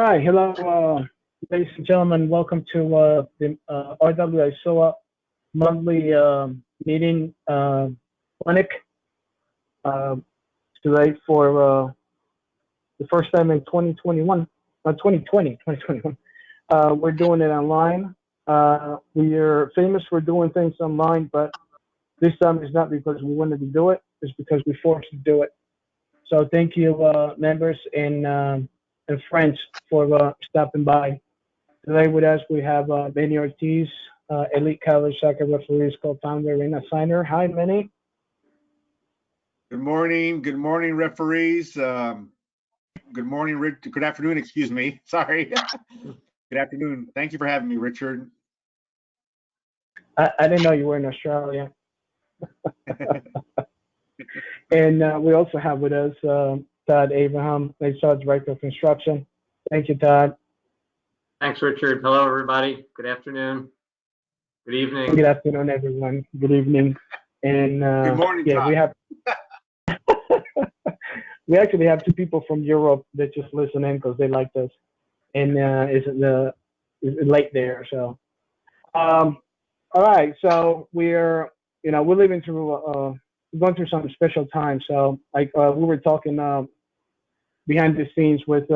right, hello, ladies and gentlemen. Welcome to the RWISOA monthly meeting clinic today for the first time in 2021, 2021. We're doing it online. We are famous for doing things online, but this time it's not because we wanted to do it, it's because we're forced to do it. So thank you, members and friends for stopping by. Today with us, we have Manny Ortiz, elite college soccer referees, co-founder and Assignor. Hi, Manny. Good morning, referees. Good morning, good afternoon, excuse me. Sorry. Good afternoon. Thank you for having me, Richard. I didn't know you were in Australia. And we also have with us Todd Abraham, NISOA Director of Construction. Thank you, Todd. Thanks, Richard. Hello, everybody. Good afternoon. Good evening. Good afternoon, everyone. Good evening. And good morning, yeah, Todd. we have we actually have two people from Europe that just listen in because they liked us, and it's late there. So, all right. So we're living through going through some special times. So like we were talking behind the scenes with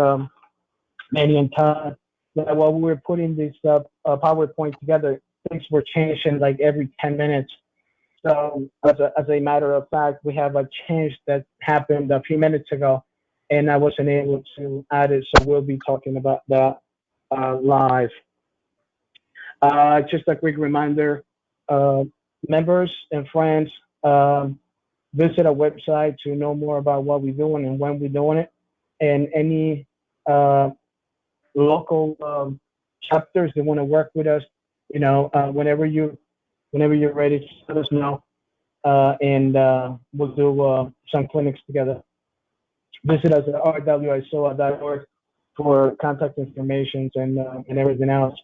Manny and Todd, that while we were putting this PowerPoint together, things were changing like every 10 minutes. So as a matter of fact, we have a change that happened a few minutes ago, and I wasn't able to add it, so we'll be talking about that live. Just a quick reminder, members and friends, visit our website to know more about what we're doing and when we're doing it, and any local chapters that want to work with us. Whenever you're ready, just let us know, and we'll do some clinics together. Visit us at rwisoa.org for contact information and everything else.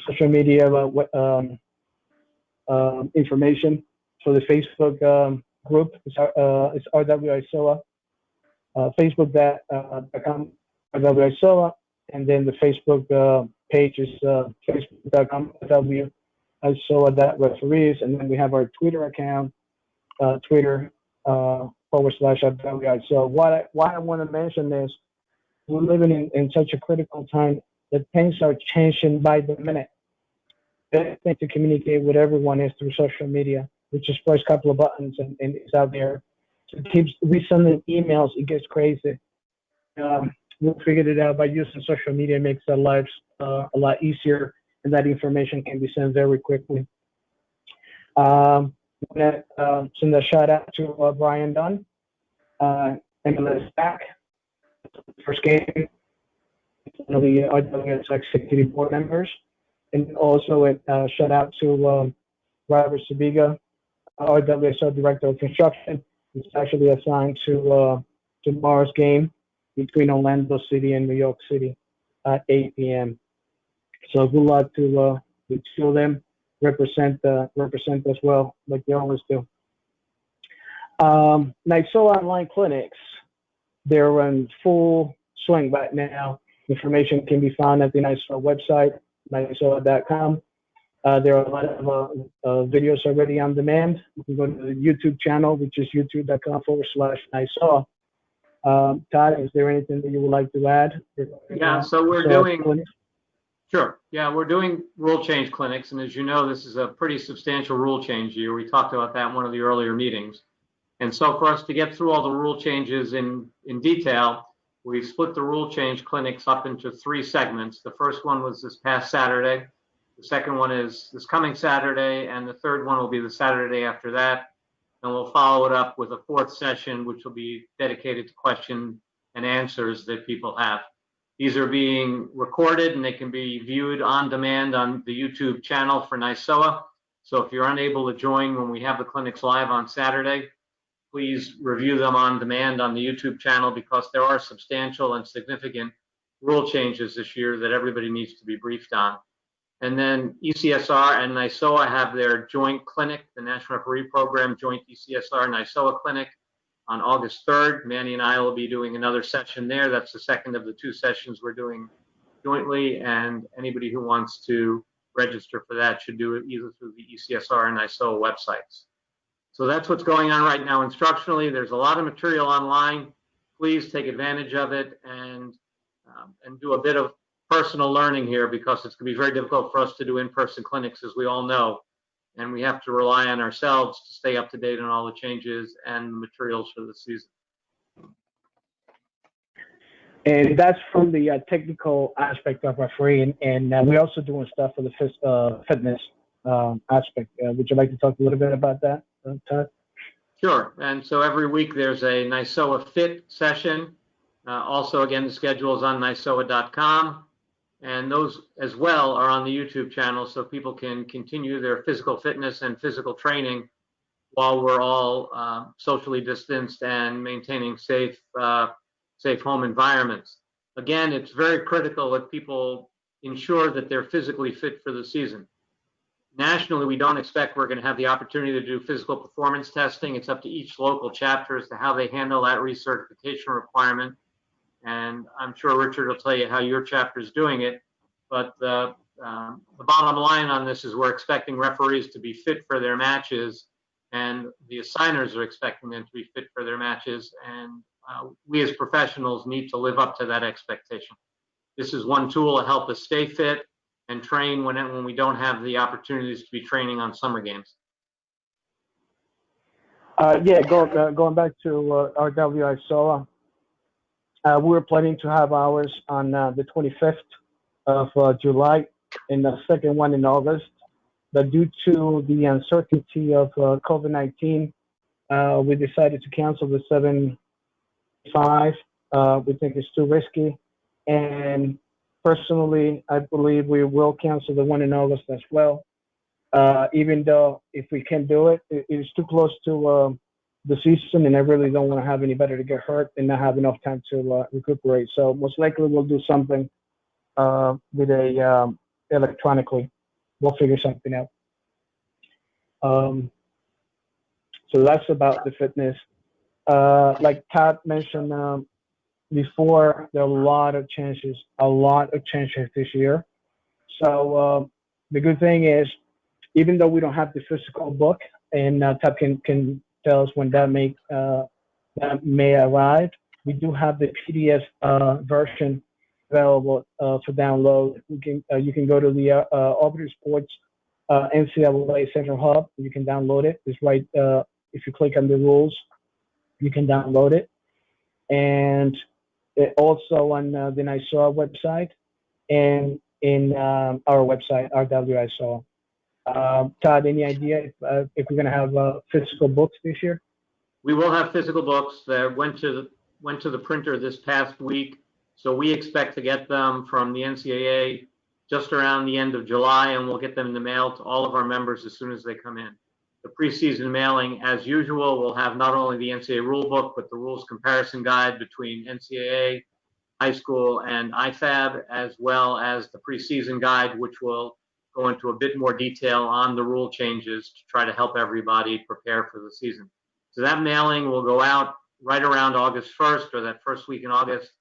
Social media information for the Facebook group is RWISOA, Facebook.com RWISOA, and then the Facebook page is Facebook.com RWISOA.referees, and then we have our Twitter account, Twitter /RWISOA. Why I want to mention this, we're living in such a critical time that things are changing by the minute. The best thing to communicate with everyone is through social media, which is press a couple of buttons and it's out there. So it keeps resending emails, it gets crazy. We figured it out by using social media. It makes our lives a lot easier, and that information can be sent very quickly. Send a shout out to Brian Dunn, MLS back, first game, one of the RWS executive board members, and also a shout out to Robert Sabiga, RWSO Director of Construction. He's actually assigned to tomorrow's game between Orlando City and New York City at 8 p.m. So good luck to the two of them. Represent as well, like they always do. NISOA online clinics, they're in full swing right now. Information can be found at the NISOA website, NISOA.com. There are a lot of videos already on demand. You can go to the YouTube channel, which is youtube.com/NISOA. Todd, is there anything that you would like to add? Yeah, so we're doing. Sure. Yeah, we're doing rule change clinics, and as you know, this is a pretty substantial rule change year. We talked about that in one of the earlier meetings. And so for us to get through all the rule changes in detail, we've split the rule change clinics up into 3 segments. The first one was this past Saturday. The second one is this coming Saturday, and the third one will be the Saturday after that. And we'll follow it up with a 4th session, which will be dedicated to question and answers that people have. These are being recorded, and they can be viewed on demand on the YouTube channel for NISOA. So if you're unable to join when we have the clinics live on Saturday, please review them on demand on the YouTube channel, because there are substantial and significant rule changes this year that everybody needs to be briefed on. And then ECSR and NISOA have their joint clinic, the National Referee Program Joint ECSR NISOA Clinic, on August 3rd. Manny and I will be doing another session there. That's the second of the 2 sessions we're doing jointly, and anybody who wants to register for that should do it either through the ECSR and NISOA websites. So that's what's going on right now instructionally. There's a lot of material online. Please take advantage of it and do a bit of personal learning here, because it's going to be very difficult for us to do in-person clinics, as we all know. And we have to rely on ourselves to stay up to date on all the changes and the materials for the season. And that's from the technical aspect of refereeing, and we're also doing stuff for the fitness aspect. Would you like to talk a little bit about that, Todd? Sure. And so every week there's a NISOA Fit session. Also, again, the schedule is on NISOA.com. And those as well are on the YouTube channel, so people can continue their physical fitness and physical training while we're all socially distanced and maintaining safe home environments. Again, it's very critical that people ensure that they're physically fit for the season. Nationally, we don't expect we're going to have the opportunity to do physical performance testing. It's up to each local chapter as to how they handle that recertification requirement. And I'm sure Richard will tell you how your chapter is doing it. But the bottom line on this is we're expecting referees to be fit for their matches, and the assigners are expecting them to be fit for their matches. And we as professionals need to live up to that expectation. This is one tool to help us stay fit and train when we don't have the opportunities to be training on summer games. Yeah, going back to RWISOA, we're planning to have ours on the 25th of July and the second one in August. But due to the uncertainty of COVID-19, we decided to cancel the 7-5. We think it's too risky. And personally, I believe we will cancel the one in August as well. Even though if we can do it, it is too close to the season, and I really don't want to have anybody to get hurt and not have enough time to recuperate. So most likely we'll do something with a electronically. We'll figure something out. So that's about the fitness. Like Todd mentioned before, there are a lot of changes this year. So the good thing is, even though we don't have the physical book, and Todd can tell us when that may arrive, we do have the PDF version available for download. You can go to the Auburn Sports NCAA Central Hub. You can download it. It's right if you click on the rules, you can download it. And also on the NISOA website and in our website, RWISOA. Todd, any idea if we're going to have physical books this year? We will have physical books that went to the printer this past week. So we expect to get them from the NCAA just around the end of July, and we'll get them in the mail to all of our members as soon as they come in. The preseason mailing, as usual, will have not only the NCAA rule book, but the rules comparison guide between NCAA, high school, and IFAB, as well as the preseason guide, which will go into a bit more detail on the rule changes to try to help everybody prepare for the season. So that mailing will go out right around August 1st, or that first week in August,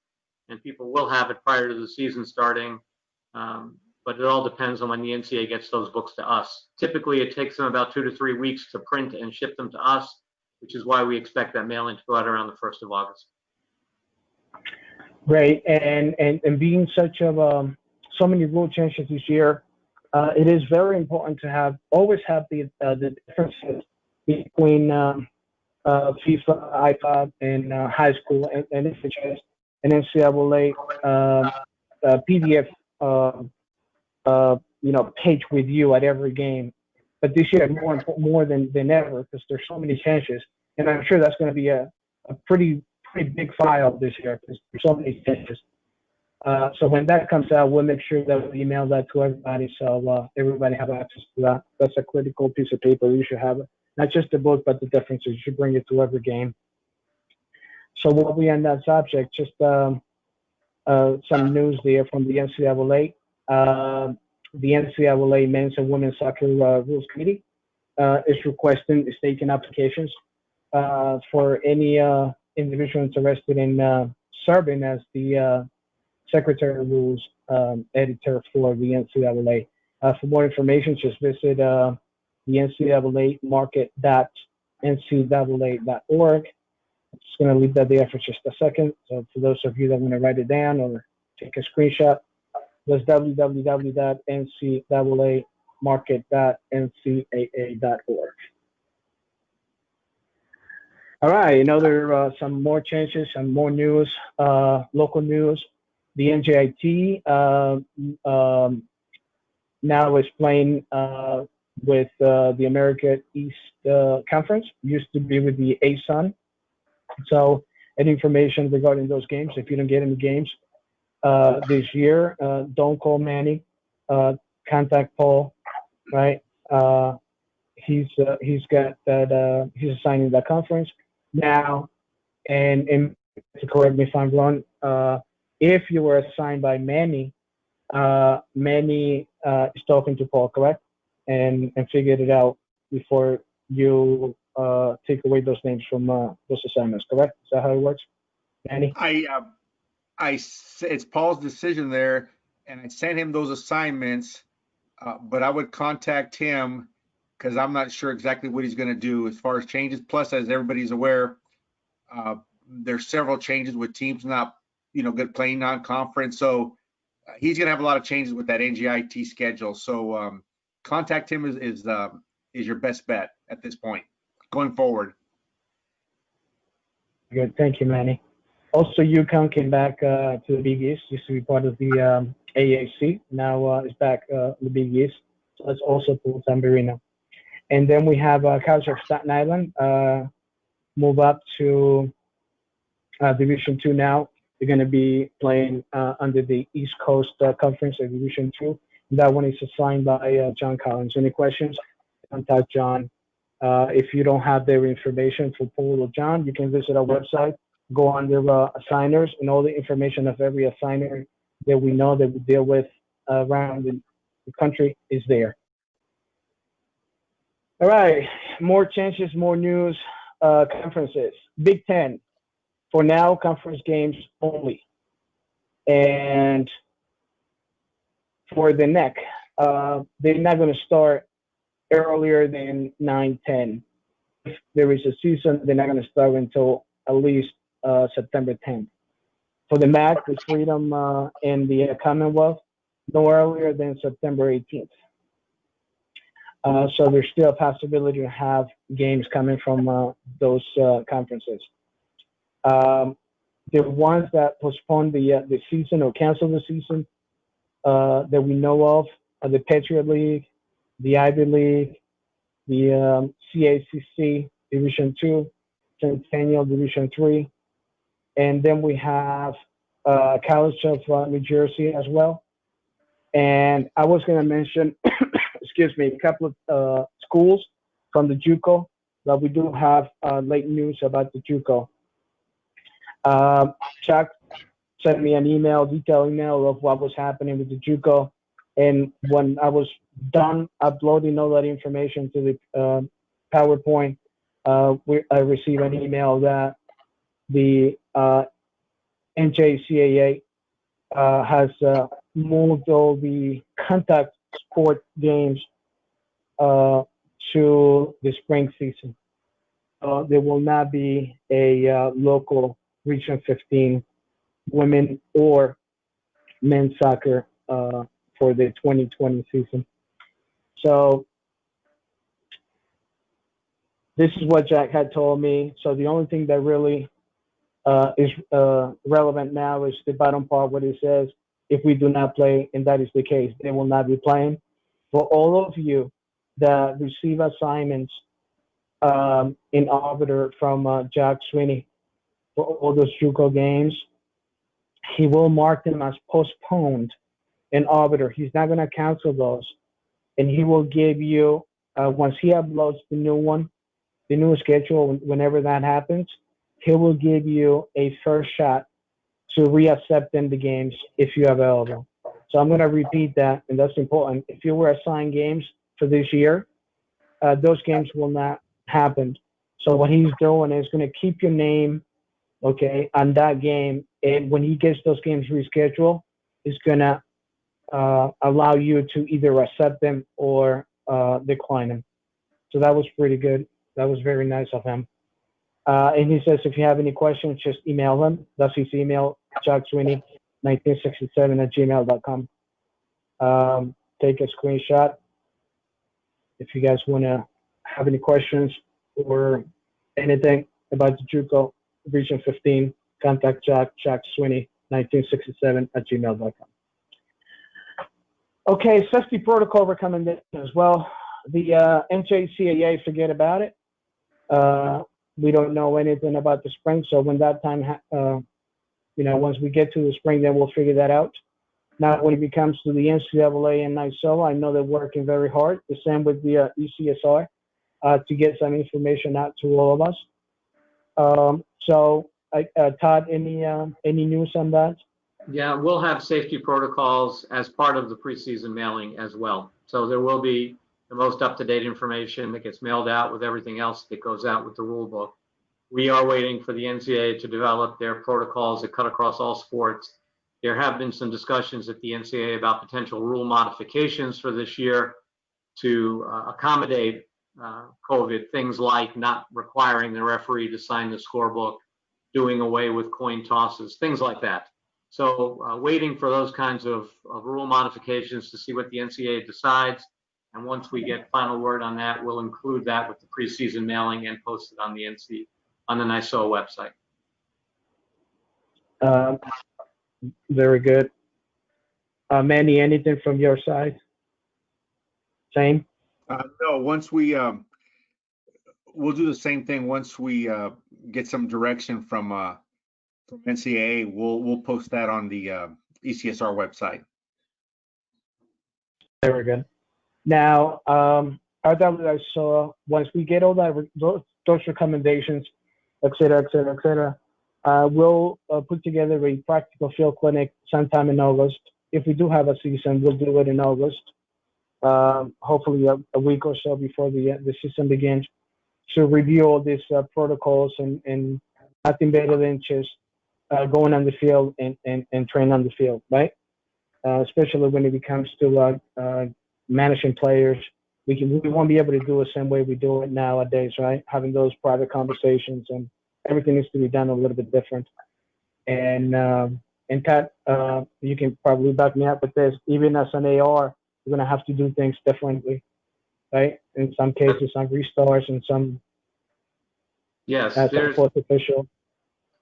and people will have it prior to the season starting. But it all depends on when the NCAA gets those books to us. Typically, it takes them about 2 to 3 weeks to print and ship them to us, which is why we expect that mailing to go out around the 1st of August. Great, and being such of so many rule changes this year, it is very important to always have the differences between FIFA, iPad, and high school, and NCAA and NCAA PDF page with you at every game. But this year more than ever, because there's so many changes, and I'm sure that's going to be a pretty big file this year because there's so many changes. So when that comes out, we'll make sure that we email that to everybody, so everybody have access to that. That's a critical piece of paper. You should have it, not just the book, but the differences. You should bring it to every game. So while we on that subject, just some news there from the NCAA. The NCAA Men's and Women's Soccer Rules Committee is taking applications for any individual interested in serving as the Secretary of Rules editor for the NCAA. For more information, just visit the NCAA market.ncaa.org. I'm just going to leave that there for just a second. So for those of you that want to write it down or take a screenshot, that's www.ncaamarket.ncaa.org. All right, you know, there are some more changes, some more news, local news. The NJIT now is playing with the America East Conference. Used to be with the ASUN. So any information regarding those games, if you don't get any games this year, don't call Manny. Contact Paul, right? He's got that. He's assigning that conference now. And to correct me if I'm wrong, if you were assigned by Manny, Manny is talking to Paul, correct? And figured it out before you take away those names from those assignments, correct? Is that how it works, Manny? It's Paul's decision there, and I sent him those assignments, but I would contact him because I'm not sure exactly what he's going to do as far as changes. Plus, as everybody's aware, there's several changes with teams not, good playing non-conference. So he's going to have a lot of changes with that NJIT schedule. So contact him is your best bet at this point going forward. Good, thank you, Manny. Also, UConn came back to the Big East. Used to be part of the AAC. Now it's back the Big East. So that's also for San Marino. And then we have College of Staten Island move up to Division II now. They're going to be playing under the East Coast Conference of Division II. That one is assigned by John Collins. Any questions? Contact John. If you don't have their information for Paul or John, you can visit our website, go under assigners, and all the information of every assigner that we know that we deal with around the country is there. All right, more changes, more news, conferences. Big Ten, for now, conference games only. And for the NEC, they're not going to start earlier than 9/10. If there is a season, they're not going to start until at least September 10th. For the MAC, the Freedom and the Commonwealth, no earlier than September 18th. So there's still a possibility to have games coming from those conferences. The ones that postponed the season or canceled the season that we know of are the Patriot League, the Ivy League, the CACC Division II, Centennial Division III, and then we have College of New Jersey as well. And I was going to mention, excuse me, a couple of schools from the JUCO, but we do have late news about the JUCO. Chuck sent me an email, detailed email of what was happening with the JUCO. And when I was done uploading all that information to the PowerPoint, I received an email that the NJCAA has moved all the contact sport games to the spring season. There will not be a local Region 15 women or men's soccer for the 2020 season. So this is what Jack had told me. So the only thing that really is relevant now is the bottom part, what it says, if we do not play, and that is the case, they will not be playing. For all of you that receive assignments in Arbiter from Jack Sweeney for all those JUCO games, he will mark them as postponed in Arbiter. He's not going to cancel those. And he will give you, once he uploads the new one, the new schedule, whenever that happens, he will give you a first shot to reaccept in the games if you're available. So I'm going to repeat that, and that's important. If you were assigned games for this year, those games will not happen. So what he's doing is going to keep your name okay, on that game. And when he gets those games rescheduled, it's gonna allow you to either accept them or decline them. So that was pretty good. That was very nice of him. And he says, if you have any questions, just email him. That's his email, chucksweeney1967@gmail.com. Take a screenshot. If you guys want to have any questions or anything about the JUCO Region 15, contact Chuck Sweeney, 1967@gmail.com. Okay, safety protocol recommendation as well. The NJCAA, forget about it. We don't know anything about the spring, so when that time, once we get to the spring, then we'll figure that out. Now, when it comes to the NCAA and NISOA, I know they're working very hard. The same with the ECSR to get some information out to all of us. Todd, any news on that? Yeah, we'll have safety protocols as part of the preseason mailing as well. So there will be the most up-to-date information that gets mailed out with everything else that goes out with the rule book. We are waiting for the NCAA to develop their protocols that cut across all sports. There have been some discussions at the NCAA about potential rule modifications for this year to accommodate COVID, things like not requiring the referee to sign the scorebook, doing away with coin tosses, things like that. So waiting for those kinds of rule modifications to see what the NCAA decides. And once we get final word on that, we'll include that with the preseason mailing and post it on the NISOA website. Very good. Manny, anything from your side? Same? No, once we'll do the same thing. Once we get some direction from NCAA, we'll post that on the ECSR website. Very good. Now, RWISOA, once we get all those recommendations, et cetera, we'll put together a practical field clinic sometime in August. If we do have a season, we'll do it in August, hopefully a week or so before the season begins, to review all these protocols and nothing better than just going on the field and training on the field, right? Especially when it comes to managing players. We won't be able to do it the same way we do it nowadays, right? Having those private conversations, and everything needs to be done a little bit different. And Todd, you can probably back me up with this. Even as an AR, we're going to have to do things differently, right? In some cases, some restarts and some. Yes, as a fourth official.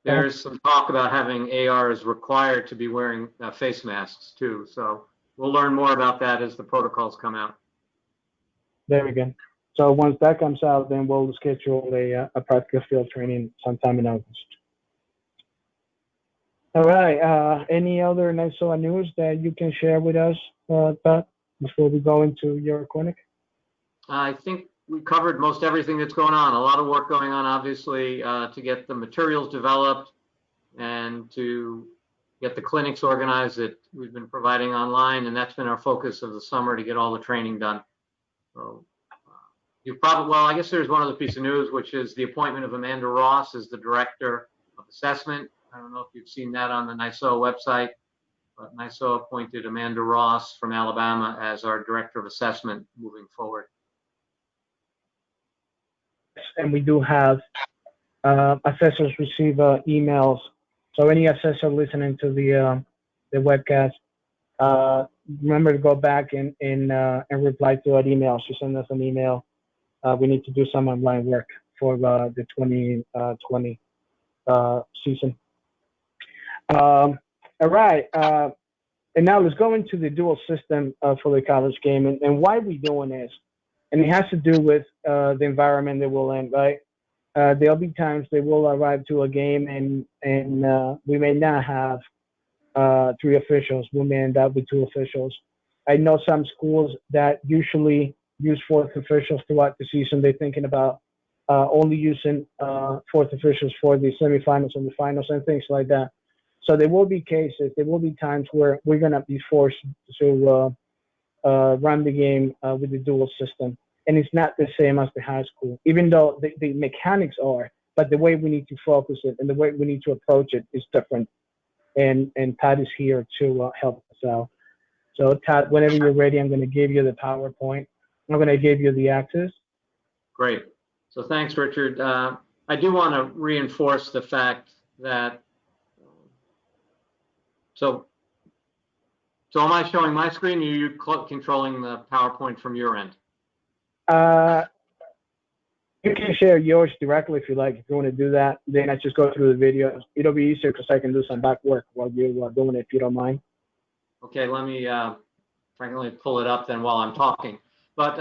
There's some talk about having ARs required to be wearing face masks too. So we'll learn more about that as the protocols come out. Very good. So once that comes out, then we'll schedule a practical field training sometime in August. All right. Any other NISOA news that you can share with us, Todd, before we go into your clinic? I think we covered most everything that's going on. A lot of work going on, obviously, to get the materials developed and to get the clinics organized that we've been providing online. And that's been our focus of the summer, to get all the training done. So I guess there's one other piece of news, which is the appointment of Amanda Ross as the Director of Assessment. I don't know if you've seen that on the NISOA website, but NISOA appointed Amanda Ross from Alabama as our Director of Assessment moving forward. And we do have assessors receive emails. So any assessor listening to the webcast, remember to go back and reply to our email. So send us an email. We need to do some online work for the 2020 season. All right. And now let's go into the dual system for the college game and why we're doing this. And it has to do with the environment that we're in, right? There'll be times they will arrive to a game and we may not have 3 officials. We may end up with 2 officials. I know some schools that usually use 4th officials throughout the season. They're thinking about only using 4th officials for the semifinals and the finals and things like that. So there will be cases, there will be times where we're going to be forced to run the game with the dual system. And it's not the same as the high school, even though the mechanics are but the way we need to focus it and the way we need to approach it is different. And Todd is here to help us out. So Todd, whenever you're ready, I'm going to give you the PowerPoint. I'm going to give you the access. Great. So thanks, Richard. I do want to reinforce the fact that, so am I showing my screen, or are you controlling the PowerPoint from your end? You can share yours directly if you like. If you want to do that, then I just go through the videos. It'll be easier because I can do some back work while you're doing it, if you don't mind. Okay, let me frankly pull it up then while I'm talking. But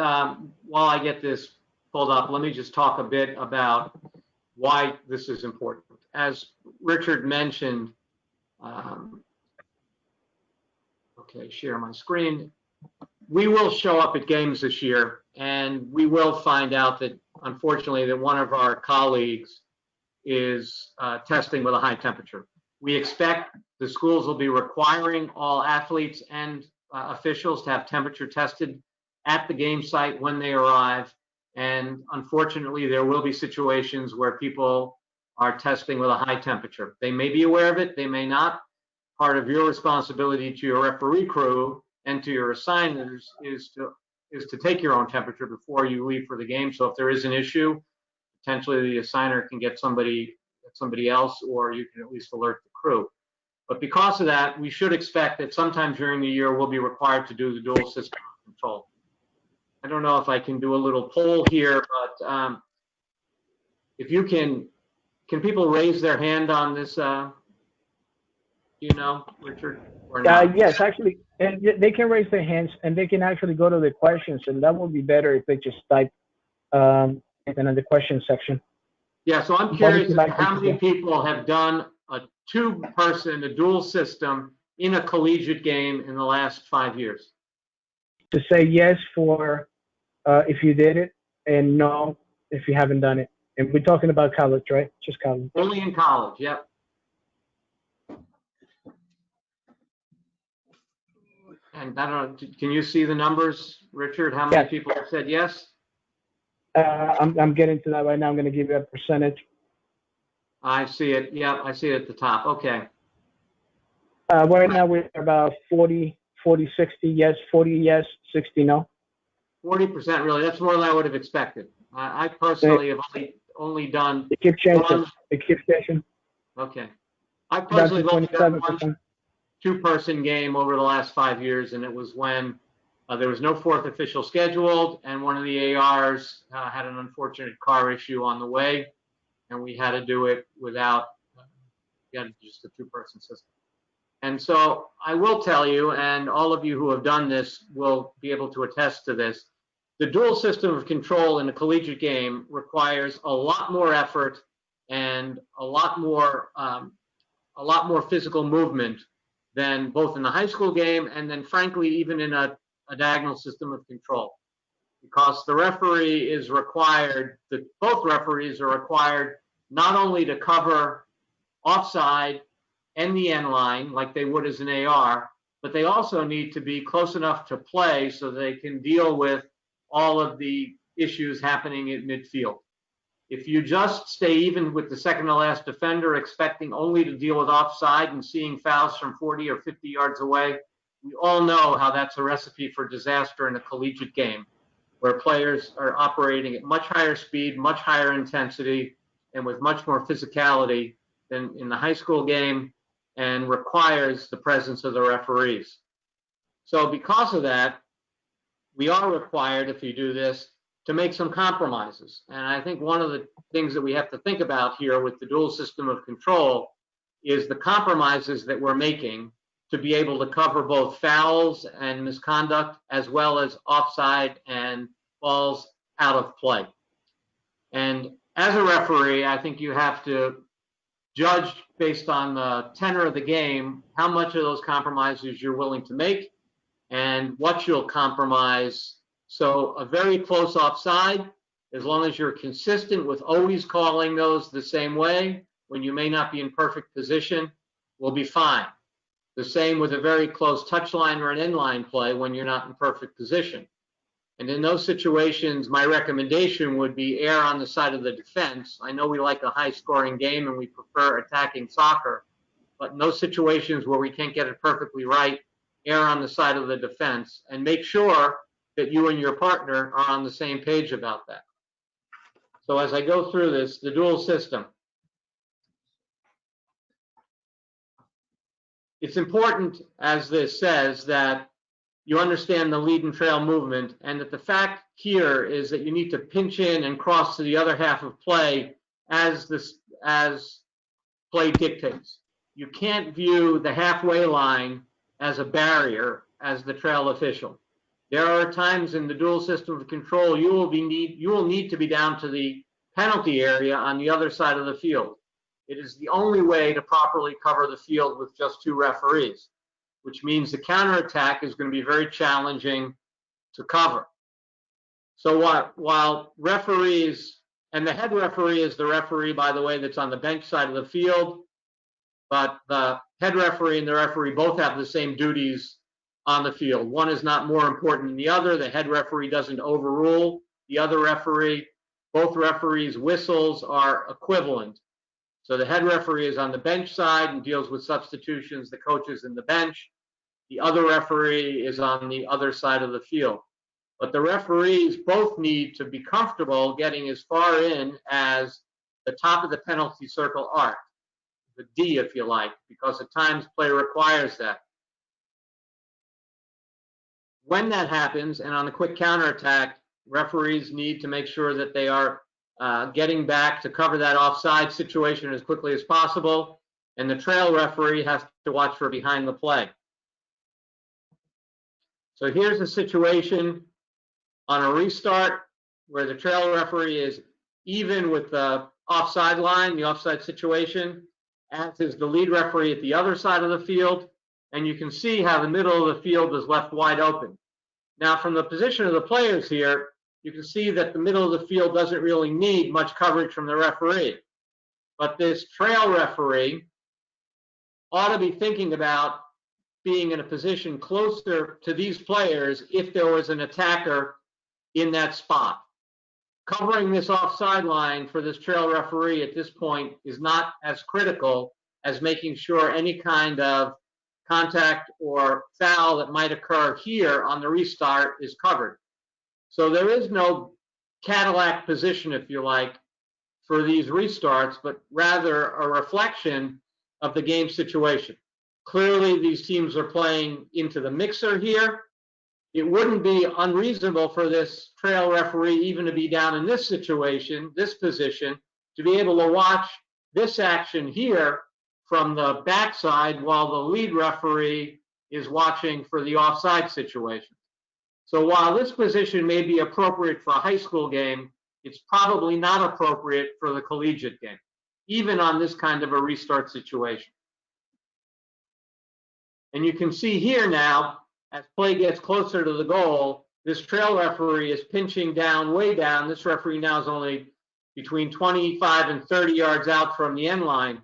while I get this pulled up, let me just talk a bit about why this is important. As Richard mentioned, okay, share my screen. We will show up at games this year, and we will find out that, unfortunately, that one of our colleagues is testing with a high temperature. We expect the schools will be requiring all athletes and officials to have temperature tested at the game site when they arrive. And unfortunately, there will be situations where people are testing with a high temperature. They may be aware of it, they may not. Part of your responsibility to your referee crew and to your assigners is to take your own temperature before you leave for the game. So if there is an issue, potentially the assigner can get somebody else, or you can at least alert the crew. But because of that, we should expect that sometime during the year we'll be required to do the dual system control. I don't know if I can do a little poll here, but if you can people raise their hand on this, you know, Richard, or not? Yes, actually, and they can raise their hands and they can actually go to the questions, and that would be better if they just type in the question section. Yeah, so I'm curious as to how many people have done a a dual system in a collegiate game in the last 5 years. To say yes for if you did it, and no if you haven't done it. And we're talking about college, right? Just college. Only in college, yep. And I don't know, can you see the numbers, Richard? How many people have said yes? I'm getting to that right now. I'm going to give you a percentage. I see it. Yeah, I see it at the top. Okay. Right now we're about 40, 60 yes, 40 yes, 60 no. 40% really. That's more than I would have expected. I personally have only done. It keeps changing. It keeps changing. Okay. I personally have only done one 2-person game over the last 5 years, and it was when there was no 4th official scheduled, and one of the ARs had an unfortunate car issue on the way, and we had to do it without just a 2-person system. And so I will tell you, and all of you who have done this will be able to attest to this, the dual system of control in a collegiate game requires a lot more effort and a lot more physical movement than both in the high school game and then, frankly, even in a diagonal system of control. Because the referee is required, both referees are required not only to cover offside and the end line like they would as an AR, but they also need to be close enough to play so they can deal with all of the issues happening at midfield. If you just stay even with the second to last defender, expecting only to deal with offside and seeing fouls from 40 or 50 yards away, we all know how that's a recipe for disaster in a collegiate game, where players are operating at much higher speed, much higher intensity, and with much more physicality than in the high school game, and requires the presence of the referees. So because of that, we are required, if you do this, to make some compromises. And I think one of the things that we have to think about here with the dual system of control is the compromises that we're making to be able to cover both fouls and misconduct, as well as offside and balls out of play. And as a referee, I think you have to judge based on the tenor of the game how much of those compromises you're willing to make and what you'll compromise. So a very close offside, as long as you're consistent with always calling those the same way when you may not be in perfect position, will be fine. The same with a very close touchline or an inline play when you're not in perfect position. And in those situations, my recommendation would be err on the side of the defense. I know we like a high-scoring game and we prefer attacking soccer, but in those situations where we can't get it perfectly right, err on the side of the defense and make sure that you and your partner are on the same page about that. So as I go through this, the dual system. It's important, as this says, that you understand the lead and trail movement, and that the fact here is that you need to pinch in and cross to the other half of play as play dictates. You can't view the halfway line as a barrier as the trail official. There are times in the dual system of control you will need to be down to the penalty area on the other side of the field. It is the only way to properly cover the field with just 2 referees, which means the counterattack is going to be very challenging to cover. So while referees, and the head referee is the referee, by the way, that's on the bench side of the field, but the head referee and the referee both have the same duties on the field. One is not more important than the other. The head referee doesn't overrule the other referee. Both referees' whistles are equivalent. So the head referee is on the bench side and deals with substitutions, the coaches in the bench. The other referee is on the other side of the field. But the referees both need to be comfortable getting as far in as the top of the penalty circle arc, the D if you like, because at times play requires that. When that happens, and on a quick counterattack, referees need to make sure that they are getting back to cover that offside situation as quickly as possible, and the trail referee has to watch for behind the play. So here's a situation on a restart where the trail referee is even with the offside line, the offside situation, as is the lead referee at the other side of the field, and you can see how the middle of the field is left wide open. Now, from the position of the players here, you can see that the middle of the field doesn't really need much coverage from the referee. But this trail referee ought to be thinking about being in a position closer to these players if there was an attacker in that spot. Covering this offside line for this trail referee at this point is not as critical as making sure any kind of contact or foul that might occur here on the restart is covered. So there is no Cadillac position, if you like, for these restarts, but rather a reflection of the game situation. Clearly, these teams are playing into the mixer here. It wouldn't be unreasonable for this trail referee even to be down in this situation, this position, to be able to watch this action here from the backside while the lead referee is watching for the offside situation. So while this position may be appropriate for a high school game, it's probably not appropriate for the collegiate game, even on this kind of a restart situation. And you can see here now, as play gets closer to the goal, this trail referee is pinching down, way down. This referee now is only between 25 and 30 yards out from the end line,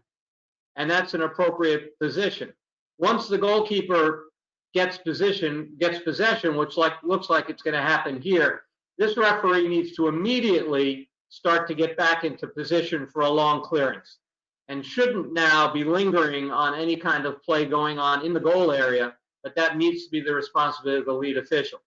and that's an appropriate position. Once the goalkeeper gets possession, which looks like it's going to happen here, this referee needs to immediately start to get back into position for a long clearance and shouldn't now be lingering on any kind of play going on in the goal area, but that needs to be the responsibility of the lead official.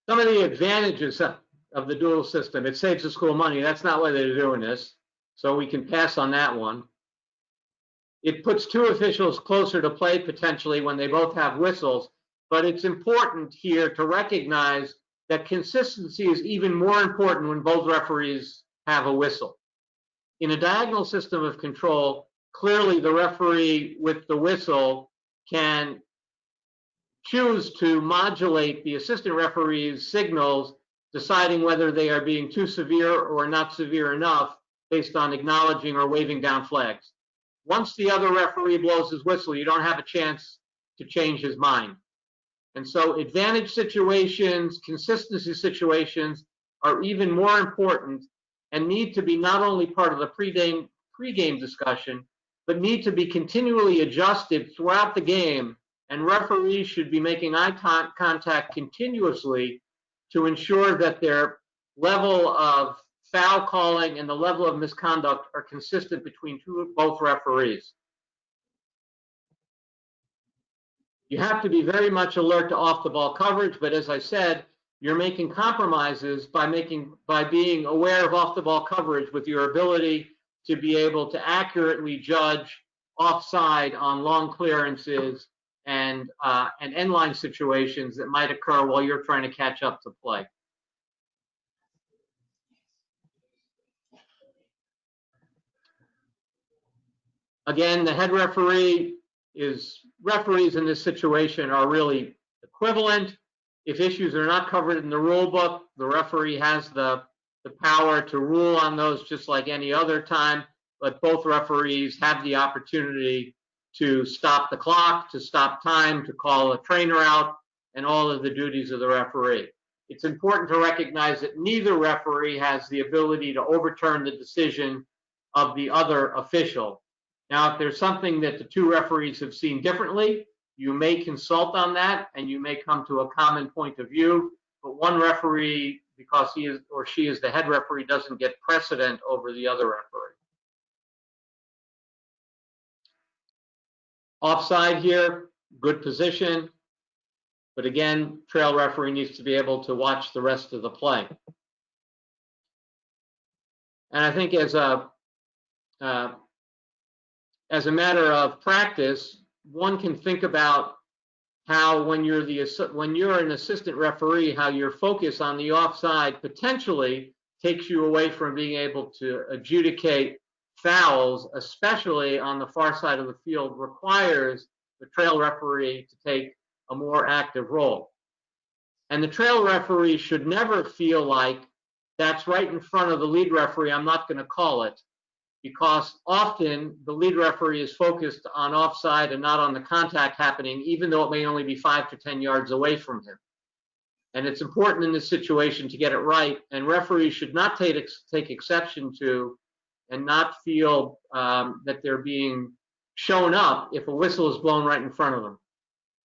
Some of the advantages of the dual system: it saves the school money. That's not why they're doing this, so we can pass on that one. It puts 2 officials closer to play potentially when they both have whistles, but it's important here to recognize that consistency is even more important when both referees have a whistle. In a diagonal system of control, clearly the referee with the whistle can choose to modulate the assistant referee's signals, deciding whether they are being too severe or not severe enough based on acknowledging or waving down flags. Once the other referee blows his whistle, you don't have a chance to change his mind. And so advantage situations, consistency situations are even more important and need to be not only part of the pregame discussion, but need to be continually adjusted throughout the game And referees should be making eye contact continuously to ensure that their level of foul calling and the level of misconduct are consistent between both referees. You have to be very much alert to off-the-ball coverage, but as I said, you're making compromises by being aware of off-the-ball coverage with your ability to be able to accurately judge offside on long clearances and end-line situations that might occur while you're trying to catch up to play. Again, the head referees in this situation are really equivalent. If issues are not covered in the rule book, the referee has the power to rule on those just like any other time, but both referees have the opportunity to stop the clock, to stop time, to call a trainer out, and all of the duties of the referee. It's important to recognize that neither referee has the ability to overturn the decision of the other official. Now, if there's something that the two referees have seen differently, you may consult on that and you may come to a common point of view, but one referee, because he is or she is the head referee, doesn't get precedent over the other referee. Offside here, good position, but again, trail referee needs to be able to watch the rest of the play. And I think as a matter of practice, one can think about how when you're an assistant referee, how your focus on the offside potentially takes you away from being able to adjudicate fouls, especially on the far side of the field, requires the trail referee to take a more active role. And the trail referee should never feel like that's right in front of the lead referee, I'm not going to call it, because often the lead referee is focused on offside and not on the contact happening, even though it may only be 5 to 10 yards away from him. And it's important in this situation to get it right, and referees should not take exception to and not feel that they're being shown up if a whistle is blown right in front of them.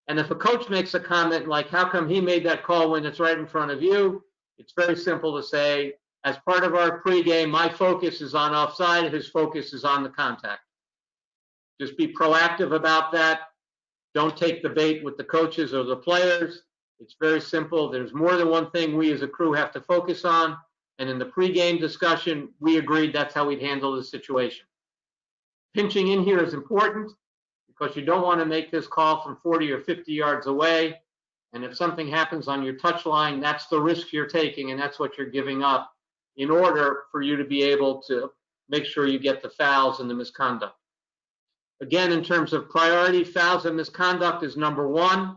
And if a coach makes a comment like, how come he made that call when it's right in front of you? It's very simple to say, as part of our pregame, my focus is on offside, his focus is on the contact. Just be proactive about that. Don't take the bait with the coaches or the players. It's very simple. There's more than one thing we as a crew have to focus on. And in the pregame discussion, we agreed that's how we'd handle the situation. Pinching in here is important because you don't want to make this call from 40 or 50 yards away. And if something happens on your touch line, that's the risk you're taking and that's what you're giving up in order for you to be able to make sure you get the fouls and the misconduct. Again, in terms of priority, fouls and misconduct is number 1,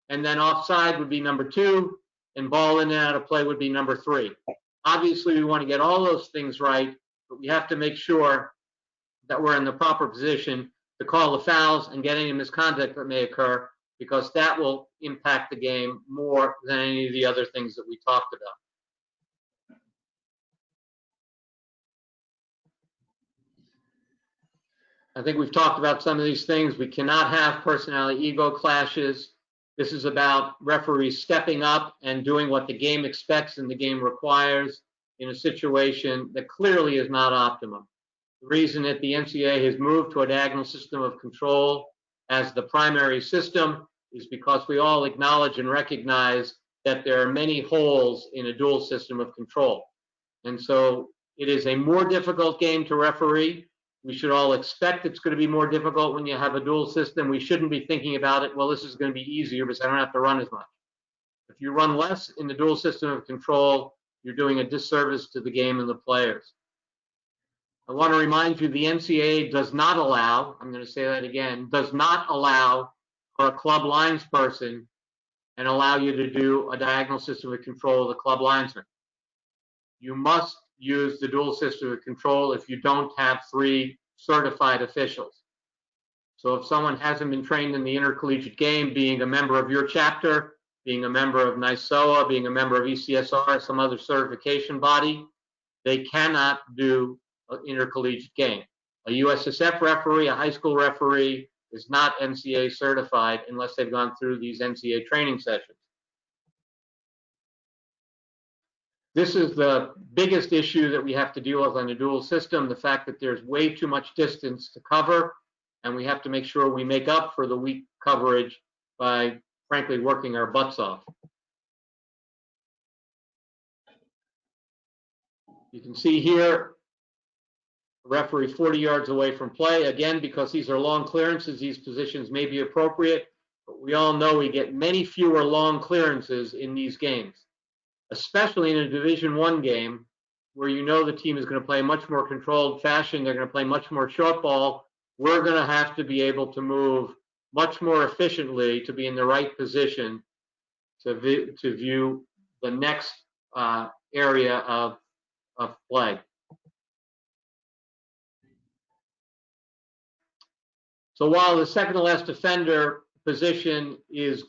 and then offside would be number 2, and ball in and out of play would be number 3. Obviously, we want to get all those things right, but we have to make sure that we're in the proper position to call the fouls and get any misconduct that may occur, because that will impact the game more than any of the other things that we talked about. I think we've talked about some of these things. We cannot have personality ego clashes. This is about referees stepping up and doing what the game expects and the game requires in a situation that clearly is not optimum. The reason that the NCAA has moved to a diagonal system of control as the primary system is because we all acknowledge and recognize that there are many holes in a dual system of control. And so it is a more difficult game to referee. We should all expect it's going to be more difficult when you have a dual system. We shouldn't be thinking about it, well, this is going to be easier because I don't have to run as much. If you run less in the dual system of control, you're doing a disservice to the game and the players. I want to remind you the NCAA does not allow, I'm going to say that again, does not allow for a club lines person and allow you to do a diagonal system of control of the club linesman. You must use the dual system of control if you don't have 3 certified officials. So if someone hasn't been trained in the intercollegiate game, being a member of your chapter, being a member of NISOA, being a member of ECSR, some other certification body, they cannot do an intercollegiate game. A USSF referee, a high school referee, is not NCAA certified unless they've gone through these NCAA training sessions. This is the biggest issue that we have to deal with on the dual system, the fact that there's way too much distance to cover, and we have to make sure we make up for the weak coverage by, frankly, working our butts off. You can see here, referee 40 yards away from play. Again, because these are long clearances, these positions may be appropriate, but we all know we get many fewer long clearances in these games, especially in a Division I game where you know the team is going to play much more controlled fashion. They're going to play much more short ball. We're going to have to be able to move much more efficiently to be in the right position to view the next area of play. So while the second to last defender position is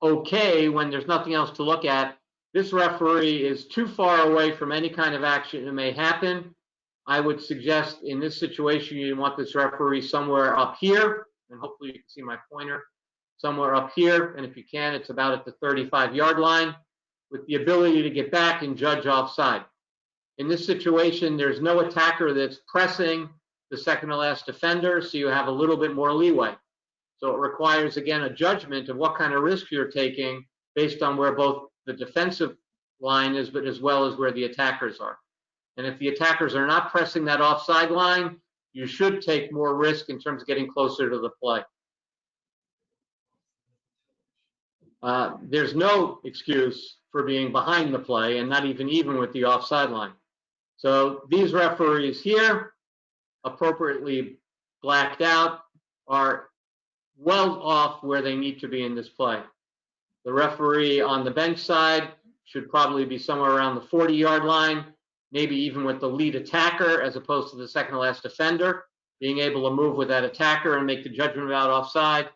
okay when there's nothing else to look at, this referee is too far away from any kind of action that may happen. I would suggest in this situation you want this referee somewhere up here, and hopefully you can see my pointer, somewhere up here, and if you can, it's about at the 35-yard line, with the ability to get back and judge offside. In this situation, there's no attacker that's pressing the second to last defender, so you have a little bit more leeway. So it requires, again, a judgment of what kind of risk you're taking based on where both the defensive line is, but as well as where the attackers are. And if the attackers are not pressing that offside line, you should take more risk in terms of getting closer to the play. There's no excuse for being behind the play and not even with the offside line. So these referees here, appropriately blacked out, are well off where they need to be in this play. The referee on the bench side should probably be somewhere around the 40-yard line, maybe even with the lead attacker as opposed to the second to last defender, being able to move with that attacker and make the judgment about offside.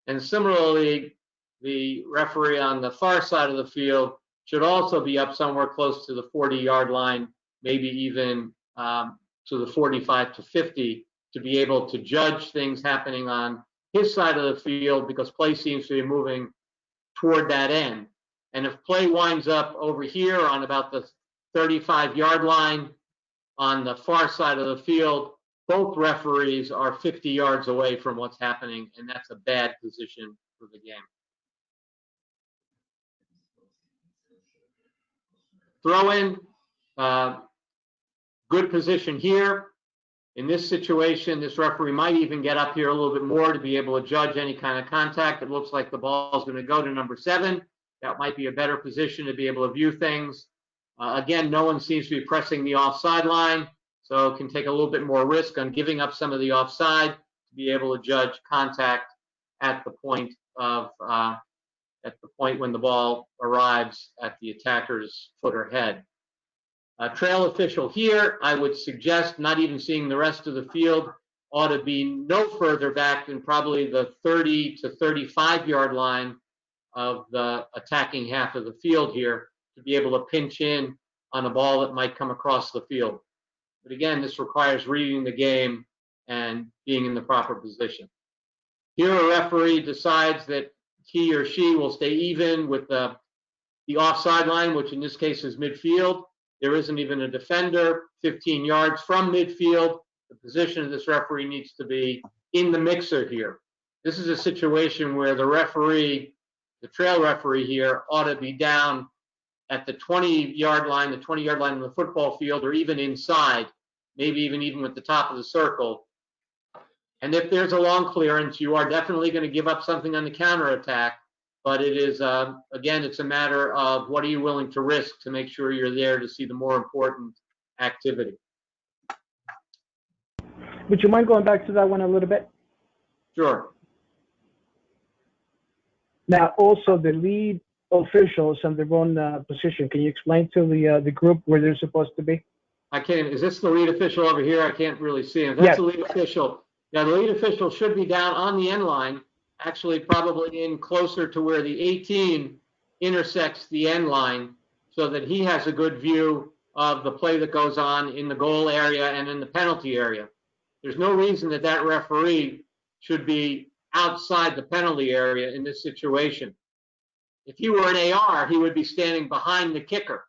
And similarly, the referee on the far side of the field should also be up somewhere close to the 40-yard line, maybe even to the 45 to 50, to be able to judge things happening on his side of the field, because play seems to be moving toward that end. And if play winds up over here on about the 35-yard line on the far side of the field, both referees are 50 yards away from what's happening, and that's a bad position for the game. Throw in, good position here. In this situation, this referee might even get up here a little bit more to be able to judge any kind of contact. It looks like the ball is going to go to number 7. That might be a better position to be able to view things. Again, no one seems to be pressing the offside line, so can take a little bit more risk on giving up some of the offside to be able to judge contact at the point of when the ball arrives at the attacker's foot or head. Trail official here, I would suggest not even seeing the rest of the field, ought to be no further back than probably the 30 to 35-yard line of the attacking half of the field here to be able to pinch in on a ball that might come across the field. But again, this requires reading the game and being in the proper position. Here a referee decides that he or she will stay even with the offside line, which in this case is midfield. There isn't even a defender 15 yards from midfield. The position of this referee needs to be in the mixer here. This is a situation where the referee, the trail referee here, ought to be down at the 20-yard line, the 20-yard line in the football field, or even inside, maybe even with the top of the circle. And if there's a long clearance, you are definitely going to give up something on the counterattack. But it is, again, it's a matter of what are you willing to risk to make sure you're there to see the more important activity. Would you mind going back to that one a little bit? Sure. Now, also the lead officials on their own position. Can you explain to the group where they're supposed to be? I can't. Is this the lead official over here? I can't really see him. That's yes. The lead official. Now, the lead official should be down on the end line, actually probably in closer to where the 18 intersects the end line, so that he has a good view of the play that goes on in the goal area and in the penalty area. There's no reason that that referee should be outside the penalty area in this situation. If he were an AR, he would be standing behind the kicker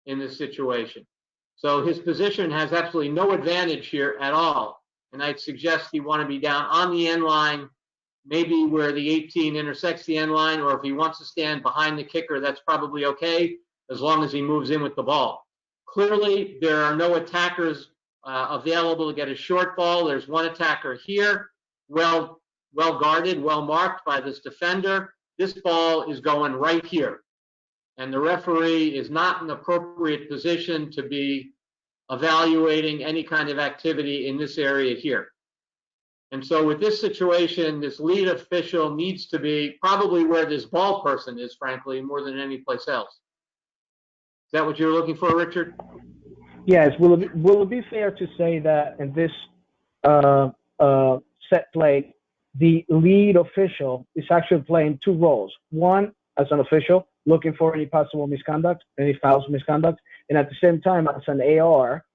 in this situation. So his position has absolutely no advantage here at all. And I'd suggest you want to be down on the end line, maybe where the 18 intersects the end line, or if he wants to stand behind the kicker, that's probably okay, as long as he moves in with the ball. Clearly, there are no attackers available to get a short ball. There's one attacker here, well guarded, well marked by this defender. This ball is going right here. And the referee is not in an appropriate position to be evaluating any kind of activity in this area here. And so with this situation, this lead official needs to be probably where this ball person is, frankly, more than any place else. Is that what you're looking for, Richard? Yes. Will it be fair to say that in this set play, the lead official is actually playing two roles? One, as an official, looking for any possible misconduct, any fouls misconduct, and at the same time as an AR,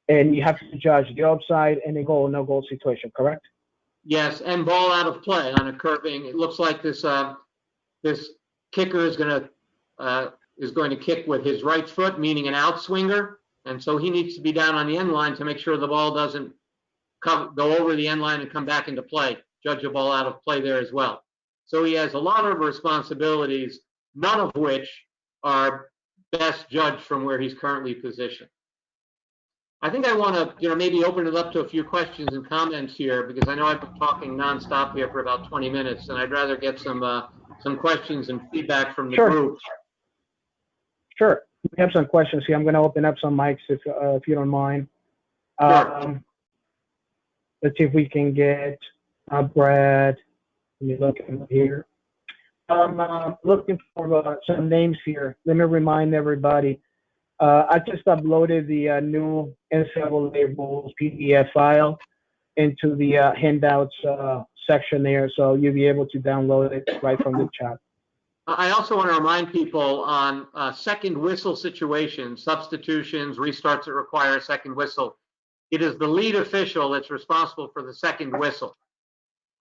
and you have to judge the offside and a goal, no goal situation, correct? Yes, and ball out of play on a curving. It looks like this this kicker is going to kick with his right foot, meaning an outswinger, and so he needs to be down on the end line to make sure the ball doesn't go over the end line and come back into play. Judge a ball out of play there as well. So he has a lot of responsibilities, none of which are best judged from where he's currently positioned. I think I want to, maybe open it up to a few questions and comments here, because I know I've been talking nonstop here for about 20 minutes, and I'd rather get some questions and feedback from the group. Sure. We have some questions here. I'm going to open up some mics if you don't mind. Sure. Let's see if we can get Brad. Let me look here. I'm looking for some names here. Let me remind everybody. I just uploaded the new NCAA rules PDF file into the handouts section there, so you'll be able to download it right from the chat. I also want to remind people on second whistle situations, substitutions, restarts that require a second whistle. It is the lead official that's responsible for the second whistle.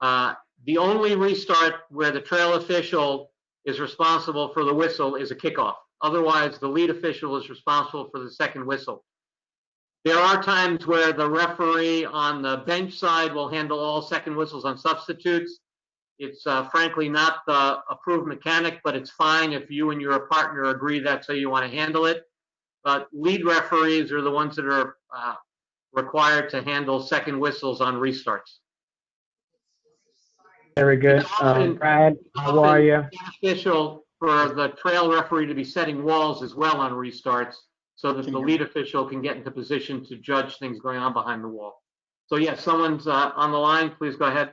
The only restart where the trail official is responsible for the whistle is a kickoff. Otherwise, the lead official is responsible for the second whistle. There are times where the referee on the bench side will handle all second whistles on substitutes. It's frankly not the approved mechanic, but it's fine if you and your partner agree that's how you want to handle it. But lead referees are the ones that are required to handle second whistles on restarts. Very good. Brad, how are you? It's beneficial for the trail referee to be setting walls as well on restarts, so that the lead official can get into position to judge things going on behind the wall. So yes, someone's on the line. Please go ahead.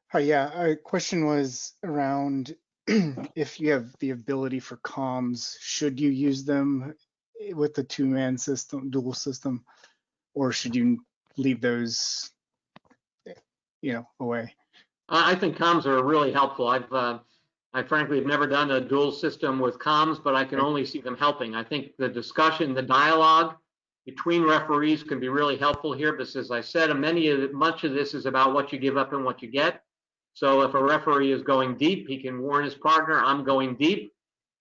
Hi, yeah, our question was around if you have the ability for comms, should you use them with the two-man system, dual system, or should you leave those, away? I think comms are really helpful. I frankly have never done a dual system with comms, but I can only see them helping. I think the discussion, the dialogue between referees can be really helpful here, because as I said, much of this is about what you give up and what you get. So if a referee is going deep, he can warn his partner, I'm going deep.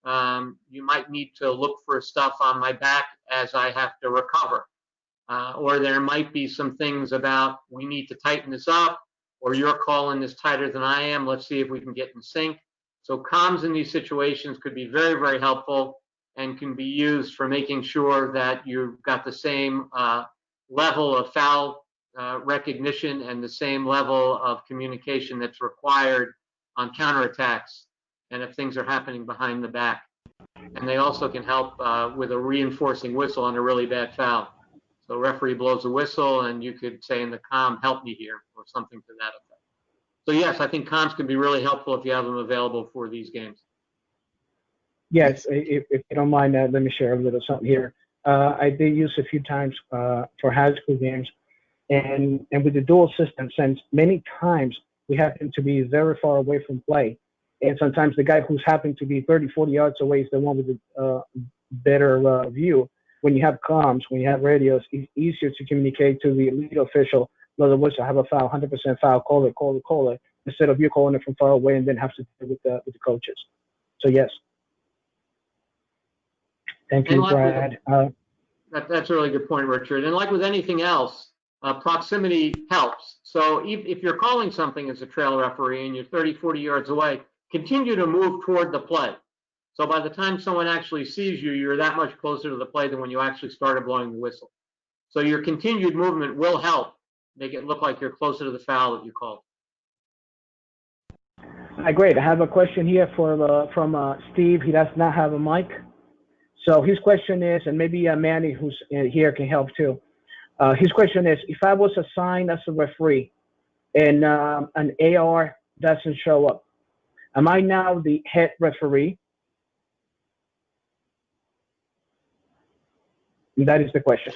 You might need to look for stuff on my back as I have to recover. Or there might be some things about, we need to tighten this up, or you're calling this tighter than I am. Let's see if we can get in sync. So comms in these situations could be very, very helpful and can be used for making sure that you've got the same level of foul recognition and the same level of communication that's required on counterattacks and if things are happening behind the back. And they also can help with a reinforcing whistle on a really bad foul. So referee blows a whistle and you could say in the comm, help me here, or something to that effect. So yes, I think comms can be really helpful if you have them available for these games. Yes, if you don't mind, let me share a little something here. I did use a few times for high school games, and with the dual system, since many times we happen to be very far away from play, and sometimes the guy who's happened to be 30, 40 yards away is the one with the better view. When you have comms, when you have radios, it's easier to communicate to the lead official. In other words, I have a foul, 100% foul, call it. instead of you calling it from far away and then have to deal with the coaches. So yes. Thank you, Brad. That's a really good point, Richard. And like with anything else, proximity helps. So if you're calling something as a trail referee and you're 30, 40 yards away, continue to move toward the play. So by the time someone actually sees you, you're that much closer to the play than when you actually started blowing the whistle. So your continued movement will help make it look like you're closer to the foul that you called. Great. I have a question here from Steve. He does not have a mic. So his question is, and maybe Manny, who's here, can help too. His question is, if I was assigned as a referee and an AR doesn't show up, am I now the head referee? And that is the question.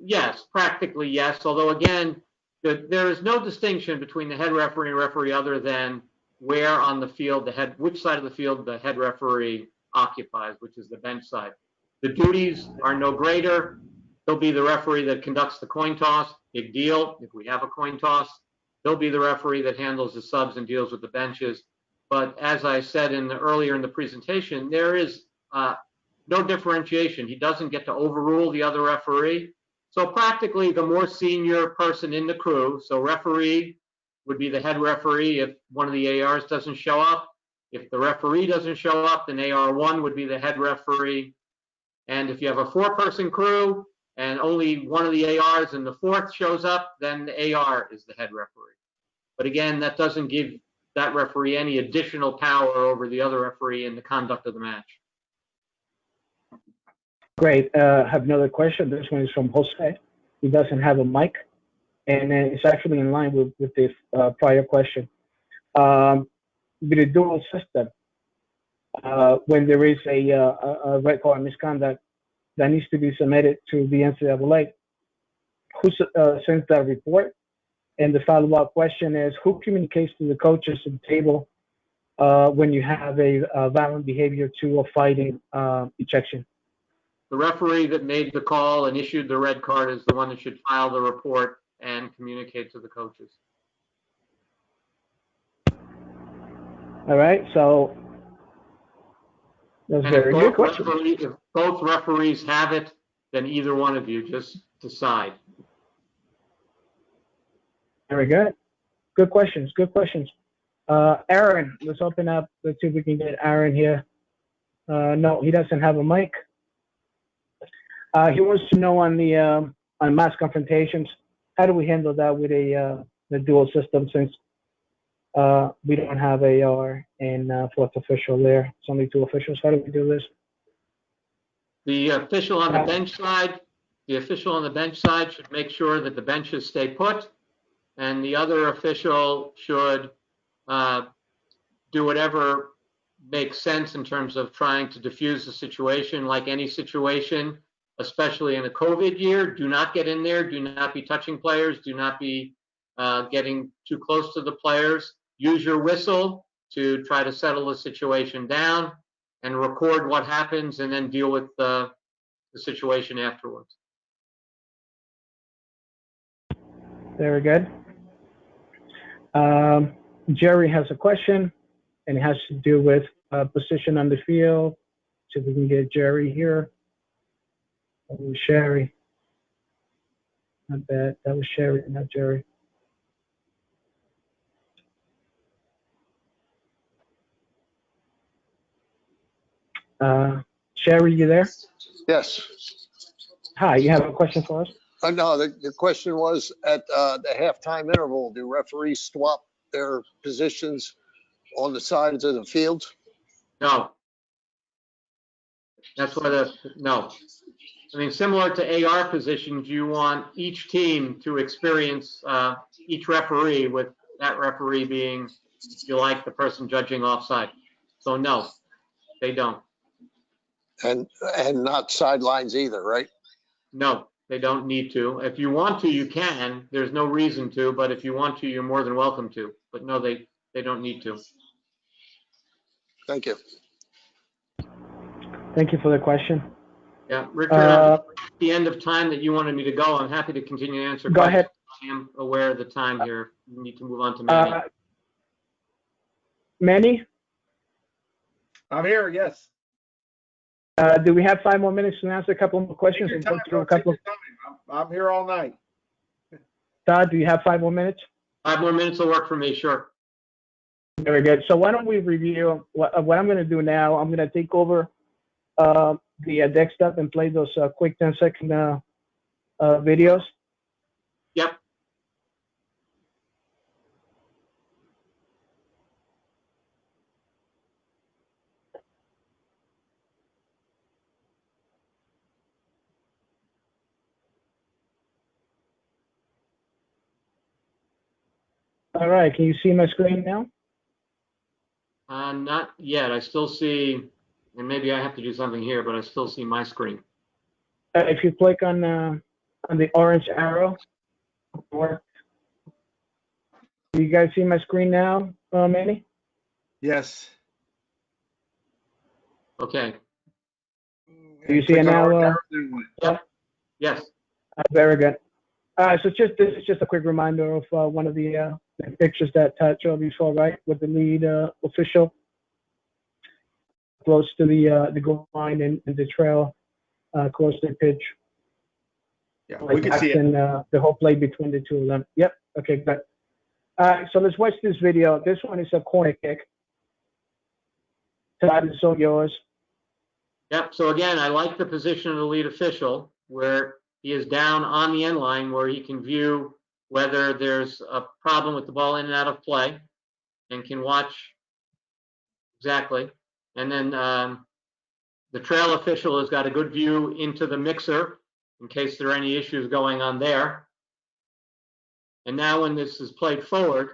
Yes, practically yes. Although again, there is no distinction between the head referee and referee other than where on the field which side of the field the head referee occupies, which is the bench side. The duties are no greater. He'll be the referee that conducts the coin toss. Big deal if we have a coin toss. He'll be the referee that handles the subs and deals with the benches. But as I said earlier in the presentation, there is no differentiation. He doesn't get to overrule the other referee. So practically, the more senior person in the crew, so referee would be the head referee if one of the ARs doesn't show up. If the referee doesn't show up, then AR1 would be the head referee. And if you have a 4-person crew and only one of the ARs and the 4th shows up, then the AR is the head referee. But again, that doesn't give that referee any additional power over the other referee in the conduct of the match. Great. I have another question. This one is from Jose. He doesn't have a mic, and it's actually in line with this prior question. With a dual system, when there is a red card misconduct that needs to be submitted to the NCAA, who sends that report? And the follow-up question is, who communicates to the coaches at the table when you have a violent behavior to a fighting ejection? The referee that made the call and issued the red card is the one that should file the report and communicate to the coaches. All right, so that's very good question. If both referees have it, then either one of you just decide. Very good. Good questions. Good questions. Aaron, let's open up. Let's see if we can get Aaron here. No, he doesn't have a mic. He wants to know on the on mass confrontations, how do we handle that with the dual system, since we don't have AR and 4th official there? It's only 2 officials. How do we do this? The official on the bench side, should make sure that the benches stay put, and the other official should do whatever makes sense in terms of trying to diffuse the situation. Like any situation, especially in a COVID year, do not get in there, do not be touching players, do not be getting too close to the players. Use your whistle to try to settle the situation down and record what happens, and then deal with the situation afterwards. Very good. Jerry has a question, and it has to do with position on the field. See if we can get Jerry here. That was Sherry. Not bad. That was Sherry, not Jerry. Sherry, you there? Yes. Hi, you have a question for us? No, the question was at the halftime interval, do referees swap their positions on the sides of the field? No. That's why no. I mean, similar to AR positions, you want each team to experience each referee, with that referee being, if you like, the person judging offside. So no, they don't. And not sidelines either, right? No, they don't need to. If you want to, you can. There's no reason to, but if you want to, you're more than welcome to. But no, they don't need to. Thank you. Thank you for the question. Yeah, Richard, at the end of time that you wanted me to go, I'm happy to continue to answer Go questions. ahead. I am aware of the time here. We need to move on to Manny. Manny, I'm here, yes. do we have 5 more minutes to answer a couple more questions Take your and time, go through bro. a couple? Take your time. I'm here all night. Todd, do you have 5 more minutes? 5 more minutes will work for me, sure. Very good. So why don't we review what I'm going to do now? I'm going to take over the desktop and play those quick 10-second videos. Yep. All right. Can you see my screen now? Not yet. I still see, and maybe I have to do something here, but I still see my screen. If you click on the orange arrow, or do you guys see my screen now, Manny? Yes. Okay. Do you see it now? Yep. Yes. Very good. So this is just a quick reminder of one of the pictures that Todd showed before, right? With the lead official close to the goal line and the trail close to the pitch. Yeah, we can see it. And the whole play between the two of them. Yep. Okay, good. So let's watch this video. This one is a corner kick. Todd, it's all yours. Yep. So again, I like the position of the lead official where he is down on the end line where he can view whether there's a problem with the ball in and out of play and can watch exactly. And then the trail official has got a good view into the mixer in case there are any issues going on there. And now when this is played forward,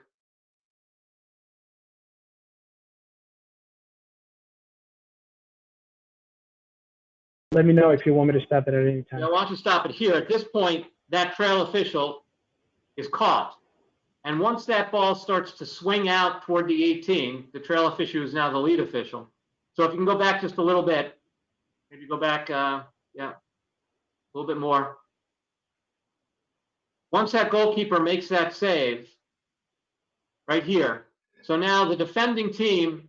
Let me know if you want me to stop it at any time. I want you to stop it here. At this point, that trail official is caught. And once that ball starts to swing out toward the 18, the trail official is now the lead official. So if you can go back just a little bit, maybe go back, yeah, a little bit more. Once that goalkeeper makes that save, right here, so now the defending team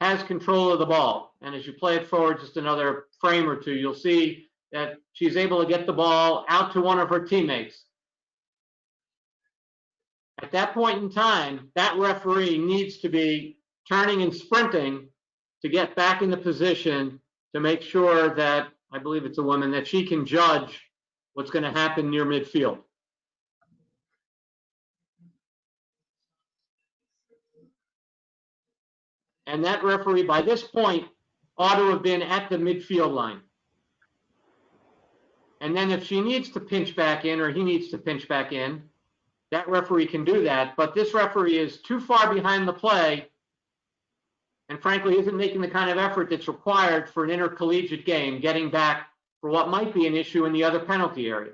has control of the ball. And as you play it forward just another frame or two, you'll see that she's able to get the ball out to one of her teammates. At that point in time, that referee needs to be turning and sprinting to get back in the position to make sure that, I believe it's a woman, that she can judge what's going to happen near midfield. And that referee, by this point, ought to have been at the midfield line. And then if she needs to pinch back in or he needs to pinch back in, that referee can do that. But this referee is too far behind the play and frankly isn't making the kind of effort that's required for an intercollegiate game, getting back for what might be an issue in the other penalty area,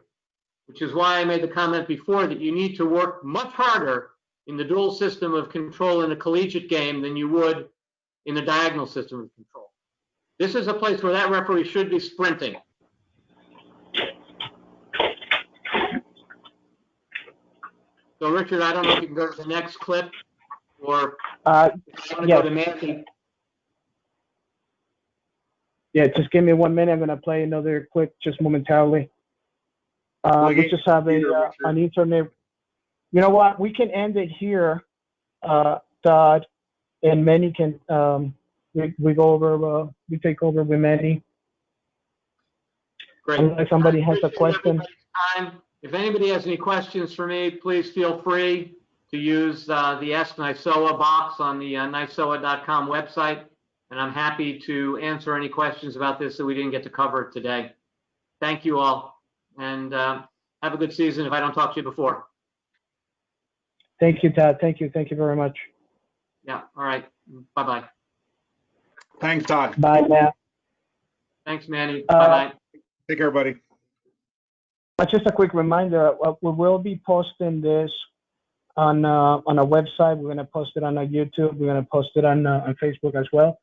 which is why I made the comment before that you need to work much harder in the dual system of control in a collegiate game than you would in the diagonal system of control. This is a place where that referee should be sprinting. So Richard, I don't know if you can go to the next clip or Yes. go to Manny. Yeah, just give me 1 minute. I'm going to play another clip just momentarily. We just have an internet. You know what? We can end it here, Todd, and Manny can, we go over, we take over with Manny. Great. Unless somebody has a question. If anybody has any questions for me, please feel free to use the Ask NISOA box on the NISOA.com website, and I'm happy to answer any questions about this that we didn't get to cover today. Thank you all, and have a good season if I don't talk to you before. Thank you, Todd. Thank you. Thank you very much. Yeah, all right. Bye-bye. Thanks, Todd. Bye now. Thanks, Manny. Bye-bye. Take care, buddy. Just a quick reminder, we will be posting this on our website. We're going to post it on our YouTube. We're going to post it on Facebook as well.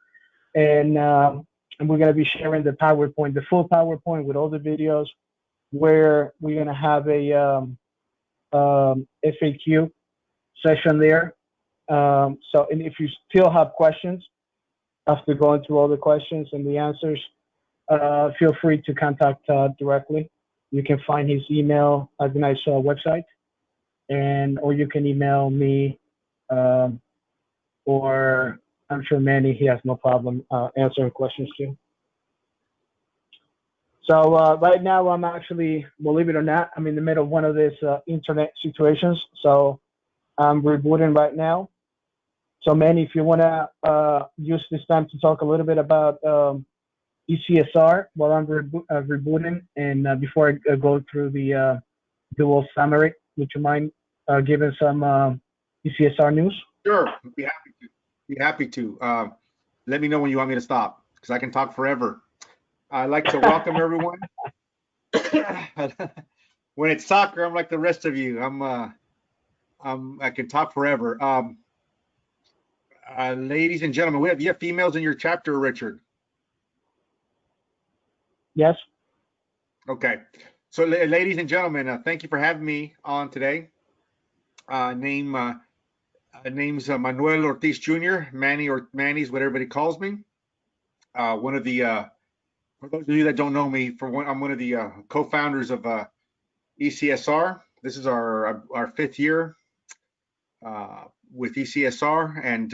And we're going to be sharing the PowerPoint, the full PowerPoint with all the videos, where we're going to have a FAQ session there. So, and if you still have questions after going through all the questions and the answers, feel free to contact Todd directly. You can find his email at the NISOA website, or you can email me, or I'm sure Manny, he has no problem answering questions too. So right now I'm actually, believe it or not, I'm in the middle of one of these internet situations. So I'm rebooting right now. So Manny, if you want to use this time to talk a little bit about ECSR while I'm rebooting, and before I go through the dual summary, would you mind giving some ECSR news? Sure, be happy to. Be happy to. Let me know when you want me to stop, because I can talk forever. I'd like to welcome everyone. When it's soccer, I'm like the rest of you. I can talk forever. Ladies and gentlemen, you have females in your chapter, Richard? Yes. Okay. So, ladies and gentlemen, thank you for having me on today. Name's Manuel Ortiz Jr., Manny, or Manny's what everybody calls me. One of the, for those of you that don't know me, I'm one of the co-founders of ECSR. This is our 5th year with ECSR, and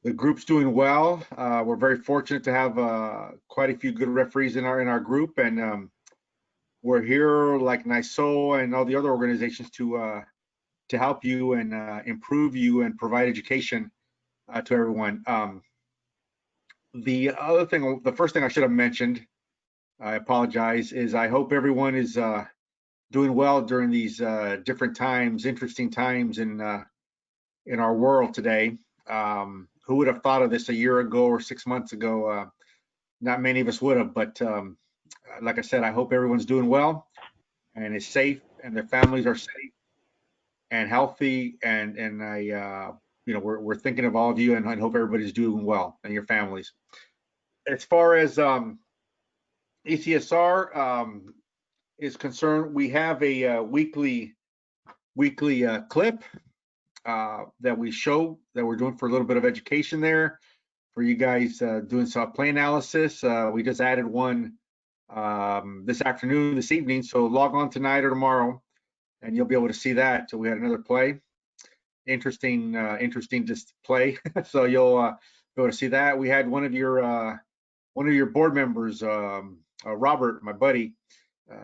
the group's doing well. We're very fortunate to have quite a few good referees in our group, and we're here like NISOA and all the other organizations to help you and improve you and provide education to everyone. The first thing I should have mentioned, I apologize, is I hope everyone is doing well during these different times, interesting times in our world today. Who would have thought of this a year ago or 6 months ago? Not many of us would have, but like I said, I hope everyone's doing well and is safe, and their families are safe and healthy, and I we're thinking of all of you, and I hope everybody's doing well and your families. As far as ECSR is concerned, we have a weekly clip that we show that we're doing for a little bit of education there for you guys doing some play analysis. We just added one this evening, so log on tonight or tomorrow and you'll be able to see that. So we had another play, interesting display. So you'll be able to see that. We had one of your board members, Robert, my buddy,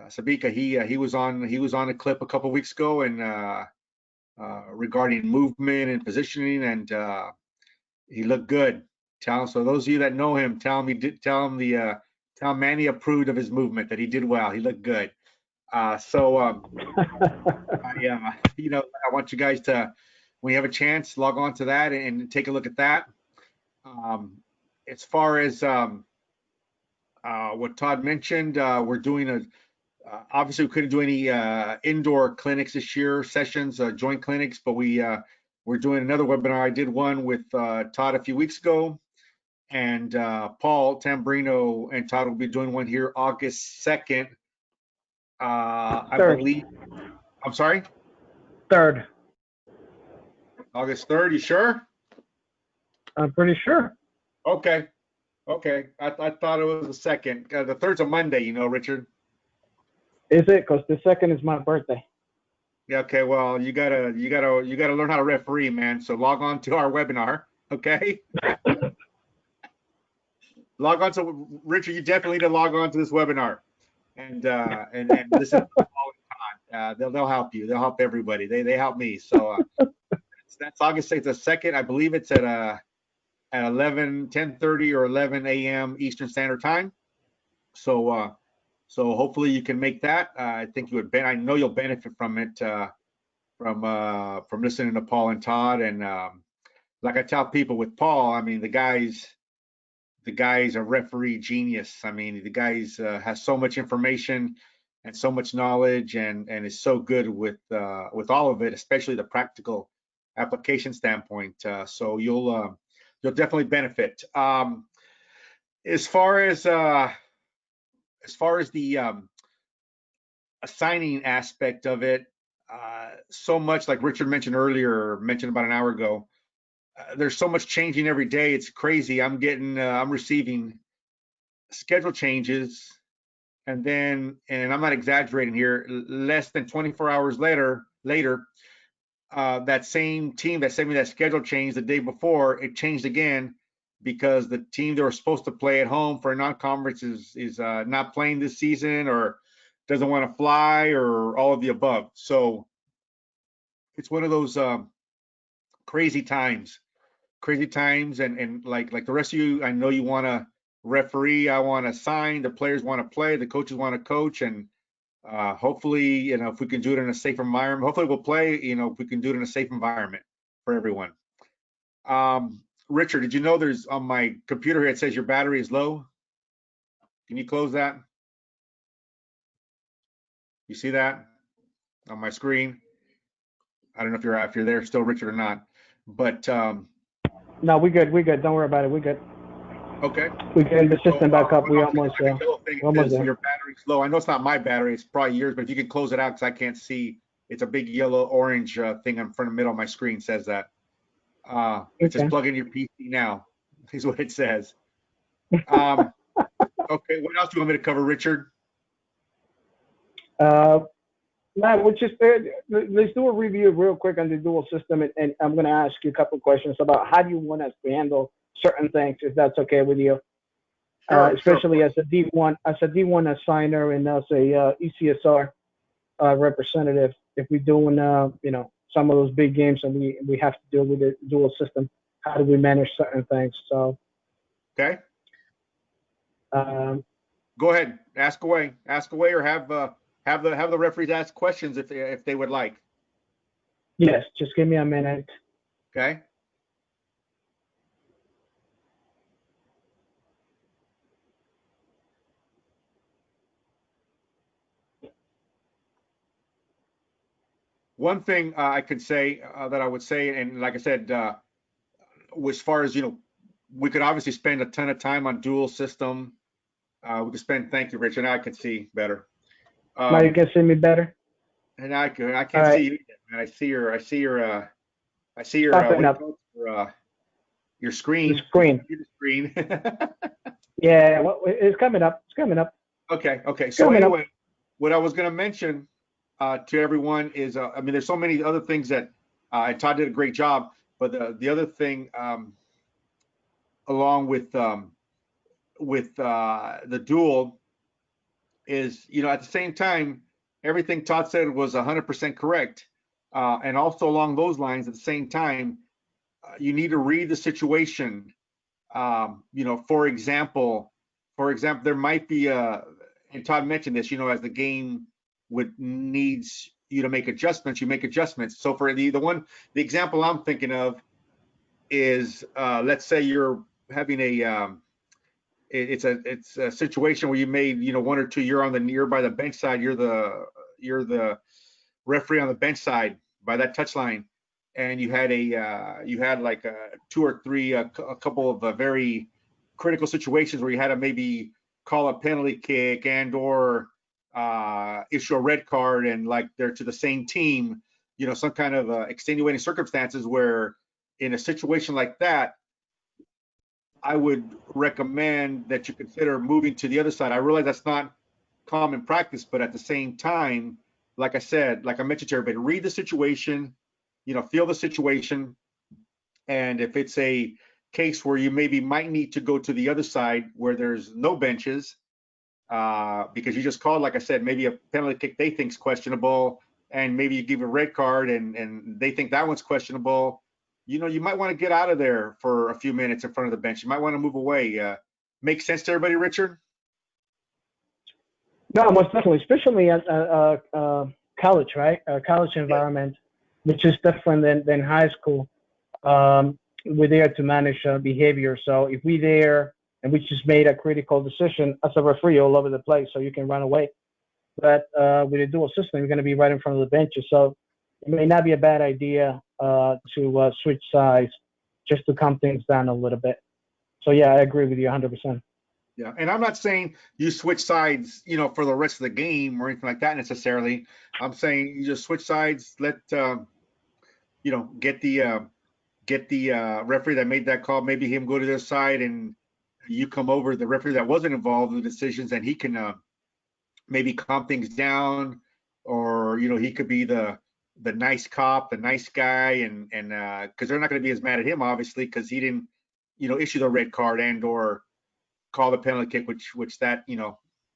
Sabika. He was on a clip a couple weeks ago, and regarding movement and positioning, and he looked good. So those of you that know him, tell Manny approved of his movement, that he did well. He looked good. I want you guys to, when you have a chance, log on to that and take a look at that. As far as what Todd mentioned, we're doing obviously we couldn't do any indoor clinics this year, sessions, joint clinics, but we're doing another webinar. I did one with Todd a few weeks ago, and Paul Tamburino and Todd will be doing one here August 2nd. I believe. I'm sorry? 3rd. August 3rd, you sure? I'm pretty sure. Okay. I thought it was the 2nd. The 3rd's a Monday, Richard. Is it? Because the 2nd is my birthday. Yeah, okay, well, you gotta learn how to referee, man. So log on to our webinar, okay? Log on to Richard. You definitely need to log on to this webinar and listen to Paul and Todd. They'll help you. They'll help everybody. They help me. So that's August 6th, the 2nd. I believe it's at 10:30 or 11 a.m. Eastern Standard Time. So hopefully you can make that. I think you would. I know you'll benefit from it, from listening to Paul and Todd. And like I tell people with Paul, I mean, the guy's a referee genius. I mean, the guy's has so much information and so much knowledge, and is so good with all of it, especially the practical application standpoint. So you'll definitely benefit. As far as the assigning aspect of it, so much like Richard mentioned earlier, or mentioned about an hour ago, there's so much changing every day. It's crazy. I'm receiving schedule changes, and then, and I'm not exaggerating here, less than 24 hours later, that same team that sent me that schedule change the day before, it changed again because the team they were supposed to play at home for a non-conference is not playing this season, or doesn't want to fly, or all of the above. So it's one of those crazy times, and like the rest of you, I know you want to referee, I want to sign, the players want to play, the coaches want to coach, and hopefully, you know, if we can do it in a safe environment, hopefully we'll play, you know, if we can do it in a safe environment for everyone. Richard, did you know there's on my computer here, it says your battery is low? Can you close that? You see that on my screen? I don't know if you're there still, Richard, or not, but No, we good. Don't worry about it. We good. okay. We getting the system back up. We almost there. there. Your battery's low. I know it's not my battery, it's probably yours, but if you can close it out, because I can't see, it's a big yellow orange thing in front of the middle of my screen says that. It says plug in your PC now, is what it says. Okay, what else do you want me to cover, Richard? Matt, let's do a review real quick on the dual system, and I'm going to ask you a couple of questions about how do you want us to handle certain things, if that's okay with you. Sure, especially as a D1 assigner and as a ECSR representative. If we're doing you know, some of those big games and we have to deal with the dual system, how do we manage certain things? So okay. Go ahead, ask away, or have the referees ask questions if they would like. yes, just give me a minute. Okay. One thing I could say that I would say, and like I said, as far as, you know, we could obviously spend a ton of time on dual system. We could spend. Thank you, Richard. Now I can see better. Now you can see me better. And I can't right. see you, man. I see your your screen. The screen. The screen. Yeah, well, it's coming up. It's coming up. Okay. So anyway, what I was going to mention to everyone is, I mean, there's so many other things that and Todd did a great job, but the other thing, along with the dual, is, you know, at the same time, everything Todd said was 100% correct, and also along those lines, at the same time, you need to read the situation. You know, for example, there might be and Todd mentioned this, you know, as the game needs you to make adjustments, you make adjustments. So for the example I'm thinking of is, let's say you're having it's a situation where you made, you know, one or two, you're by the bench side, you're the referee on the bench side by that touch line, and you had like two or three, a couple of very critical situations where you had to maybe call a penalty kick and or issue a red card, and like they're to the same team, you know, some kind of extenuating circumstances where in a situation like that, I would recommend that you consider moving to the other side. I realize that's not common practice, but at the same time, like I said, like I mentioned to everybody, read the situation, you know, feel the situation. And if it's a case where you maybe might need to go to the other side where there's no benches, because you just called, like I said, maybe a penalty kick they think's questionable, and maybe you give a red card and they think that one's questionable, you know, you might want to get out of there for a few minutes in front of the bench. You might want to move away. Make sense to everybody, Richard? No, most definitely, especially at college, right? College environment, which is different than high school. We're there to manage behavior. So if we're there and we just made a critical decision as a referee all over the place, so you can run away. But with a dual system, you're going to be right in front of the benches. So it may not be a bad idea to switch sides just to calm things down a little bit. So yeah, I agree with you 100%. Yeah, and I'm not saying you switch sides, for the rest of the game or anything like that necessarily. I'm saying you just switch sides, let get the referee that made that call, maybe him go to their side, and you come over the referee that wasn't involved in the decisions, and he can maybe calm things down, or he could be the nice cop, the nice guy, and because they're not going to be as mad at him obviously because he didn't issue the red card and or call the penalty kick, which that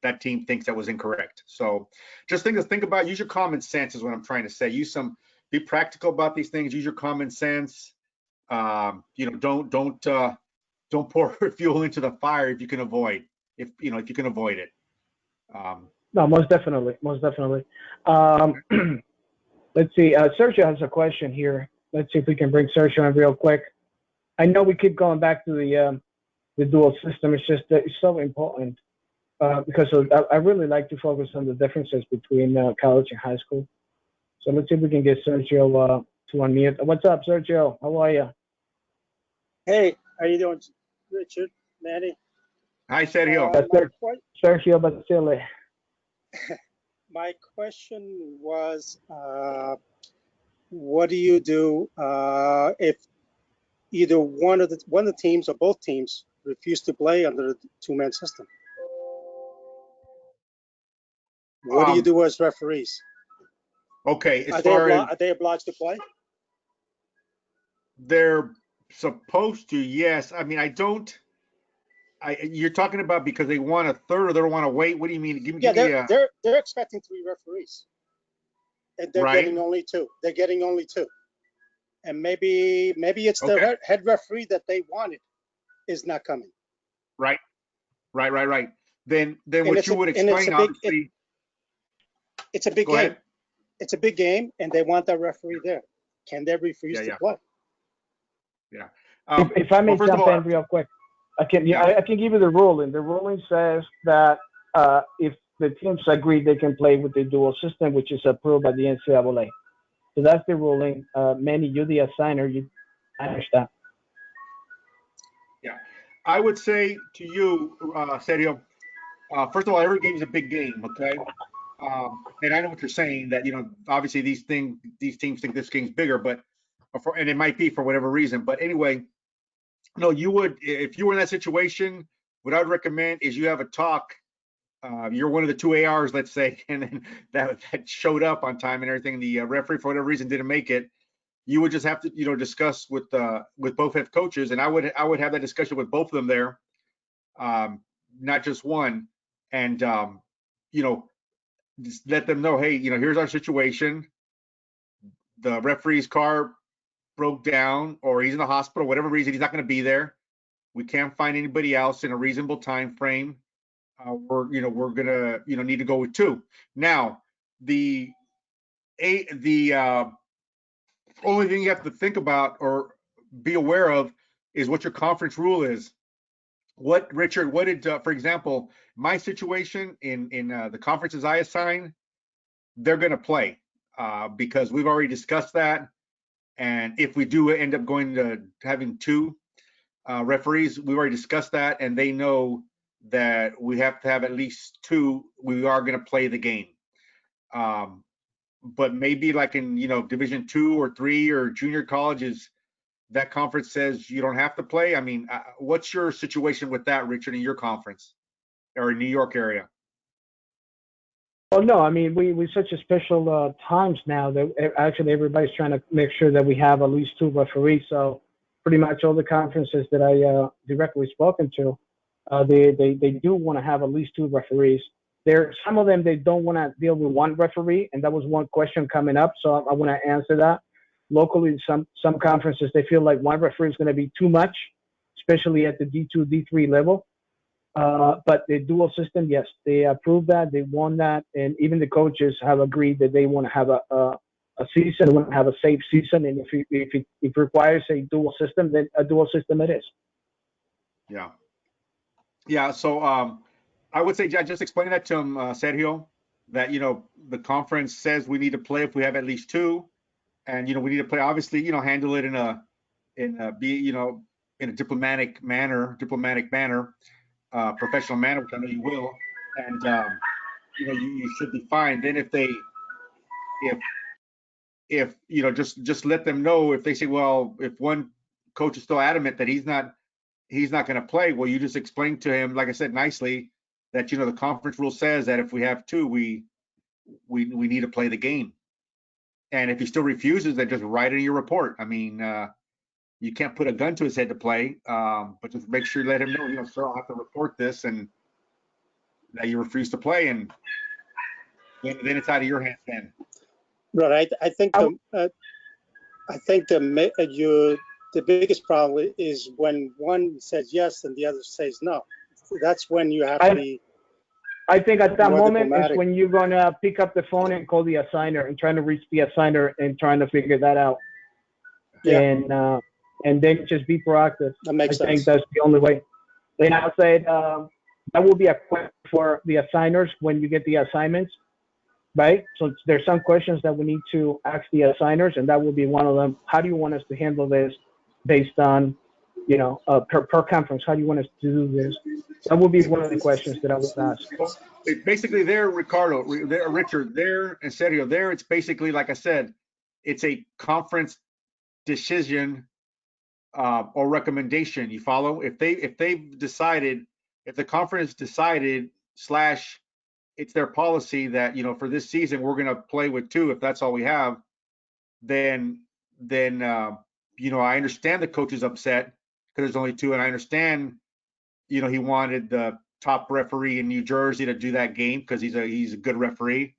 that team thinks that was incorrect. So just think about, use your common sense is what I'm trying to say. Be practical about these things. Use your common sense. Don't pour fuel into the fire if you can avoid it. No, most definitely. Let's see. Sergio has a question here. Let's see if we can bring Sergio in real quick. I know we keep going back to the dual system. It's just that it's so important because I really like to focus on the differences between college and high school. So let's see if we can get Sergio to unmute. What's up, Sergio? How are you? Hey, how you doing, Richard, Manny? Hi, Sergio. Sergio Basile. My question was, what do you do if either one of the teams or both teams refuse to play under the two-man system? What do you do as referees? Okay, are they obliged to play? They're supposed to, yes. I mean, you're talking about because they want a third or they don't want to wait. What do you mean? They're expecting 3 referees, and they're getting only 2. They're getting only 2, and maybe it's the head referee that they wanted is not coming. Right. Then what you would explain, obviously. It's a big game. Ahead. It's a big game, and they want that referee there. Can they refuse to play? Yeah. If I may jump in real quick, I can give you the ruling. The ruling says that if the teams agree, they can play with the dual system, which is approved by the NCAA. So that's the ruling. Manny, you're the assigner. You understand? Yeah. I would say to you, Sergio, first of all, every game is a big game, okay? And I know what you're saying, that obviously these teams think this game's bigger, and it might be for whatever reason. But anyway, no, you would, if you were in that situation, what I would recommend is you have a talk. You're one of the 2 ARs, let's say, and then that showed up on time and everything. The referee, for whatever reason, didn't make it. You would just have to, discuss with both head coaches, and I would have that discussion with both of them there, not just one, and just let them know, hey, here's our situation. The referee's car broke down, or he's in the hospital, whatever reason, he's not going to be there. We can't find anybody else in a reasonable time frame. We're gonna need to go with 2. Now, the only thing you have to think about or be aware of is what your conference rule is. Richard, what did, for example, my situation in the conferences I assign, they're going to play because we've already discussed that. And if we do end up going to having 2 referees, we've already discussed that, and they know that we have to have at least 2. We are going to play the game. But maybe like in, Division 2 or 3 or junior colleges, that conference says you don't have to play. I mean, what's your situation with that, Richard, in your conference or in New York area? Well, no, I mean, we're such a special times now that actually everybody's trying to make sure that we have at least 2 referees. So pretty much all the conferences that I directly spoken to, they do want to have at least 2 referees. Some of them, they don't want to deal with 1 referee, and that was one question coming up, so I want to answer that. Locally, some conferences, they feel like 1 referee is going to be too much, especially at the D2, D3 level. But the dual system, yes, they approved that, they won that, and even the coaches have agreed that they want to have a season, they want to have a safe season, and if it requires a dual system, then a dual system it is. Yeah. So I would say, just explain that to him, Sergio, that the conference says we need to play if we have at least 2, and we need to play. Obviously, handle it in a diplomatic manner. professional manner, which I know you will, and you know, you should be fine. Then if you know, just let them know. If they say, well, if one coach is still adamant that he's not going to play, well, you just explain to him, like I said, nicely, that, you know, the conference rule says that if we have two, we need to play the game. And if he still refuses, then just write it in your report. I mean, you can't put a gun to his head to play, but just make sure you let him know, you know, sir, I'll have to report this and that you refuse to play, and then it's out of your hands then. Right. I think the biggest problem is when one says yes and the other says no. That's when you have to be. I think at that more moment diplomatic. is when you're gonna pick up the phone and call the assigner and trying to reach the assigner and trying to figure that out. Yeah. And then just be proactive. That makes sense. I think that's the only way. And I said that will be a question for the assigners when you get the assignments, right? So there's some questions that we need to ask the assigners, and that will be one of them. How do you want us to handle this based on, you know, per conference? How do you want us to do this? That will be one of the questions that I would ask. Well, it's basically there, Ricardo, Richard, there, and Sergio, there. It's basically, like I said, it's a conference decision or recommendation. You follow? If they've decided, if the conference decided / it's their policy that, you know, for this season we're going to play with two, if that's all we have, then you know, I understand the coach is upset because there's only two, and I understand, you know, he wanted the top referee in New Jersey to do that game because he's a good referee,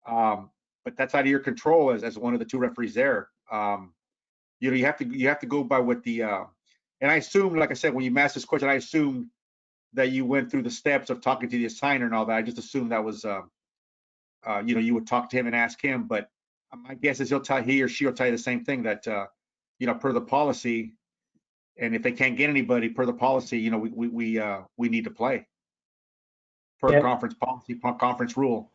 but that's out of your control as one of the two referees there. You know, you have to go by what the and I assume, like I said, when you asked this question, I assumed that you went through the steps of talking to the assigner and all that. I just assumed that was you know, you would talk to him and ask him, but my guess is he or she will tell you the same thing, that you know, per the policy, and if they can't get anybody per the policy, you know, we need to play per conference policy, conference rule.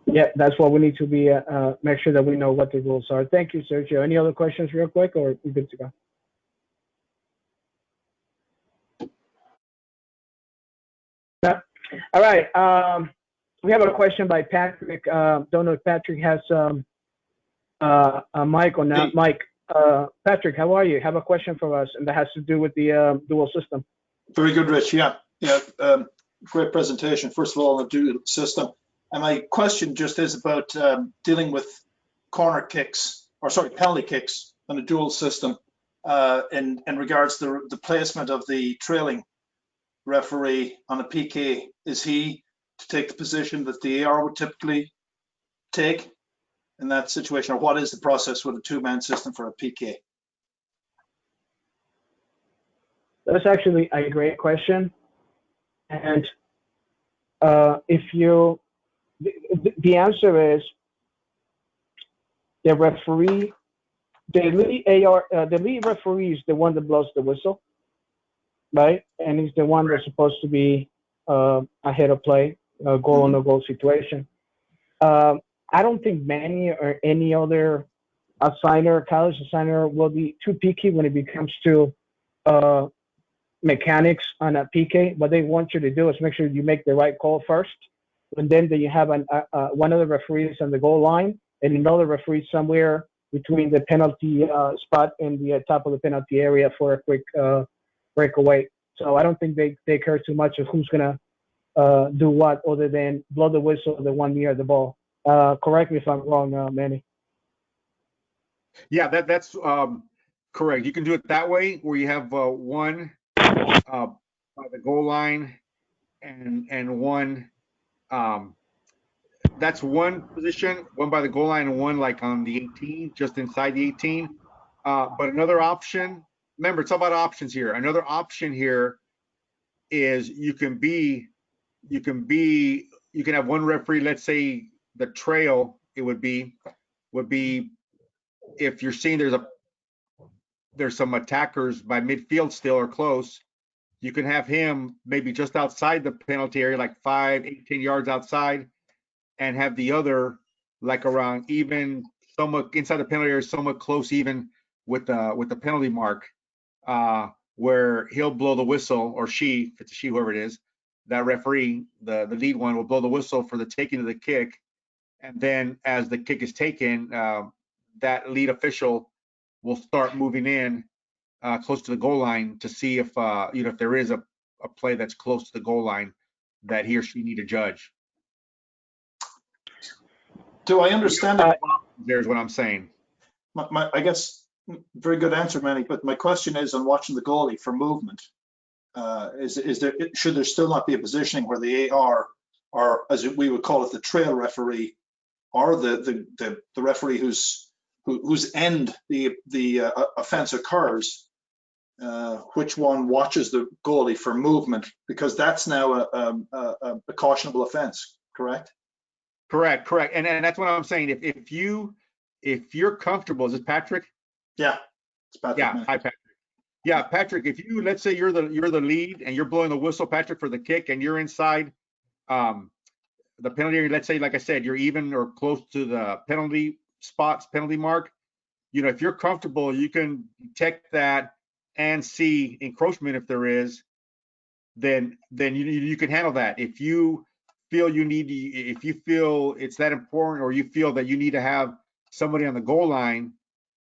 Yeah, that's what we need to be, make sure that we know what the rules are. Thank you, Sergio. Any other questions real quick, or we good to go? No. All right. We have a question by Patrick. Don't know if Patrick has a mic or not. Mike, Patrick, how are you? Have a question for us, and that has to do with the dual system. Very good, Rich. Yeah. Great presentation. First of all, on the dual system. And my question just is about dealing with penalty kicks on a dual system in regards to the placement of the trailing referee on a PK. Is he to take the position that the AR would typically take in that situation, or what is the process with a two-man system for a PK? That's actually a great question. And the answer is the referee, the lead referee is the one that blows the whistle, right? And he's the one that's supposed to be ahead of play, goal or no goal situation. I don't think Manny or any other assigner, college assigner, will be too picky when it becomes to mechanics on a PK. What they want you to do is make sure you make the right call first, and then you have one of the referees on the goal line and another referee somewhere between the penalty spot and the top of the penalty area for a quick breakaway. So I don't think they care too much of who's gonna do what, other than blow the whistle, the one near the ball. Correct me if I'm wrong, Manny. Yeah, that's correct. You can do it that way, where you have one by the goal line and one that's one position, one by the goal line and one like on the 18, just inside the 18. But another option, remember, it's all about options here. Another option here is you can have one referee. Let's say the trail, it would be if you're seeing there's some attackers by midfield still or close, you can have him maybe just outside the penalty area, like 5, 8, 10 yards outside, and have the other like around even somewhat inside the penalty area, somewhat close even with the penalty mark. where he'll blow the whistle, or she, if it's a she, whoever it is, that referee, the lead one, will blow the whistle for the taking of the kick. And then as the kick is taken, that lead official will start moving in close to the goal line to see if, if there is a play that's close to the goal line that he or she need to judge. Do I understand it? There's what I'm saying. I guess, very good answer, Manny, but my question is on watching the goalie for movement. Should there still not be a positioning where the AR, or as we would call it, the trail referee, or the referee whose end the offense occurs, which one watches the goalie for movement, because that's now a cautionable offense, correct? Correct. And that's what I'm saying. If you're comfortable, is it Patrick? Yeah, it's Patrick. Yeah, Manny. hi Patrick. Yeah, Patrick, if you, let's say you're the lead and you're blowing the whistle, Patrick, for the kick, and you're inside the penalty area, let's say, like I said, you're even or close to the penalty mark, if you're comfortable, you can detect that and see encroachment if there is, then you can handle that. If you feel if you feel it's that important, or you feel that you need to have somebody on the goal line,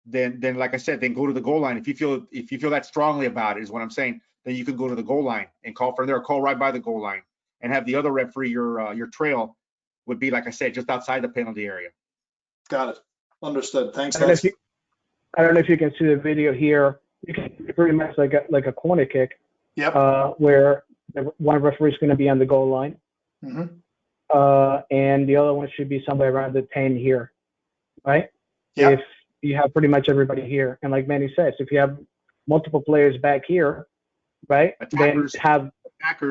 then like I said, then go to the goal line. If you feel that strongly about it, is what I'm saying, then you can go to the goal line and call from there, or call right by the goal line, and have the other referee, your trail would be, like I said, just outside the penalty area. Got it. Understood. Thanks, I guys. don't know if you can see the video here. You can pretty much like a corner kick. Yep. Where one referee is going to be on the goal line, and the other one should be somewhere around the 10 here, right? Yep. If you have pretty much everybody here, and like Manny says, if you have multiple players back here, right, Attackers. then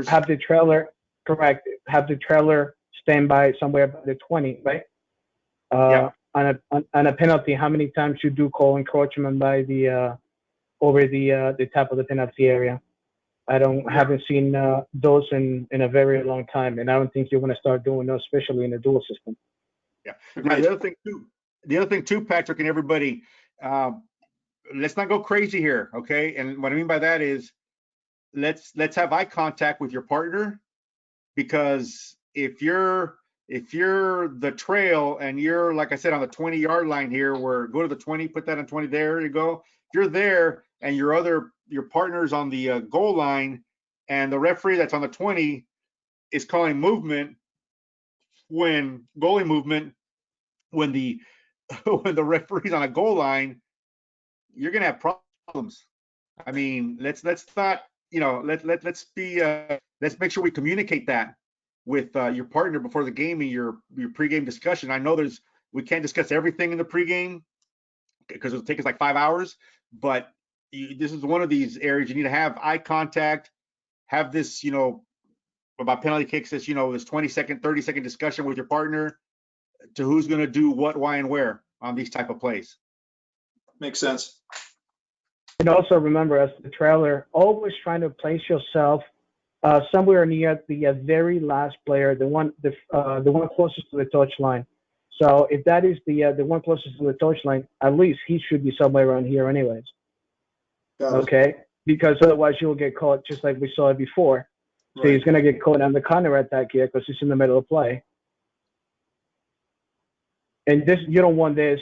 have the trailer, correct, have the trailer stand by somewhere by the 20, right? On a penalty, how many times you do call encroachment by the over the top of the penalty area? Haven't seen those in a very long time, and I don't think you're going to start doing those, especially in a dual system. Yeah. Now, the other thing too, Patrick and everybody, let's not go crazy here, okay? And what I mean by that is, let's have eye contact with your partner, because if you're the trail and you're, like I said, on the 20-yard line here, where go to the 20, put that on 20, there you go. If you're there and your partner's on the goal line, and the referee that's on the 20 is calling movement, when goalie movement, when the referee's on a goal line, you're gonna have problems. I mean, let's not, let's make sure we communicate that with your partner before the game in your pregame discussion. I know we can't discuss everything in the pregame because it'll take us like 5 hours, but this is one of these areas you need to have eye contact, have this, about penalty kicks, this 20-second, 30-second discussion with your partner to who's going to do what, why, and where on these type of plays. Makes sense. And also remember, as the trailer, always trying to place yourself somewhere near the very last player, the one closest to the touchline. So if that is the one closest to the touchline, at least he should be somewhere around here, anyways. Okay, because otherwise you'll get caught just like we saw it before. So he's going to get caught on the counter attack here because he's in the middle of play. And you don't want this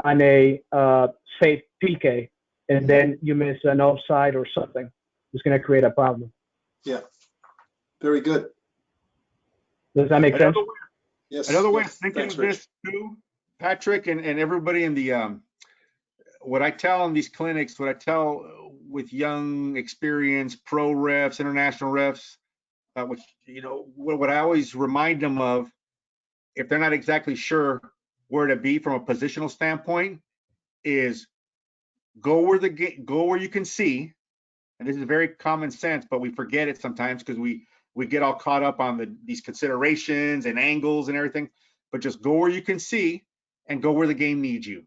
on a safe PK, and then you miss an offside or something. It's going to create a problem. Yeah, very good. Does that make sense? Yes. Another way of thinking of this too, Patrick, and everybody in the what I tell in these clinics, what I tell with young, experienced pro refs, international refs, which, what I always remind them of, if they're not exactly sure where to be from a positional standpoint, is go where you can see. And this is very common sense, but we forget it sometimes because we get all caught up on these considerations and angles and everything. But just go where you can see and go where the game needs you.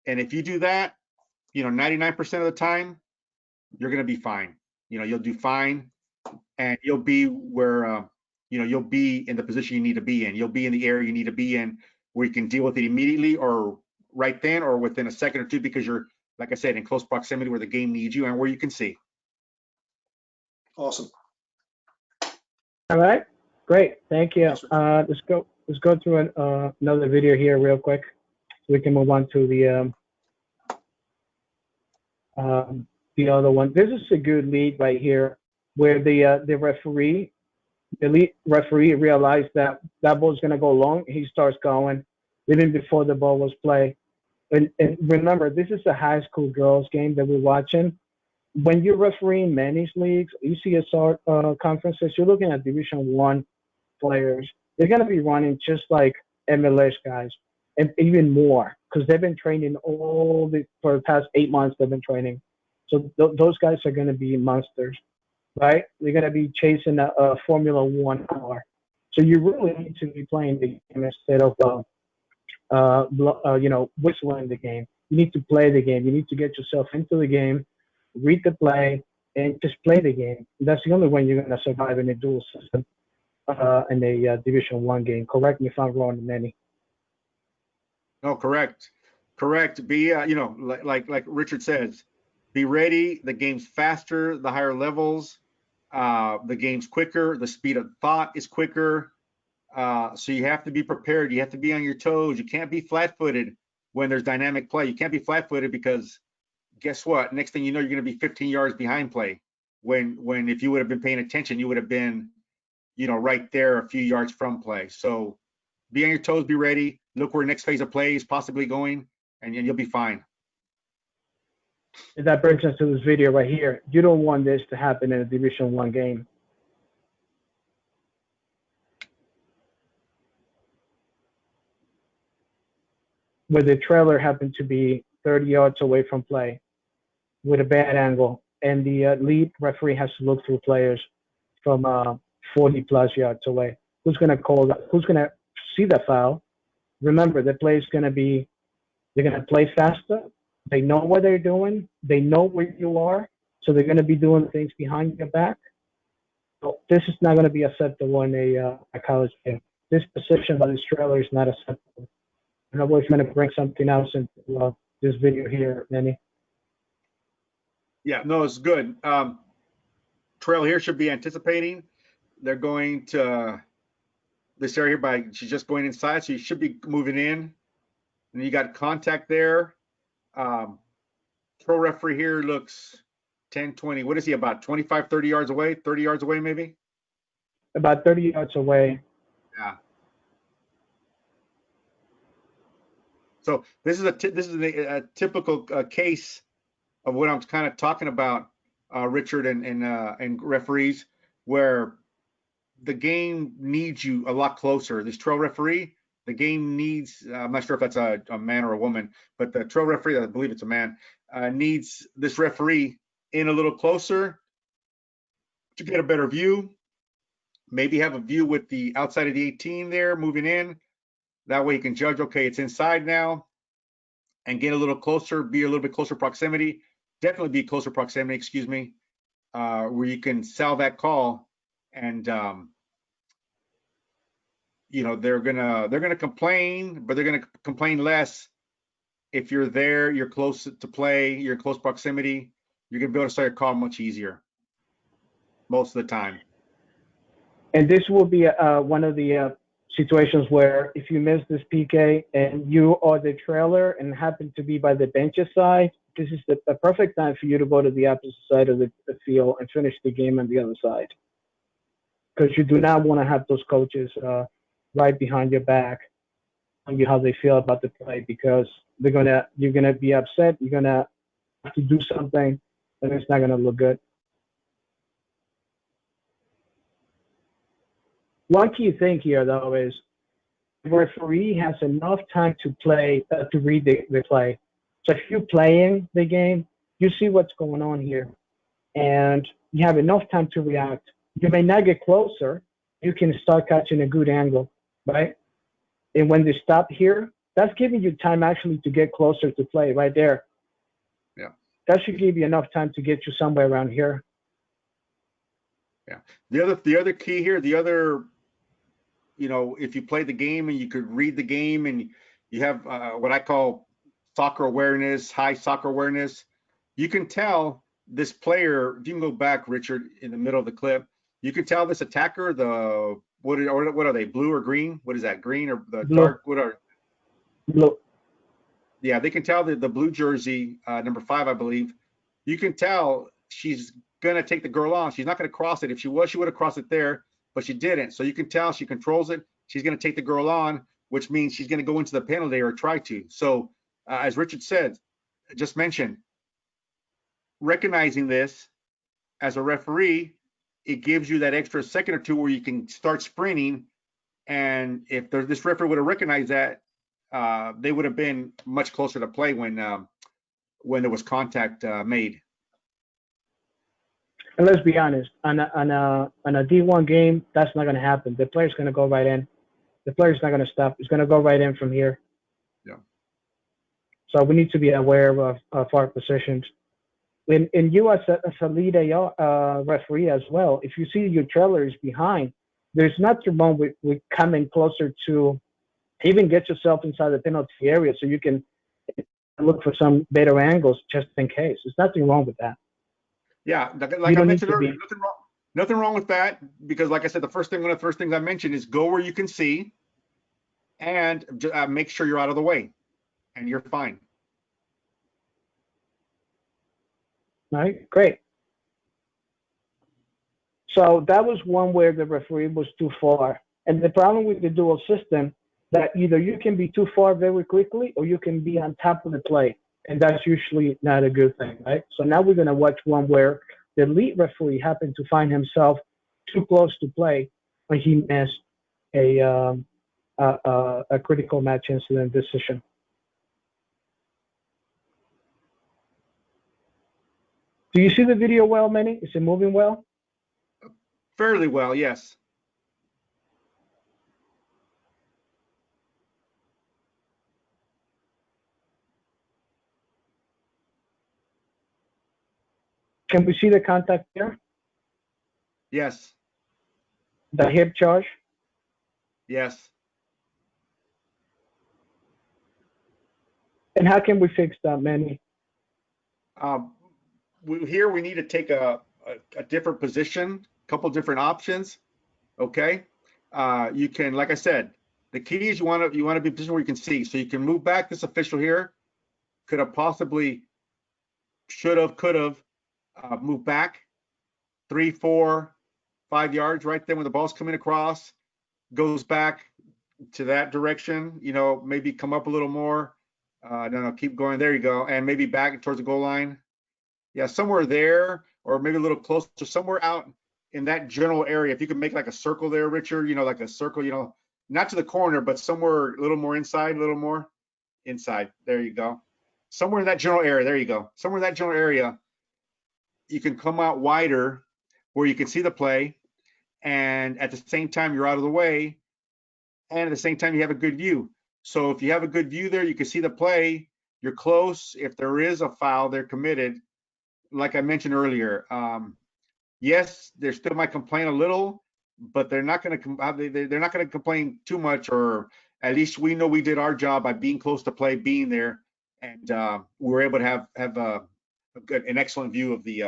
And if you do that, 99% of the time, you're going to be fine. You'll do fine, and you'll be where, you'll be in the position you need to be in. You'll be in the area you need to be in, where you can deal with it immediately or right then or within a second or two, because you're, like I said, in close proximity where the game needs you and where you can see. Awesome. All right, great, thank you. Thanks, Richard. Let's go through another video here real quick, so we can move on to the other one. This is a good lead right here, where the lead referee realized that that ball's gonna go long. He starts going even before the ball was played. And remember, this is a high school girls game that we're watching. When you're refereeing Manny's leagues, ECSR conferences, you're looking at Division I players. They're gonna be running just like MLS guys, and even more, because they've been training for the past 8 months. They've been training, so those guys are gonna be monsters, right? They're gonna be chasing a Formula One car. So you really need to be playing the game instead of whistling the game. You need to play the game. You need to get yourself into the game, read the play, and just play the game. That's the only way you're going to survive in a dual system in a Division I game. Correct me if I'm wrong, Manny. No, correct. Be, like Richard says, be ready. The game's faster, the higher levels. The game's quicker. The speed of thought is quicker. So you have to be prepared. You have to be on your toes. You can't be flat-footed when there's dynamic play. You can't be flat-footed because guess what? Next thing you know, you're going to be 15 yards behind play. When if you would have been paying attention, you would have been, right there a few yards from play. So be on your toes, be ready. Look where next phase of play is possibly going, and you'll be fine. And that brings us to this video right here. You don't want this to happen in a Division I game. Where the trailer happened to be 30 yards away from play with a bad angle, and the lead referee has to look through players from 40 plus yards away. Who's going to call that? Who's going to see the foul? Remember, the play is going to be, they're going to play faster. They know what they're doing. They know where you are. So they're going to be doing things behind your back. So this is not going to be acceptable in a college game. This position by this trailer is not acceptable. I know we're going to bring something else into this video here, Manny. Yeah, no, it's good. Trail here should be anticipating. They're going to this area she's just going inside, so you should be moving in. And you got contact there. Pro referee here looks 10, 20. What is he, about 25, 30 yards away? 30 yards away, maybe? About 30 yards away. Yeah. So this is a typical case of what I'm kind of talking about, Richard and referees, where the game needs you a lot closer. This trail referee, the game needs, I'm not sure if that's a man or a woman, but the trail referee, I believe it's a man, needs this referee in a little closer to get a better view. Maybe have a view with the outside of the 18 there moving in. That way you can judge, okay, it's inside now, and get a little closer, be a little bit closer proximity. Definitely be closer proximity, excuse me, where you can sell that call. And they're gonna complain, but they're gonna complain less if you're there, you're close to play, you're in close proximity. You're gonna be able to start your call much easier most of the time. And this will be one of the situations where if you miss this PK and you are the trailer and happen to be by the benches side, this is the perfect time for you to go to the opposite side of the field and finish the game on the other side. Because you do not want to have those coaches right behind your back on you how they feel about the play, because you're gonna be upset. You're gonna have to do something, and it's not gonna look good. One key thing here, though, is the referee has enough time to play to read the play. So if you're playing the game, you see what's going on here, and you have enough time to react. You may not get closer. You can start catching a good angle, right? And when they stop here, that's giving you time actually to get closer to play right there. Yeah. That should give you enough time to get you somewhere around here. Yeah. The other key here, if you play the game and you could read the game and you have what I call soccer awareness, high soccer awareness, you can tell this player, if you can go back, Richard, in the middle of the clip, you can tell this attacker, what are they, blue or green? What is that, green or the Blue. dark? What are? Blue. Yeah, they can tell the blue jersey, number 5, I believe. You can tell she's gonna take the girl on. She's not gonna cross it. If she was, she would have crossed it there, but she didn't. So you can tell she controls it. She's gonna take the girl on, which means she's gonna go into the penalty or try to. So as Richard said, just mentioned, recognizing this as a referee, it gives you that extra second or two where you can start sprinting. And if this referee would have recognized that, they would have been much closer to play when there was contact made. And let's be honest, on a D1 game, that's not going to happen. The player's going to go right in. The player's not going to stop. It's going to go right in from here. Yeah. So we need to be aware of our positions. In you as a lead referee as well, if you see your trailer is behind, there's nothing wrong with coming closer to even get yourself inside the penalty area so you can look for some better angles just in case. There's nothing wrong with that. Yeah, like I mentioned earlier, nothing wrong with that, because like I said, one of the first things I mentioned is go where you can see and make sure you're out of the way and you're fine. All right, great. So that was one where the referee was too far. And the problem with the dual system, that either you can be too far very quickly or you can be on top of the play. And that's usually not a good thing, right? So now we're going to watch one where the lead referee happened to find himself too close to play when he missed a critical match incident decision. Do you see the video well, Manny? Is it moving well? Fairly well, yes. Can we see the contact there? Yes. The hip charge? Yes. And how can we fix that, Manny? Here we need to take a different position, a couple different options. Okay. You can, like I said, the key is you want to be in a position where you can see. So you can move back. This official here could have possibly, should have, could have moved back 3, 4, 5 yards right there when the ball's coming across, goes back to that direction, maybe come up a little more. No, keep going. There you go. And maybe back towards the goal line. Yeah, somewhere there, or maybe a little closer, somewhere out in that general area. If you could make like a circle there, Richard, like a circle, not to the corner, but somewhere a little more inside, a little more inside. There you go. Somewhere in that general area. There you go. Somewhere in that general area, you can come out wider where you can see the play, and at the same time, you're out of the way, and at the same time, you have a good view. So if you have a good view there, you can see the play, you're close. If there is a foul, they're committed. Like I mentioned earlier, yes, they still might complain a little, but they're not going to complain too much, or at least we know we did our job by being close to play, being there, and we were able to have an excellent view of the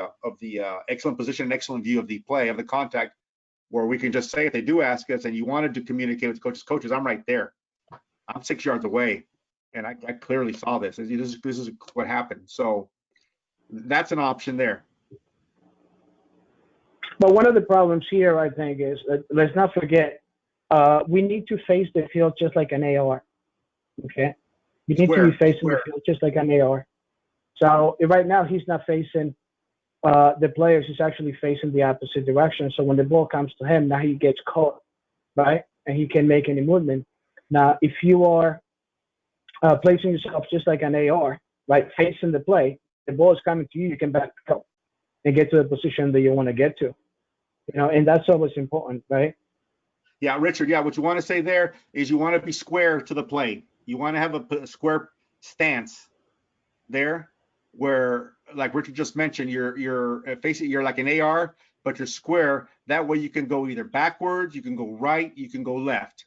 excellent position, an excellent view of the play, of the contact, where we can just say, if they do ask us and you wanted to communicate with coaches, I'm right there. I'm 6 yards away, and I clearly saw this. This is what happened. So that's an option there. But one of the problems here, I think, is let's not forget, we need to face the field just like an AR. Okay, you need to be facing the field just like an AR. So right now he's not facing the players; he's actually facing the opposite direction. So when the ball comes to him, now he gets caught, right, and he can't make any movement. Now, if you are placing yourself just like an AR, right, facing the play, the ball is coming to you, you can back up and get to the position that you want to get to. And that's always important, right? Yeah, Richard, yeah, what you want to say there is you want to be square to the play. You want to have a square stance there where, like Richard just mentioned, you're facing, you're like an AR, but you're square. That way you can go either backwards, you can go right, you can go left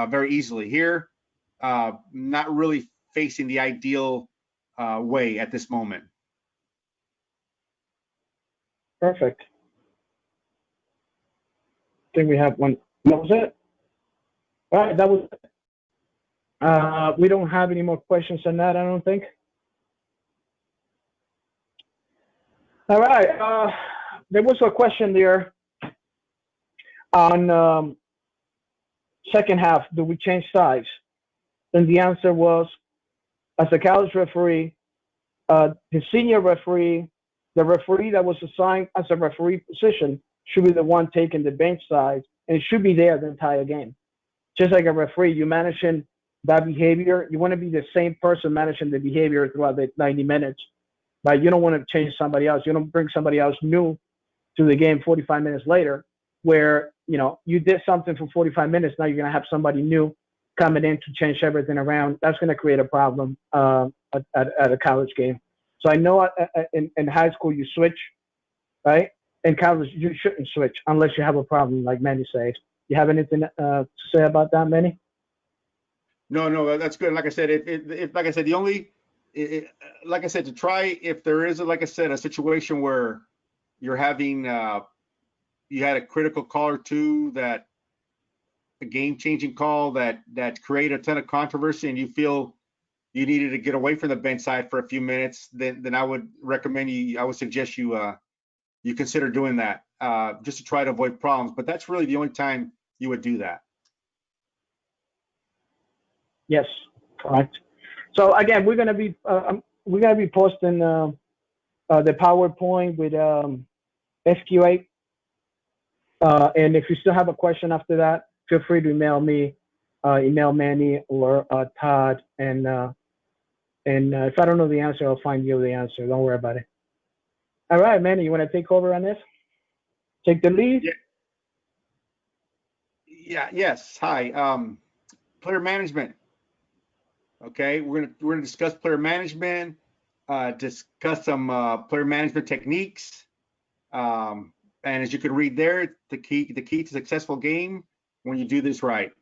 very easily. Here, not really facing the ideal way at this moment. Perfect. I think we have one. That was it. All right, that was it. We don't have any more questions on that, I don't think. All right. There was a question there on second half. Do we change sides? And the answer was, as a college referee, the senior referee, the referee that was assigned as a referee position should be the one taking the bench side, and it should be there the entire game. Just like a referee, you managing that behavior. You want to be the same person managing the behavior throughout the 90 minutes, but you don't want to change somebody else. You don't bring somebody else new to the game 45 minutes later, where you did something for 45 minutes. Now you're going to have somebody new coming in to change everything around. That's going to create a problem at a college game. So I know in high school you switch, right? In college you shouldn't switch unless you have a problem, like Manny said. You have anything to say about that, Manny? No, that's good. Like I said, like I said, like I said, to try, if there is, like I said, a situation where you're having, you had a critical call or two, that a game-changing call that created a ton of controversy, and you feel you needed to get away from the bench side for a few minutes, then I would recommend I would suggest you consider doing that, just to try to avoid problems. But that's really the only time you would do that. Yes, correct. So again, we're gonna be posting the PowerPoint with SQ8, and if you still have a question after that, feel free to email me, email Manny or Todd, and if I don't know the answer, I'll find you the answer. Don't worry about it. All right, Manny, you want to take over on this? Take the lead? Yes. Hi. Player management. Okay, we're gonna discuss player management, discuss some player management techniques, and as you can read there, the key to successful game when you do this right.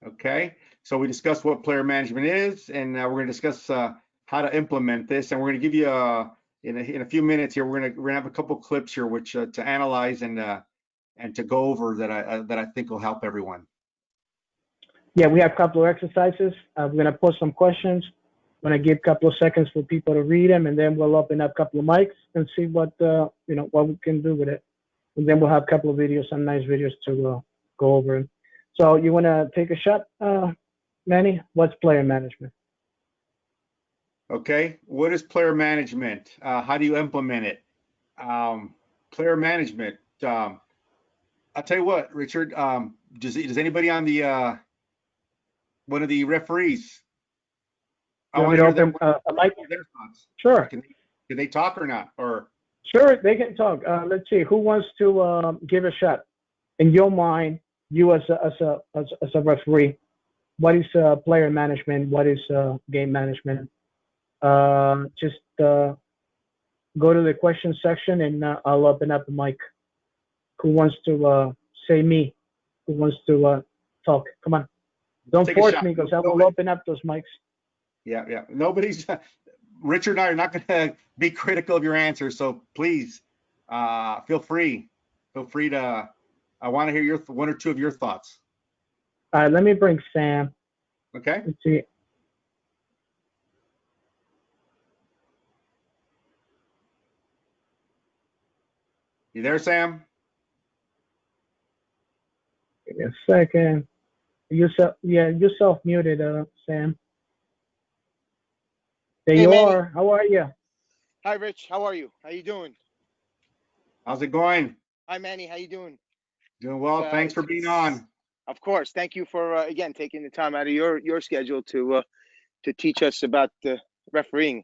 Okay, so we discussed what player management is, and we're going to discuss how to implement this, and we're going to give you in a few minutes here. We're gonna have a couple clips here, which to analyze and to go over that I think will help everyone. Yeah, we have a couple of exercises. We're going to post some questions. I'm going to give a couple of seconds for people to read them, and then we'll open up a couple of mics and see what what we can do with it. And then we'll have a couple of videos, some nice videos to go over. So you want to take a shot, Manny? What's player management? Okay, what is player management? How do you implement it? Player management. I'll tell you what, Richard. Does anybody on the one of the referees? I want to hear a mic. Their thoughts. Sure. Can they talk or not? Or sure, they can talk. Let's see. Who wants to give a shot? In your mind, you as a referee, what is player management? What is game management? Just go to the question section, and I'll open up the mic. Who wants to say me? Who wants to talk? Come on. Don't force me, because I will open up those mics. Yeah. Nobody's. Richard and I are not going to be critical of your answer, so please feel free. Feel free to. I want to hear one or two of your thoughts. All right, let me bring Sam. Okay. Let's see. You there, Sam? Give me a second. You're self-muted, Sam. There you are. How are you? Hi, Rich. How are you? How you doing? How's it going? Hi, Manny. How you doing? Doing well. Thanks for being on. Of course. Thank you for again taking the time out of your schedule to teach us about refereeing.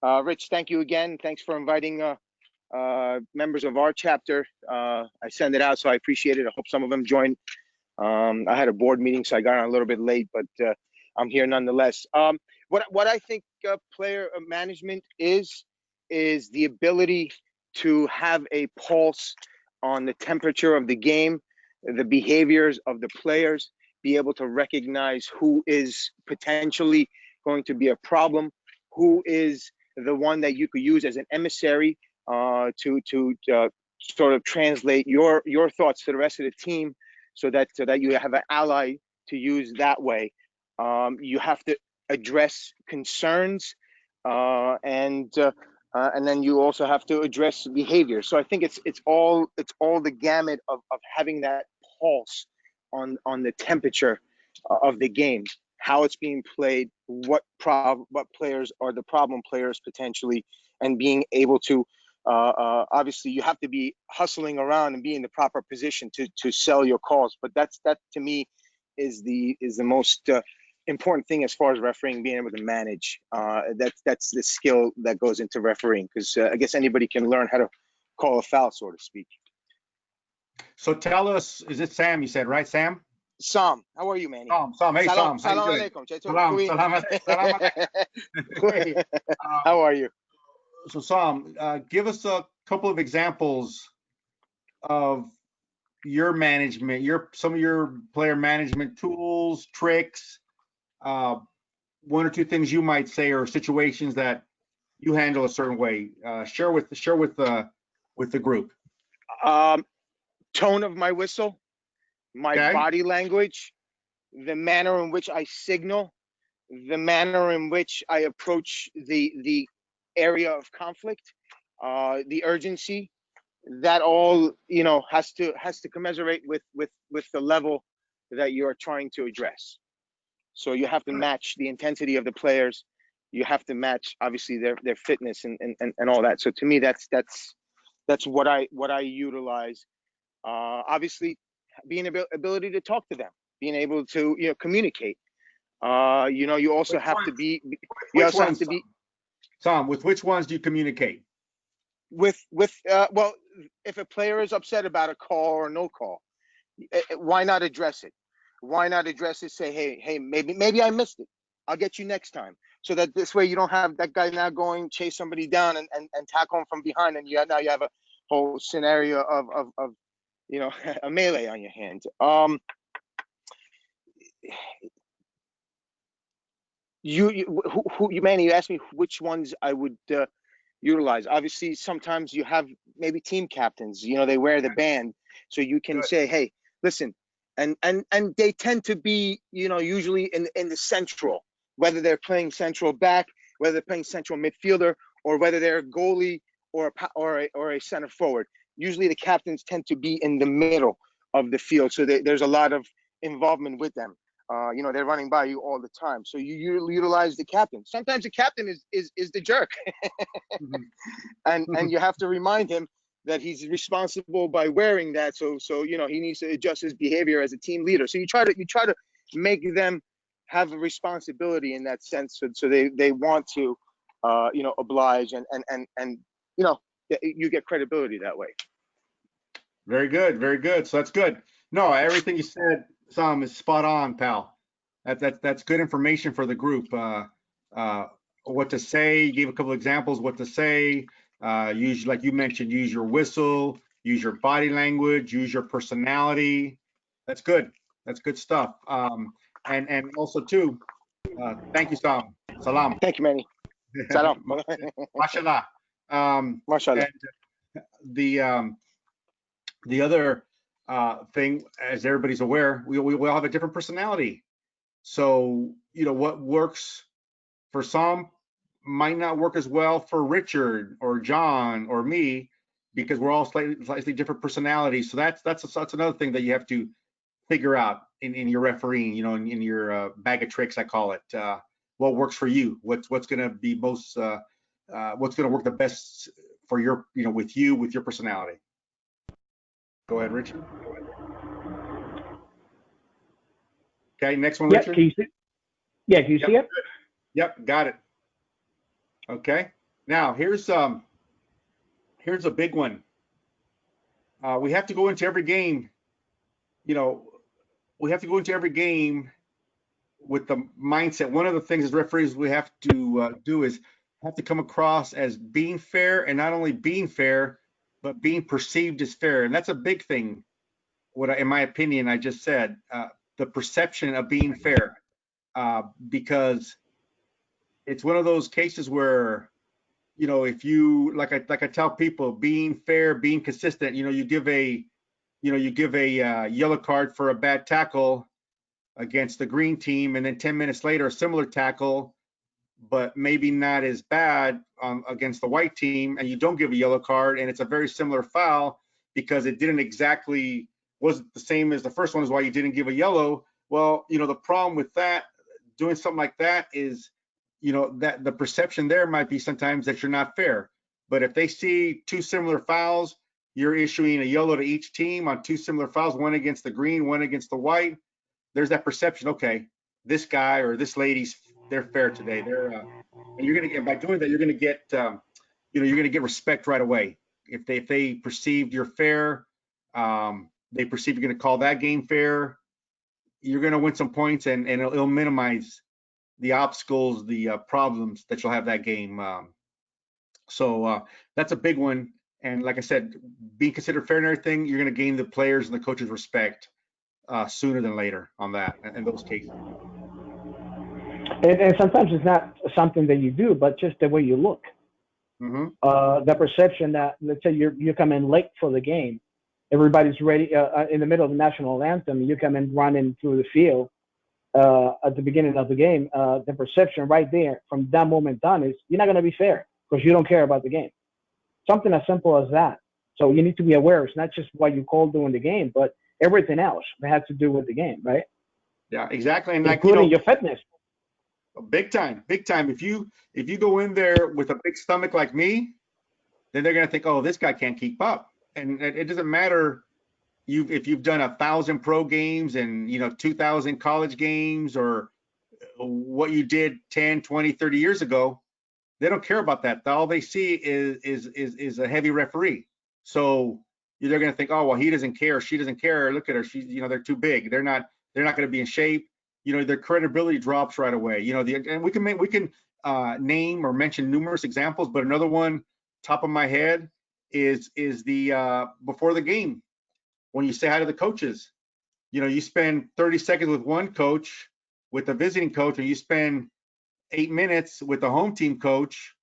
Rich, thank you again. Thanks for inviting members of our chapter. I send it out, so I appreciate it. I hope some of them join. I had a board meeting, so I got on a little bit late, but I'm here nonetheless. What I think player management is the ability to have a pulse on the temperature of the game, the behaviors of the players, be able to recognize who is potentially going to be a problem, who is the one that you could use as an emissary to sort of translate your thoughts to the rest of the team, so that you have an ally to use that way. You have to address concerns, and then you also have to address behavior. So I think it's all the gamut of having that pulse on the temperature of the game, how it's being played, what players are the problem players potentially, and being able to obviously you have to be hustling around and be in the proper position to sell your calls. But that to me is the most important thing as far as refereeing, being able to manage. That's the skill that goes into refereeing, because I guess anybody can learn how to call a foul, so to speak. So tell us, is it Sam you said, right? Sam? Sam, how are you, Manny? Sam, hey Sam. Salam alaikum. How are you? So Sam, give us a couple of examples of your management, some of your player management tools, tricks, one or two things you might say, or situations that you handle a certain way. Share with the group. Tone of my whistle, my body language, the manner in which I signal, the manner in which I approach the area of conflict, the urgency. That all, you know, has to commensurate with the level that you are trying to address. So you have to match the intensity of the players. You have to match obviously their fitness and all that. So to me, that's what I utilize. Obviously, being ability to talk to them, being able to, you know, communicate. You know, you also have to be. You also have to be. Tom, with which ones do you communicate? With well, if a player is upset about a call or no call, why not address it? Why not address it? Say, hey, maybe I missed it. I'll get you next time. So that this way you don't have that guy now going chase somebody down and tackle him from behind, and now you have a whole scenario of you know, a melee on your hands. Manny, you asked me which ones I would utilize. Obviously, sometimes you have maybe team captains, you know, they wear the band, so you can say, hey, listen, and they tend to be, you know, usually in the central, whether they're playing central back, whether they're playing central midfielder, or whether they're a goalie or a center forward. Usually the captains tend to be in the middle of the field, so there's a lot of involvement with them. You know, they're running by you all the time, so you utilize the captain. Sometimes the captain is the jerk, and you have to remind him that he's responsible by wearing that. So you know, he needs to adjust his behavior as a team leader. So you try to make them have a responsibility in that sense, so they want to you know, oblige and you know, you get credibility that way. Very good, very good. So that's good. No, everything you said, Sam, is spot on, pal. That's good information for the group. What to say, you gave a couple examples what to say. Use, like you mentioned, use your whistle, use your body language, use your personality. That's good. That's good stuff. And also too, thank you, Sam. Salam. Thank you, Manny. Salam. Mashallah. Mashallah. And the other thing, as everybody's aware, we all have a different personality. So, you know, what works for some might not work as well for Richard or John or me, because we're all slightly different personalities. So that's another thing that you have to figure out in your refereeing, you know, in your bag of tricks, I call it. What works for you? What's going to be most? What's going to work the best for your, you know, with your personality? Go ahead, Richard. Okay, next one, Richard. Can you see? Yeah, can you see it? Yep, got it. Okay, now here's a big one. We have to go into every game. You know, we have to go into every game with the mindset. One of the things as referees we have to do is have to come across as being fair, and not only being fair, but being perceived as fair. And that's a big thing. In my opinion, I just said, the perception of being fair, because it's one of those cases where you know, if you, like I tell people, being fair, being consistent, you know, you give a yellow card for a bad tackle against the green team, and then 10 minutes later, a similar tackle, but maybe not as bad against the white team, and you don't give a yellow card, and it's a very similar foul because it didn't exactly, wasn't the same as the first one, is why you didn't give a yellow. Well, you know, the problem with that, doing something like that is, you know, that the perception there might be sometimes that you're not fair. But if they see two similar fouls, you're issuing a yellow to each team on two similar fouls, one against the green, one against the white. There's that perception, okay, this guy or this lady's, they're fair today. They're and you're gonna get, by doing that, you're gonna get you know, you're gonna get respect right away. If they perceived you're fair, they perceive you're gonna call that game fair, you're gonna win some points, and it'll minimize the obstacles, the problems that you'll have that game. So that's a big one. And like I said, being considered fair and everything, you're gonna gain the players and the coaches' respect sooner than later on that in those cases. And sometimes it's not something that you do, but just the way you look. Mm-hmm. The perception that, let's say you come in late for the game, everybody's ready in the middle of the national anthem, you come in running through the field at the beginning of the game. The perception right there from that moment on is you're not going to be fair because you don't care about the game. Something as simple as that. So you need to be aware. It's not just what you call during the game, but everything else that has to do with the game, right? Yeah, exactly. And like, including you know, your fitness. Big time, big time. If you go in there with a big stomach like me, then they're gonna think, oh, this guy can't keep up. And it doesn't matter if you've done 1,000 pro games and, you know, 2,000 college games, or what you did 10, 20, 30 years ago. They don't care about that. All they see is a heavy referee. So they're gonna think, oh, well, he doesn't care, she doesn't care. Look at her, she's, you know, they're too big. They're not gonna be in shape. You know, their credibility drops right away. You know, and we can name or mention numerous examples, but another one top of my head is the before the game, when you say hi to the coaches. You know, you spend 30 seconds with one coach, with the visiting coach, or you spend 8 minutes with the home team coach.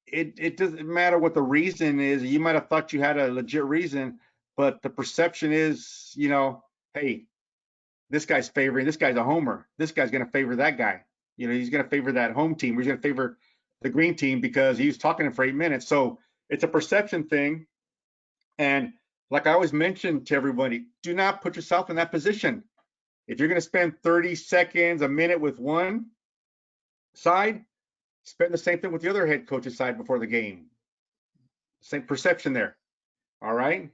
It doesn't matter what the reason is. You might have thought you had a legit reason, but the perception is, you know, hey, this guy's favoring, this guy's a homer, this guy's going to favor that guy. You know, he's going to favor that home team, or he's going to favor the green team because he was talking to him for 8 minutes. So it's a perception thing. And like I always mention to everybody, do not put yourself in that position. If you're going to spend 30 seconds, a minute with one side, spend the same thing with the other head coach's side before the game. Same perception there. All right.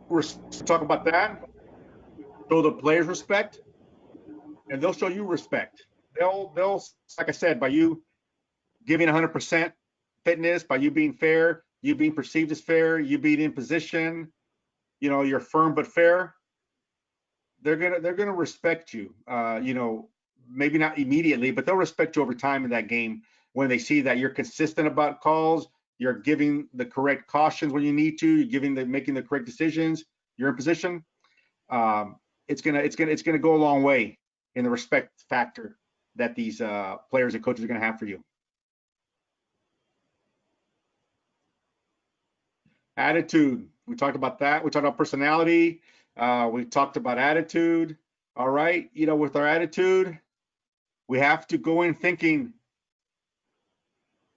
We're talking about that. Show the players respect, and they'll show you respect. They'll, like I said, by you giving 100% fitness, by you being fair, you being perceived as fair, you being in position, you know, you're firm but fair. They're gonna respect you. You know, maybe not immediately, but they'll respect you over time in that game when they see that you're consistent about calls, you're giving the correct cautions when you need to, you're making the correct decisions, you're in position. It's gonna go a long way in the respect factor that these players and coaches are gonna have for you. Attitude, we talked about that. We talked about personality. We talked about attitude. All right, you know, with our attitude, we have to go in thinking,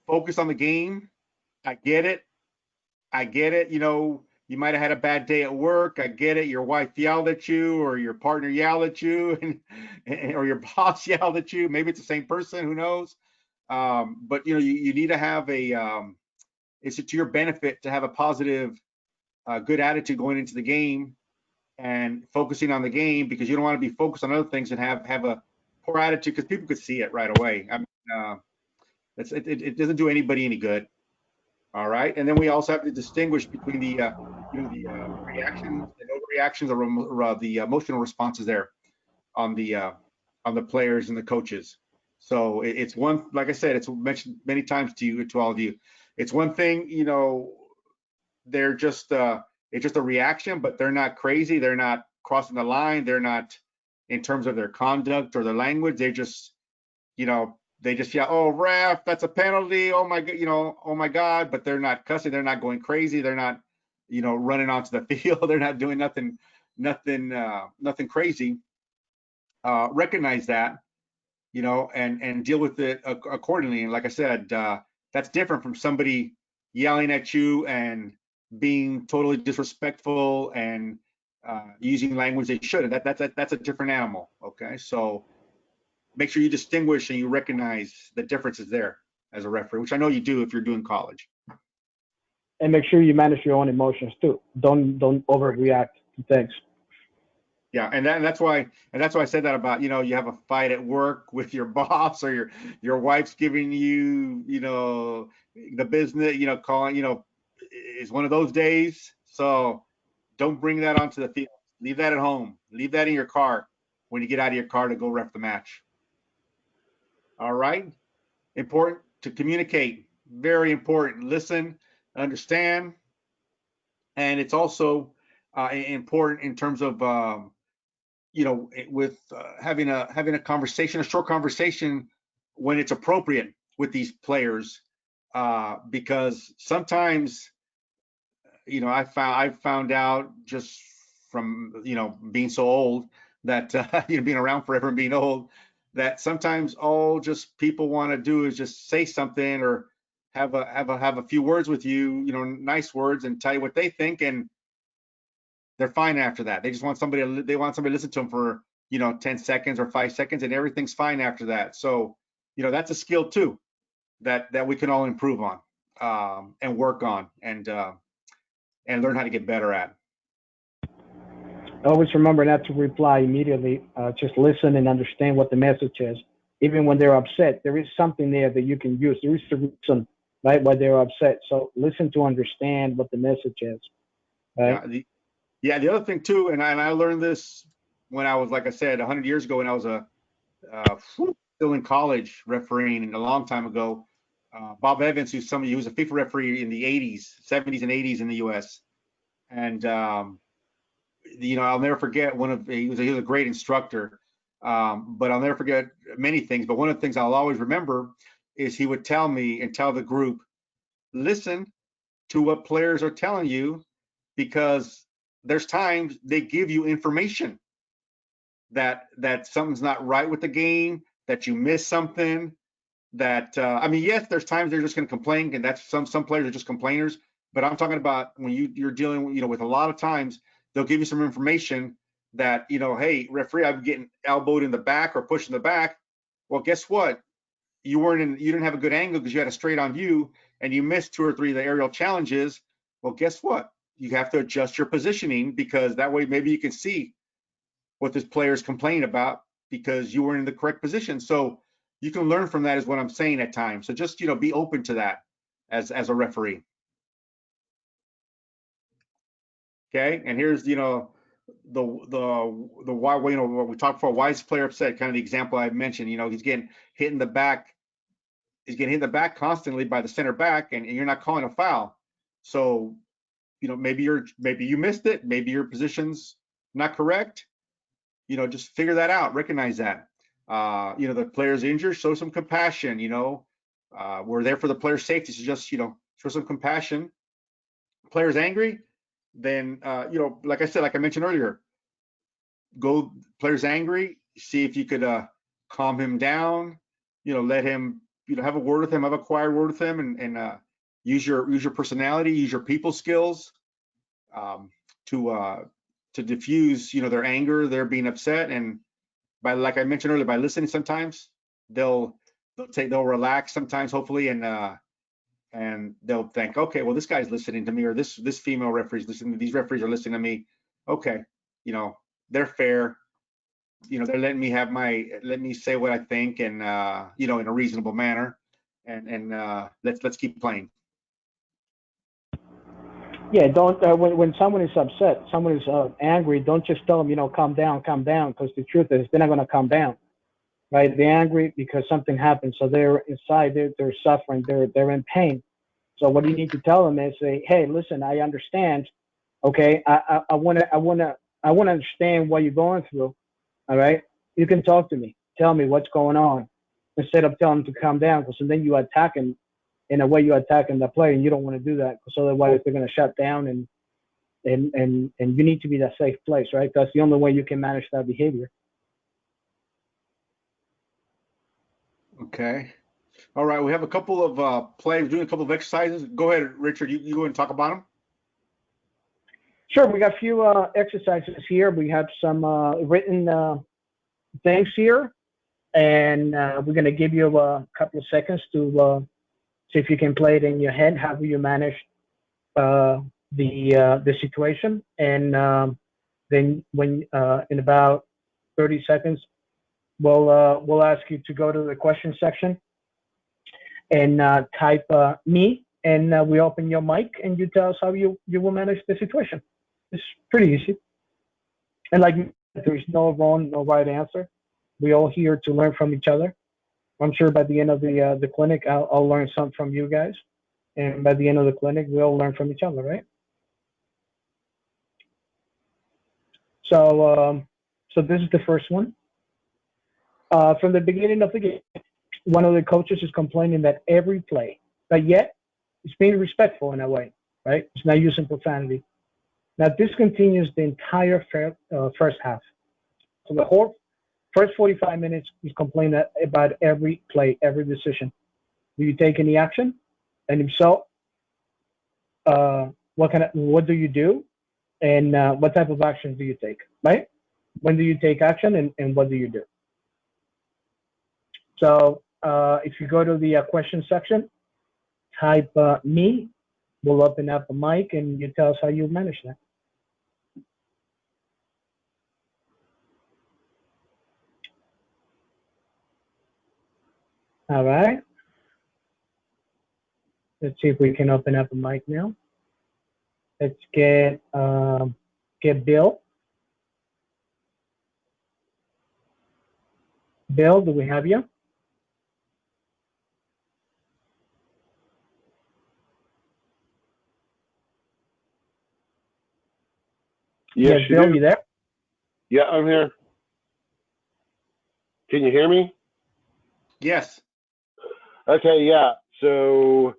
focus on the game. I get it. You know, you might have had a bad day at work. I get it. Your wife yelled at you, or your partner yelled at you, or your boss yelled at you. Maybe it's the same person, who knows? But you know, you need to have it's to your benefit to have a positive, good attitude going into the game and focusing on the game, because you don't want to be focused on other things and have a poor attitude, because people could see it right away. I mean, it doesn't do anybody any good. All right, and then we also have to distinguish between the reactions and overreactions, or the emotional responses there on the players and the coaches. So it's one, like I said, it's mentioned many times to all of you. It's one thing, you know, they're just it's just a reaction, but they're not crazy. They're not crossing the line. They're not, in terms of their conduct or their language, they're just, you know, they just yell, "Oh, ref, that's a penalty. Oh my, oh my God!" But they're not cussing. They're not going crazy. They're not, running onto the field. They're not doing nothing crazy. Recognize that, and deal with it accordingly. And like I said, that's different from somebody yelling at you and being totally disrespectful and using language they shouldn't. That's a different animal. Okay, so make sure you distinguish and you recognize the differences there as a referee, which I know you do if you're doing college. And make sure you manage your own emotions too. Don't overreact to things. Yeah, and that's why I said that about, you have a fight at work with your boss, or your wife's giving you, the business, calling, is one of those days. So don't bring that onto the field. Leave that at home. Leave that in your car when you get out of your car to go ref the match. All right. Important to communicate. Very important. Listen, understand, and it's also important in terms of with having a conversation, a short conversation when it's appropriate with these players, because sometimes I found out just from being so old that being around forever and being old, that sometimes all just people want to do is just say something or have a few words with you, nice words, and tell you what they think, and they're fine after that. They just want somebody to listen to them for 10 seconds or 5 seconds, and everything's fine after that. So that's a skill too that we can all improve on, and work on, and learn how to get better at. Always remember not to reply immediately. Just listen and understand what the message is. Even when they're upset, there is something there that you can use. There is a reason, right, why they're upset. So listen to understand what the message is. Right? Yeah, the other thing too, and I learned this when I was, like I said, 100 years ago, when I was still in college refereeing a long time ago. Bob Evans, who was a FIFA referee in the 80s, 70s and 80s in the U.S. And I'll never forget he was a great instructor, but I'll never forget many things. But one of the things I'll always remember is he would tell me and tell the group, listen to what players are telling you, because there's times they give you information that something's not right with the game, that you missed something, that yes, there's times they're just going to complain, and that's some players are just complainers. But I'm talking about when you're dealing with a lot of times they'll give you some information that hey, referee, I'm getting elbowed in the back or pushed in the back. Well, guess what? You didn't have a good angle because you had a straight on view and you missed 2 or 3 of the aerial challenges. Well, guess what? You have to adjust your positioning, because that way maybe you can see what this player is complaining about because you weren't in the correct position. So you can learn from that, is what I'm saying at times. So just be open to that as a referee. Okay, and here's the why, what we talked for, why is player upset, kind of the example I mentioned. He's getting hit in the back. He's getting hit in the back constantly by the center back, and you're not calling a foul. So maybe you missed it, maybe your position's not correct. Just figure that out, recognize that. The player's injured, show some compassion. We're there for the player's safety, so just show some compassion. Player's angry, then like I said, like I mentioned earlier, player's angry, see if you could calm him down, let him have a word with him, have a quiet word with him, and use your personality, use your people skills to diffuse their anger, their being upset. And like I mentioned earlier, by listening, sometimes they'll relax sometimes, hopefully, and they'll think, okay, well, this guy's listening to me, or this female referee's listening. These referees are listening to me. Okay, they're fair. They're letting me say what I think, and in a reasonable manner, and let's keep playing. Yeah, don't when someone is upset, someone is angry, don't just tell them, calm down, because the truth is they're not going to calm down, right? They're angry because something happened, so they're inside, they're suffering, they're in pain. So what you need to tell them is, say, hey, listen, I understand. Okay, I want to understand what you're going through. All right, you can talk to me, tell me what's going on. instead of telling them to calm down, because then you attack him in a way you're attacking the player, and you don't want to do that, because otherwise they're going to shut down, and you need to be that safe place, right? That's the only way you can manage that behavior. Okay. All right. We have a couple of players doing a couple of exercises. Go ahead, Richard. You go ahead and talk about them. Sure. We got a few exercises here. We have some written things here, and we're going to give you a couple of seconds to see if you can play it in your head. How do you manage the situation? And then when in about 30 seconds, we'll ask you to go to the question section and type me, and we open your mic, and you tell us how you will manage the situation. It's pretty easy. And like, there's no wrong, no right answer. We're all here to learn from each other. I'm sure by the end of the clinic, I'll learn something from you guys. And by the end of the clinic, we'll learn from each other, right? So, so this is the first one. From the beginning of the game, one of the coaches is complaining that every play, but yet it's being respectful in a way, right? It's not using profanity. Now, this continues the entire first half. So the whole first 45 minutes, he's complaining about every play, every decision. Do you take any action? And if so, what do you do? And what type of action do you take, right? When do you take action, and what do you do? So if you go to the question section, type me, we'll open up a mic, and you tell us how you manage that. All right. Let's see if we can open up a mic now. Let's get Bill. Bill, do we have you? Yes, Bill, do. you there? Yeah, I'm here. Can you hear me? Yes. Okay, yeah. So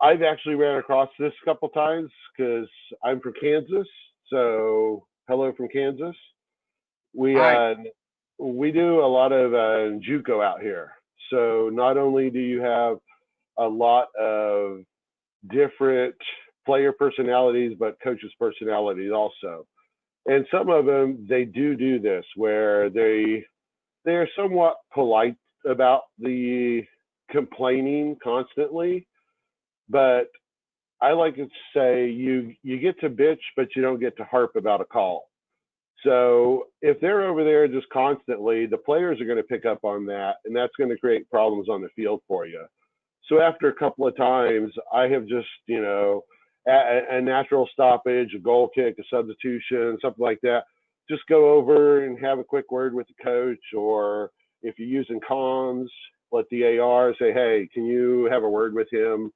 I've actually ran across this a couple times because I'm from Kansas. So hello from Kansas. We do a lot of JUCO out here. So not only do you have a lot of different player personalities, but coaches' personalities also. And some of them, they do this where they're somewhat polite about the complaining constantly, but I like to say you get to bitch, but you don't get to harp about a call. So if they're over there just constantly, the players are going to pick up on that, and that's going to create problems on the field for you. So after a couple of times, I have just, a natural stoppage, a goal kick, a substitution, something like that, just go over and have a quick word with the coach, or if you're using comms, let the AR say, hey, can you have a word with him,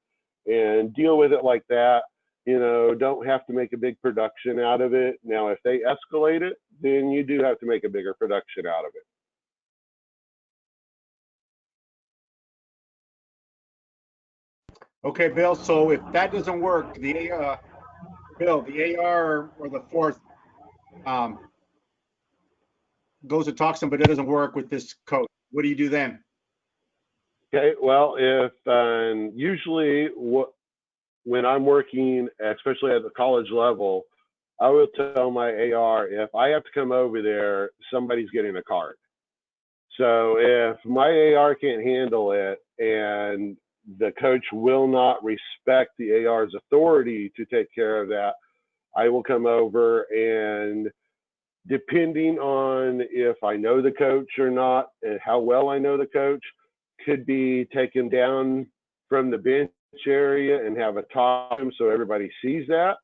and deal with it like that. Don't have to make a big production out of it. Now, if they escalate it, then you do have to make a bigger production out of it. Okay, Bill. So if that doesn't work, Bill, the AR or the fourth goes to talk to him, but it doesn't work with this coach. What do you do then? Okay, well, if usually when I'm working, especially at the college level, I will tell my AR, if I have to come over there, somebody's getting a card. So if my AR can't handle it and the coach will not respect the AR's authority to take care of that, I will come over, and depending on if I know the coach or not and how well I know the coach, could be taken down from the bench area and have a talk so everybody sees that,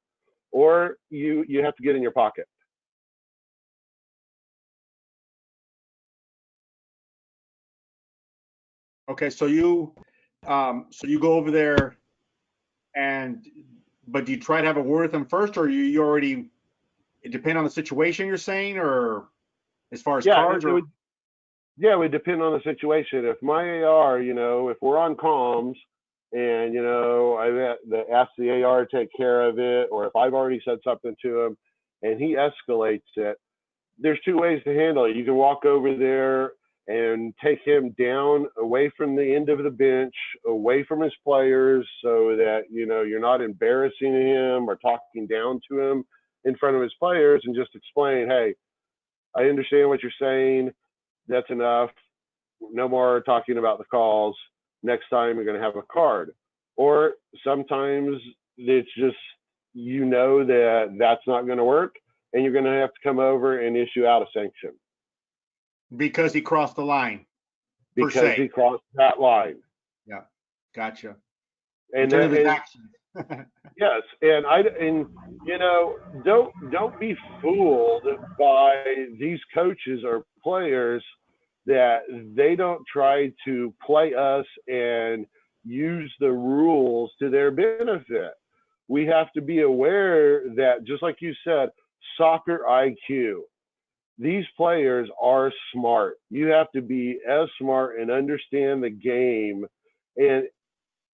or you have to get in your pocket. Okay, so you go over there, but do you try to have a word with them first, or you already, it depends on the situation you're saying, or as far as cards, or Yeah, it would depend on the situation. If my AR, if we're on comms and, I've asked the AR to take care of it, or if I've already said something to him and he escalates it, there's two ways to handle it. You can walk over there and take him down away from the end of the bench, away from his players, so that, you're not embarrassing him or talking down to him in front of his players, and just explain, hey, I understand what you're saying. That's enough. No more talking about the calls. Next time you're going to have a card. Or sometimes it's just, that's not going to work, and you're going to have to come over and issue out a sanction. Because he crossed the line. Because he crossed that line. Yeah, gotcha. And yes, and don't be fooled by these coaches or players that they don't try to play us and use the rules to their benefit. We have to be aware that, just like you said, soccer IQ. These players are smart. You have to be as smart and understand the game. And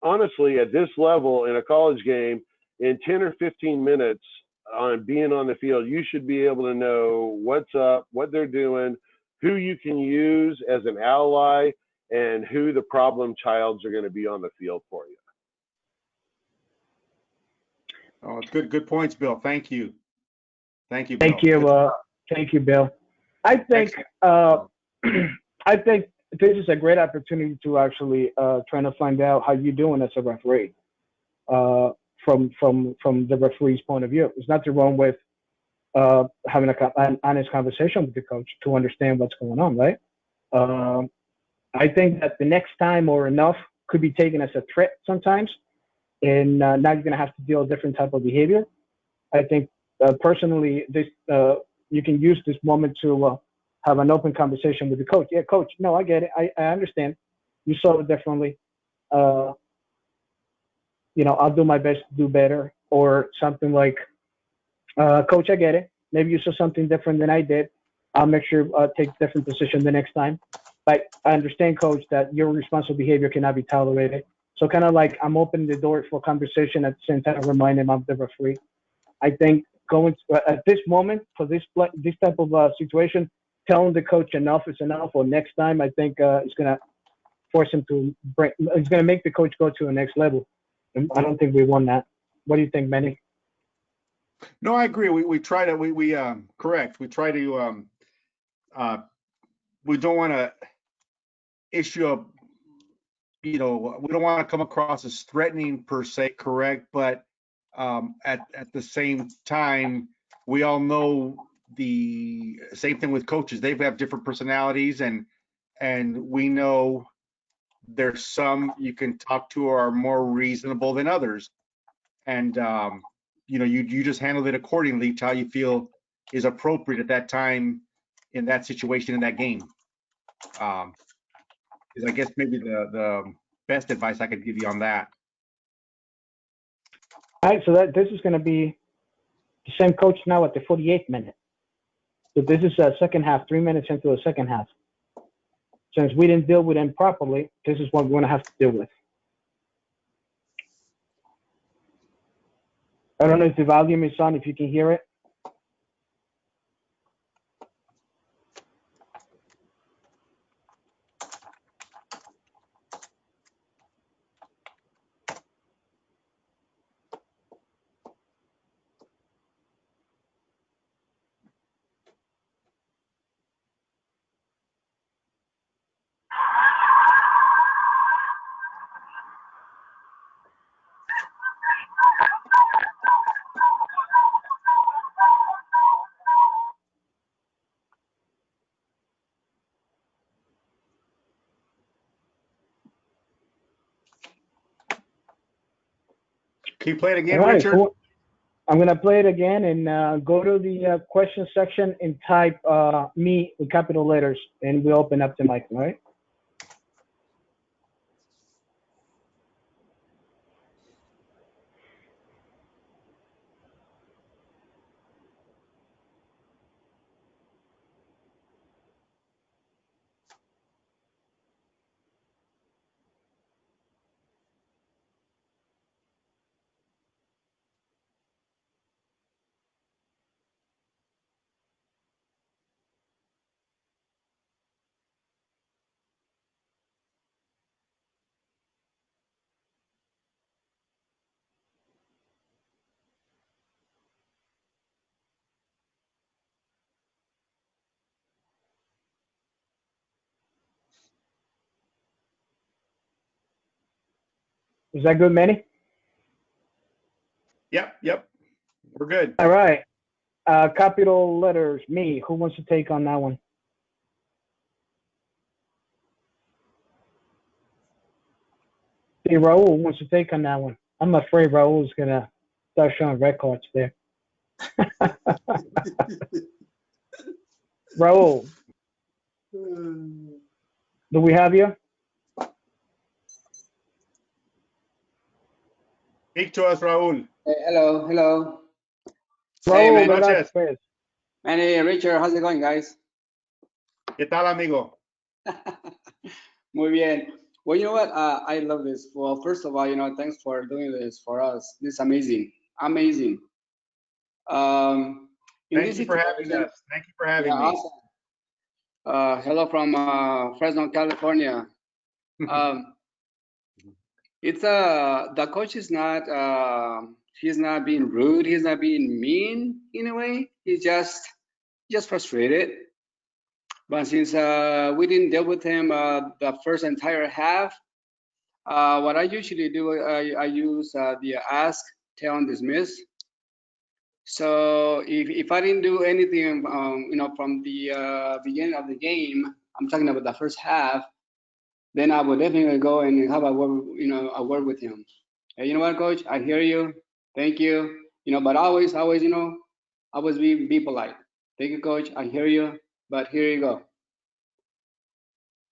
honestly, at this level in a college game, in 10 or 15 minutes on being on the field, you should be able to know what's up, what they're doing, who you can use as an ally, and who the problem childs are going to be on the field for you. Oh, it's good points, Bill. Thank you. Thank you, Bill. Thank you, Bill. I think I think this is a great opportunity to actually trying to find out how you're doing as a referee from the referee's point of view. There's nothing wrong with having an honest conversation with the coach to understand what's going on, right? I think that the next time or enough could be taken as a threat sometimes, and now you're going to have to deal with different type of behavior. I think personally, this you can use this moment to have an open conversation with the coach. Yeah, coach, no, I get it. I understand. You saw it differently. I'll do my best to do better, or something like, coach, I get it. Maybe you saw something different than I did. I'll make sure take different position the next time. But I understand, coach, that your responsible behavior cannot be tolerated. So kind of like I'm opening the door for conversation at the same time, remind him I'm the referee. I think going at this moment for this type of situation, telling the coach enough is enough, or next time, I think it's going to force him to it's going to make the coach go to the next level. And I don't think we won that. What do you think, Manny? No, I agree. We try to, correct. We try to, we don't want to issue we don't want to come across as threatening per se, correct? But at the same time, we all know the same thing with coaches. They have different personalities, and we know there's some you can talk to are more reasonable than others. And you just handle it accordingly to how you feel is appropriate at that time in that situation in that game. Is I guess maybe the best advice I could give you on that. All right, so this is going to be the same coach now at the 48th minute. So this is a second half, 3 minutes into the second half. Since we didn't deal with him properly, this is what we're going to have to deal with. I don't know if the volume is on, if you can hear it. Can you play it again, Richard? Cool. I'm going to play it again and go to the question section and type me with capital letters, and we'll open up the mic, all right? Is that good, Manny? Yep. We're good. All right. Capital letters, me. Who wants to take on that one? See, Raul wants to take on that one. I'm afraid Raul's going to start showing records there. Raul, do we have you? Speak to us, Raul. Hello. Raul, Hey, Velázquez. Manny, Richard, how's it going, guys? ¿Qué tal, amigo? Muy bien. Well, you know what? I love this. Well, first of all, thanks for doing this for us. This is amazing. Amazing. Thank you for having us. Thank you for having me. Awesome. Hello from Fresno, California. It's the coach is not he's not being rude, he's not being mean in a way, he's just frustrated. But since we didn't deal with him the first entire half, what I usually do, I use the ask, tell, and dismiss. So if I didn't do anything from the beginning of the game, I'm talking about the first half, then I would definitely go and have a word with him. Hey, you know what, coach? I hear you. Thank you. But always, be polite. Thank you, coach. I hear you. But here you go.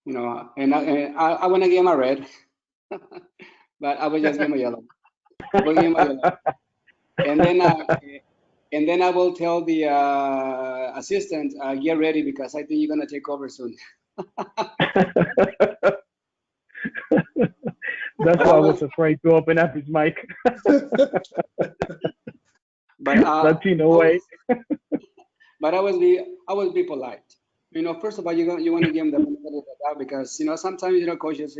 And I want to give him a red, but I would just give him a yellow. And then I will tell the assistant, get ready because I think you're gonna take over soon. That's why I was afraid to open up his mic. But Latino way. But I will be polite. First of all, you want to give them the benefit of the doubt because sometimes coaches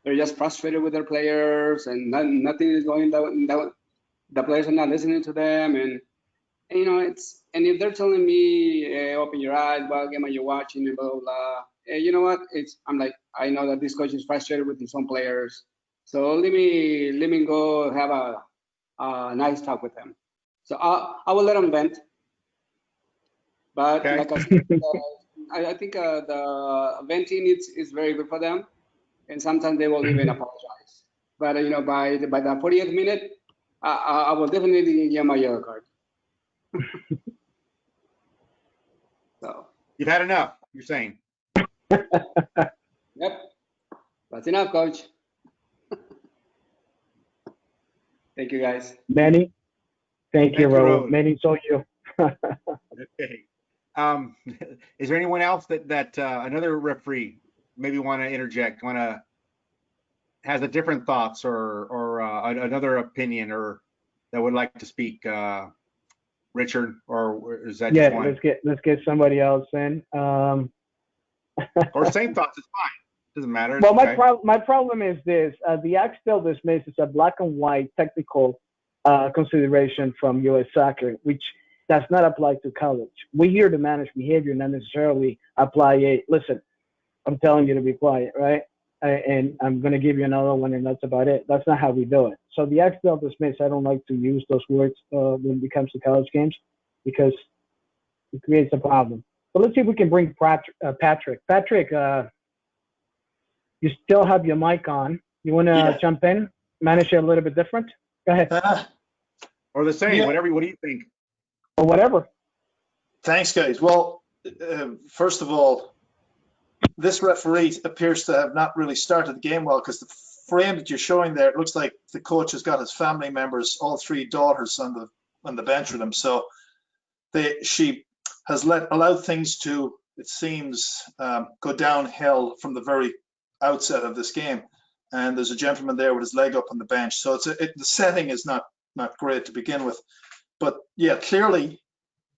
they're just frustrated with their players and nothing is going down. The players are not listening to them, and if they're telling me open your eyes, what game are you watching, and blah blah blah. You know what? I'm like, I know that this coach is frustrated with his own players, so let me go have a nice talk with them. So I will let them vent. But Okay. like I said, I think the venting is very good for them, and sometimes they will even apologize. But by the 40th minute, I will definitely give my yellow card. So you've had enough. You're saying. Yep, that's enough, coach. Thank you, guys. Manny, thank you, Raul. Manny, so you. Okay. Is there anyone else that another referee maybe want to interject, has a different thoughts or another opinion or that would like to speak? Richard, or is that just one? let's get somebody else in. Or same thoughts, it's fine. Doesn't matter. Well, my problem is this: the act still dismissed is a black and white technical consideration from U.S. soccer, which does not apply to college. We're here to manage behavior, not necessarily apply listen, I'm telling you to be quiet, right? And I'm going to give you another one, and that's about it. That's not how we do it. So the act still dismissed, I don't like to use those words when it comes to college games because it creates a problem. So let's see if we can bring Patrick. Patrick, you still have your mic on. You want to jump in, manage it a little bit different? Go ahead. Or the same, whatever. What do you think? Or whatever. Thanks, guys. Well, first of all, this referee appears to have not really started the game well because the frame that you're showing there, it looks like the coach has got his family members, all three daughters on the bench with him. So she has allowed things to, it seems, go downhill from the very outset of this game. And there's a gentleman there with his leg up on the bench. So the setting is not great to begin with. But yeah, clearly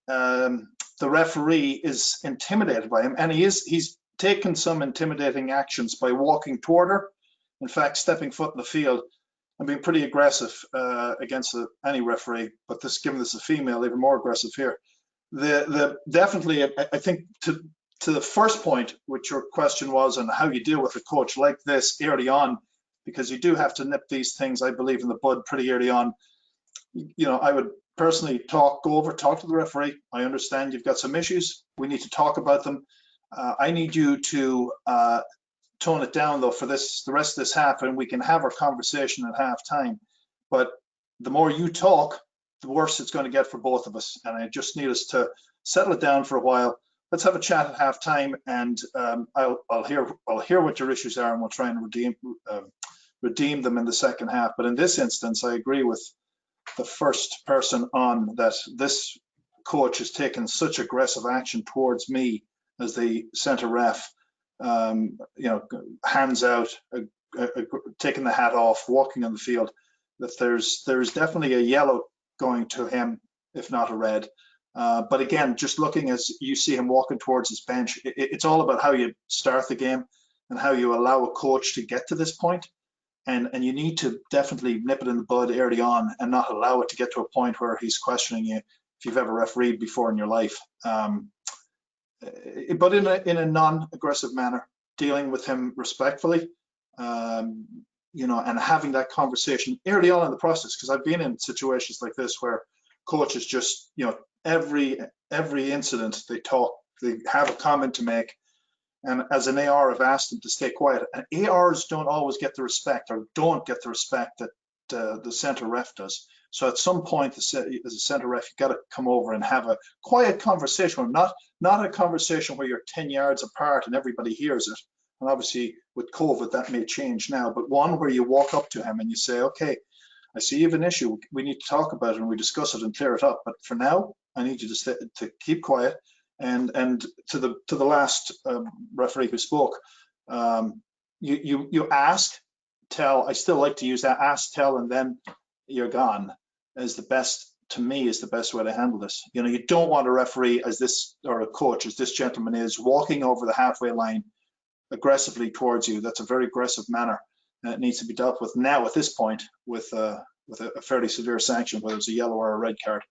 the referee is intimidated by him, and he's taken some intimidating actions by walking toward her. In fact, stepping foot in the field and being pretty aggressive against any referee. But given this is a female, even more aggressive here. Definitely, I think to the first point, which your question was on how you deal with a coach like this early on, because you do have to nip these things, I believe, in the bud pretty early on. You know, I would personally talk to the referee. I understand you've got some issues. We need to talk about them. I need you to tone it down though for the rest of this half, and we can have our conversation at halftime. But the more you talk, the worse it's going to get for both of us. And I just need us to settle it down for a while. Let's have a chat at halftime, and I'll hear what your issues are, and we'll try and redeem them in the second half. But in this instance, I agree with the first person on that this coach has taken such aggressive action towards me as the center ref. You know, hands out, taking the hat off, walking on the field, that there's definitely a yellow going to him, if not a red. But again, just looking as you see him walking towards his bench, it's all about how you start the game and how you allow a coach to get to this point. And you need to definitely nip it in the bud early on and not allow it to get to a point where he's questioning you if you've ever refereed before in your life. But in a non-aggressive manner, dealing with him respectfully, you know, and having that conversation early on in the process. Because I've been in situations like this where coaches just, you know, every incident they have a comment to make, and as an AR, I've asked them to stay quiet. And ARs don't always get the respect, or don't get the respect that the center ref does. So at some point, as a center ref, you've got to come over and have a quiet conversation, not a conversation where you're 10 yards apart and everybody hears it. And obviously with COVID, that may change now, but one where you walk up to him and you say, okay, I see you have an issue. We need to talk about it, and we discuss it and clear it up. But for now, I need you to keep quiet. And to the last referee who spoke, you ask, tell. I still like to use that ask, tell, and then you're gone is the best, to me, is the best way to handle this. You know, you don't want a referee as this, or a coach as this gentleman is, walking over the halfway line aggressively towards you. That's a very aggressive manner, and it needs to be dealt with now at this point with a fairly severe sanction, whether it's a yellow or a red card.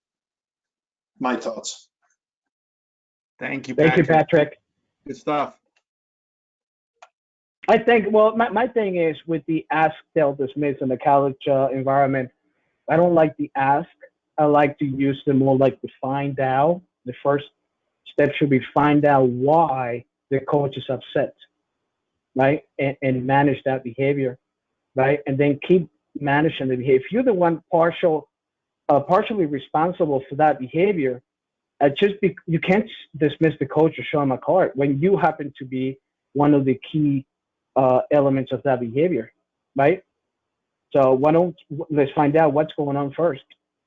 My thoughts. Thank you, Patrick. Thank you, Patrick. Good stuff. I think, well, my thing is with the ask, tell, dismiss in the college environment, I don't like the ask. I like to use them more like the find out. The first step should be find out why the coach is upset, right? And manage that behavior, right? And then keep managing the behavior. If you're the one partially responsible for that behavior, you can't dismiss the coach or show him a card when you happen to be one of the key elements of that behavior, right? So let's find out what's going on first,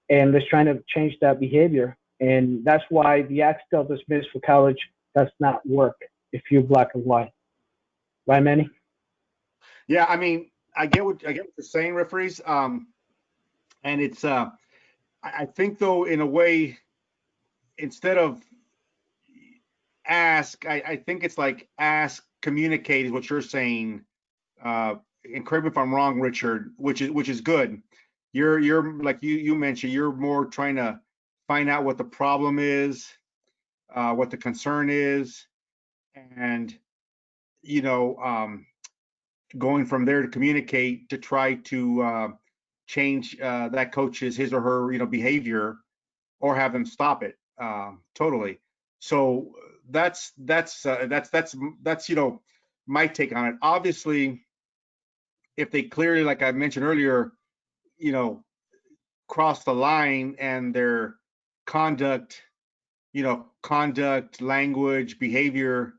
and let's try to change that behavior. And that's why the ask, tell, dismiss for college does not work if you're black and white, right, Manny? Yeah, I mean, I get what you're saying, referees. And it's I think though, in a way, instead of ask, I think it's like ask, communicate is what you're saying. And correct me if I'm wrong, Richard, which is good. You're like you mentioned, you're more trying to find out what the problem is, what the concern is, and you know, going from there to communicate to try to change that coach's his or her behavior, or have them stop it totally. So that's my take on it. Obviously, if they clearly, like I mentioned earlier, cross the line and their conduct, language, behavior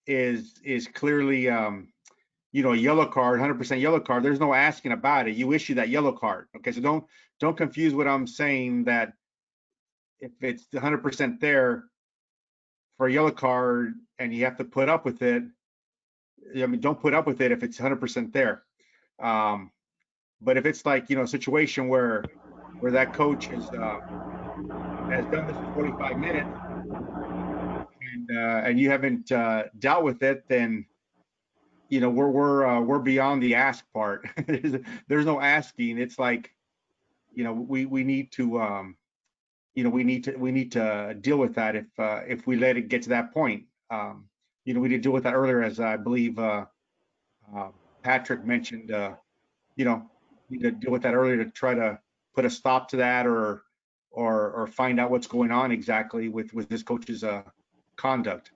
is clearly a yellow card, 100% yellow card, there's no asking about it. You issue that yellow card. Okay, so don't confuse what I'm saying, that if it's 100% there for a yellow card and you have to put up with it, I mean, don't put up with it if it's 100% there. But if it's like, a situation where that coach has done this for 45 minutes and you haven't dealt with it, then we're beyond the ask part. There's no asking. It's like, we need to we need to deal with that if we let it get to that point. We did deal with that earlier, as I believe Patrick mentioned you know, need to deal with that earlier to try to put a stop to that or find out what's going on exactly with this coach's conduct,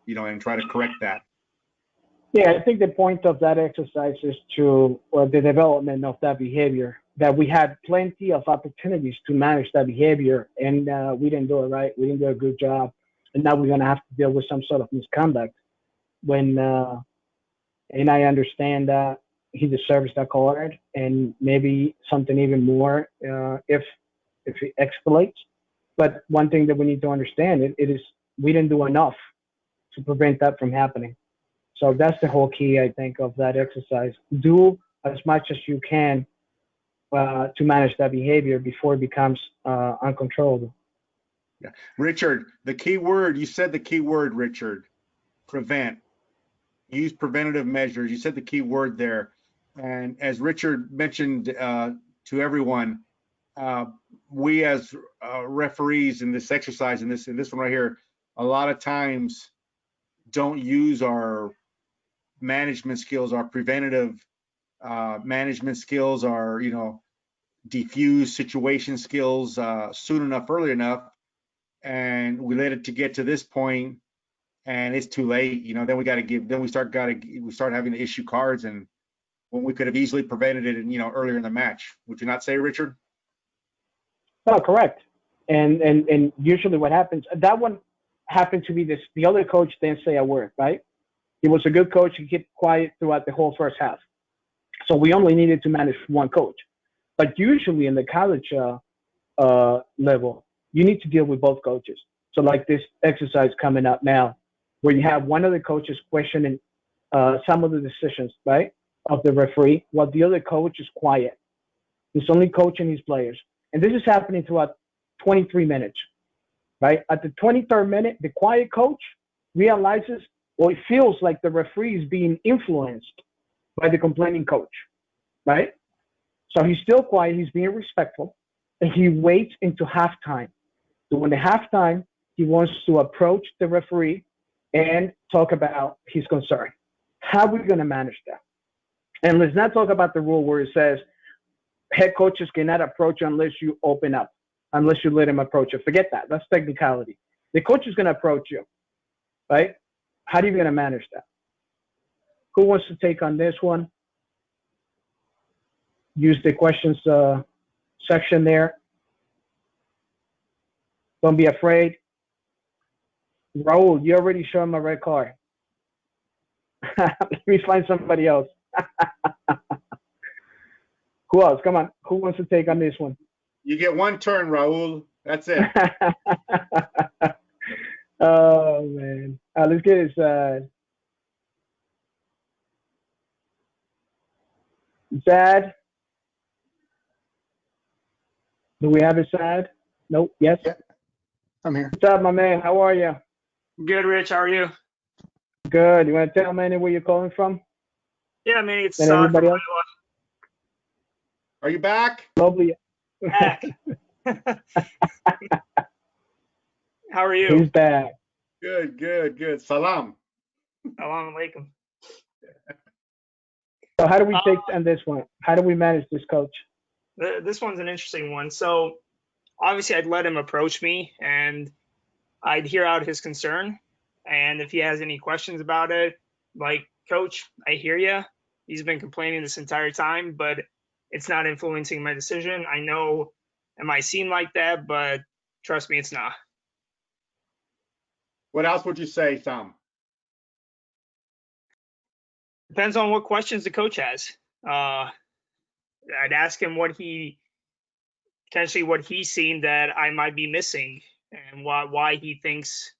you know, and try to correct that. Yeah, I think the point of that exercise is to the development of that behavior, that we had plenty of opportunities to manage that behavior, and we didn't do it right. We didn't do a good job. And now we're going to have to deal with some sort of misconduct when, and I understand that he deserves that card and maybe something even more if it escalates. But one thing that we need to understand it is we didn't do enough to prevent that from happening. So that's the whole key, I think, of that exercise. Do as much as you can to manage that behavior before it becomes uncontrollable. Yeah. Richard, the key word, you said the key word, Richard, prevent. Use preventative measures. You said the key word there. And as Richard mentioned to everyone, we as referees in this exercise, in this one right here, a lot of times don't use our management skills, our preventative management skills, our, you know, diffuse situation skills soon enough, early enough, and we let it to get to this point, and it's too late. You know, then we start having to issue cards, and when we could have easily prevented it, you know, earlier in the match. Would you not say, Richard? No, correct. And usually what happens, that one happened to be this, the other coach didn't say a word, right? He was a good coach. He kept quiet throughout the whole first half. So we only needed to manage one coach. But usually in the college level, you need to deal with both coaches. So like this exercise coming up now, where you have one of the coaches questioning some of the decisions, right, of the referee, while the other coach is quiet. He's only coaching his players. And this is happening throughout 23 minutes, right? At the 23rd minute, the quiet coach realizes, or it feels like the referee is being influenced by the complaining coach, right? So he's still quiet, he's being respectful, and he waits into halftime. So when the halftime, he wants to approach the referee and talk about his concern. How are we going to manage that? And let's not talk about the rule where it says head coaches cannot approach unless you open up, unless you let him approach you. Forget that. That's technicality. The coach is going to approach you, right? How are you going to manage that? Who wants to take on this one? Use the questions section there. Don't be afraid. Raul, you already showed him a red card. Let me find somebody else. Who else? Come on. Who wants to take on this one? You get one turn, Raul. That's it. Oh, man. Let's get his Zad. Do we have his Zad? Nope. Yes? Yeah, I'm here. What's up, my man? How are you? Good, Rich. How are you? Good. You want to tell Manny where you're calling from? Yeah, Manny, it's And Todd everybody from else? Iowa. Are you back? Lovely. Back. How are you? He's back. Good, good, good. Salam. Assalamu alaikum. So how do we take on this one? How do we manage this, coach? This one's an interesting one. So obviously I'd let him approach me and I'd hear out his concern. And if he has any questions about it, like, coach, I hear you. He's been complaining this entire time, but it's not influencing my decision. I know it might seem like that, but trust me, it's not. What else would you say, Sam? Depends on what questions the coach has. I'd ask him what he's seen that I might be missing, and why he thinks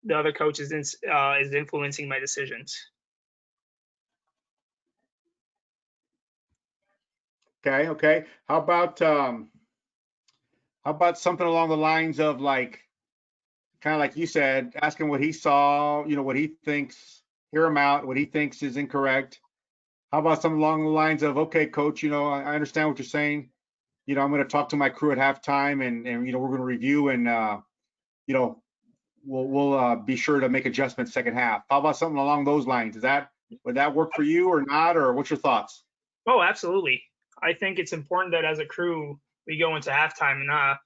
the other coach is influencing my decisions. Okay, okay. How about something along the lines of, like, kind of like you said, asking what he saw, you know, what he thinks, hear him out, what he thinks is incorrect. How about something along the lines of, okay, coach, you know, I understand what you're saying. You know, I'm going to talk to my crew at halftime, and you know, we're going to review, and you know, we'll be sure to make adjustments second half. How about something along those lines? Would that work for you or not, or what's your thoughts? Oh, absolutely. I think it's important that as a crew, we go into halftime and not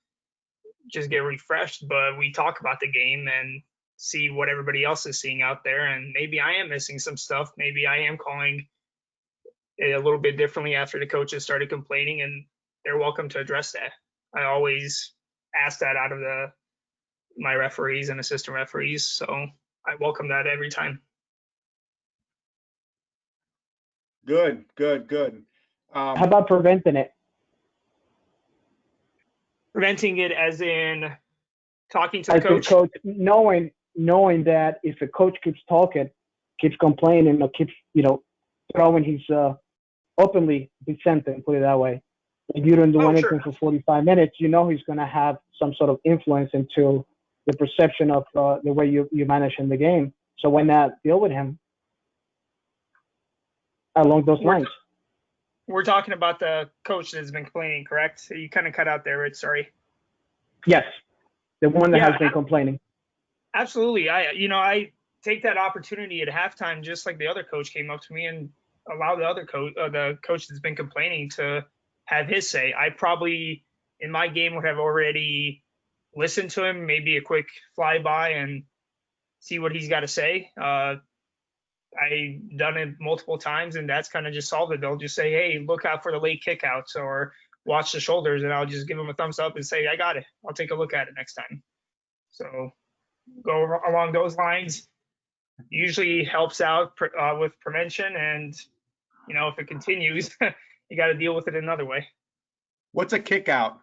just get refreshed, but we talk about the game and see what everybody else is seeing out there. And maybe I am missing some stuff. Maybe I am calling it a little bit differently after the coaches started complaining, and they're welcome to address that. I always ask that out of my referees and assistant referees, so I welcome that every time. Good, good, good. How about preventing it? Preventing it as in talking to the coach? Knowing that if a coach keeps talking, keeps complaining, or keeps, throwing his openly dissenting, put it that way, if you don't do anything for 45 minutes, he's going to have some sort of influence into the perception of the way you manage in the game. So why not deal with him along those lines? We're talking about the coach that's been complaining, correct? You kind of cut out there, Rich, sorry. Yes, the one that has been complaining. Absolutely. I take that opportunity at halftime, just like the other coach came up to me, and allow the other coach, the coach that's been complaining, to have his say. I probably, in my game, would have already listened to him, maybe a quick flyby and see what he's got to say. I've done it multiple times, and that's kind of just solved it. They'll just say, hey, look out for the late kickouts, or watch the shoulders, and I'll just give them a thumbs up and say, I got it. I'll take a look at it next time. So go along those lines. Usually helps out with prevention, and if it continues, you got to deal with it another way. What's a kick out?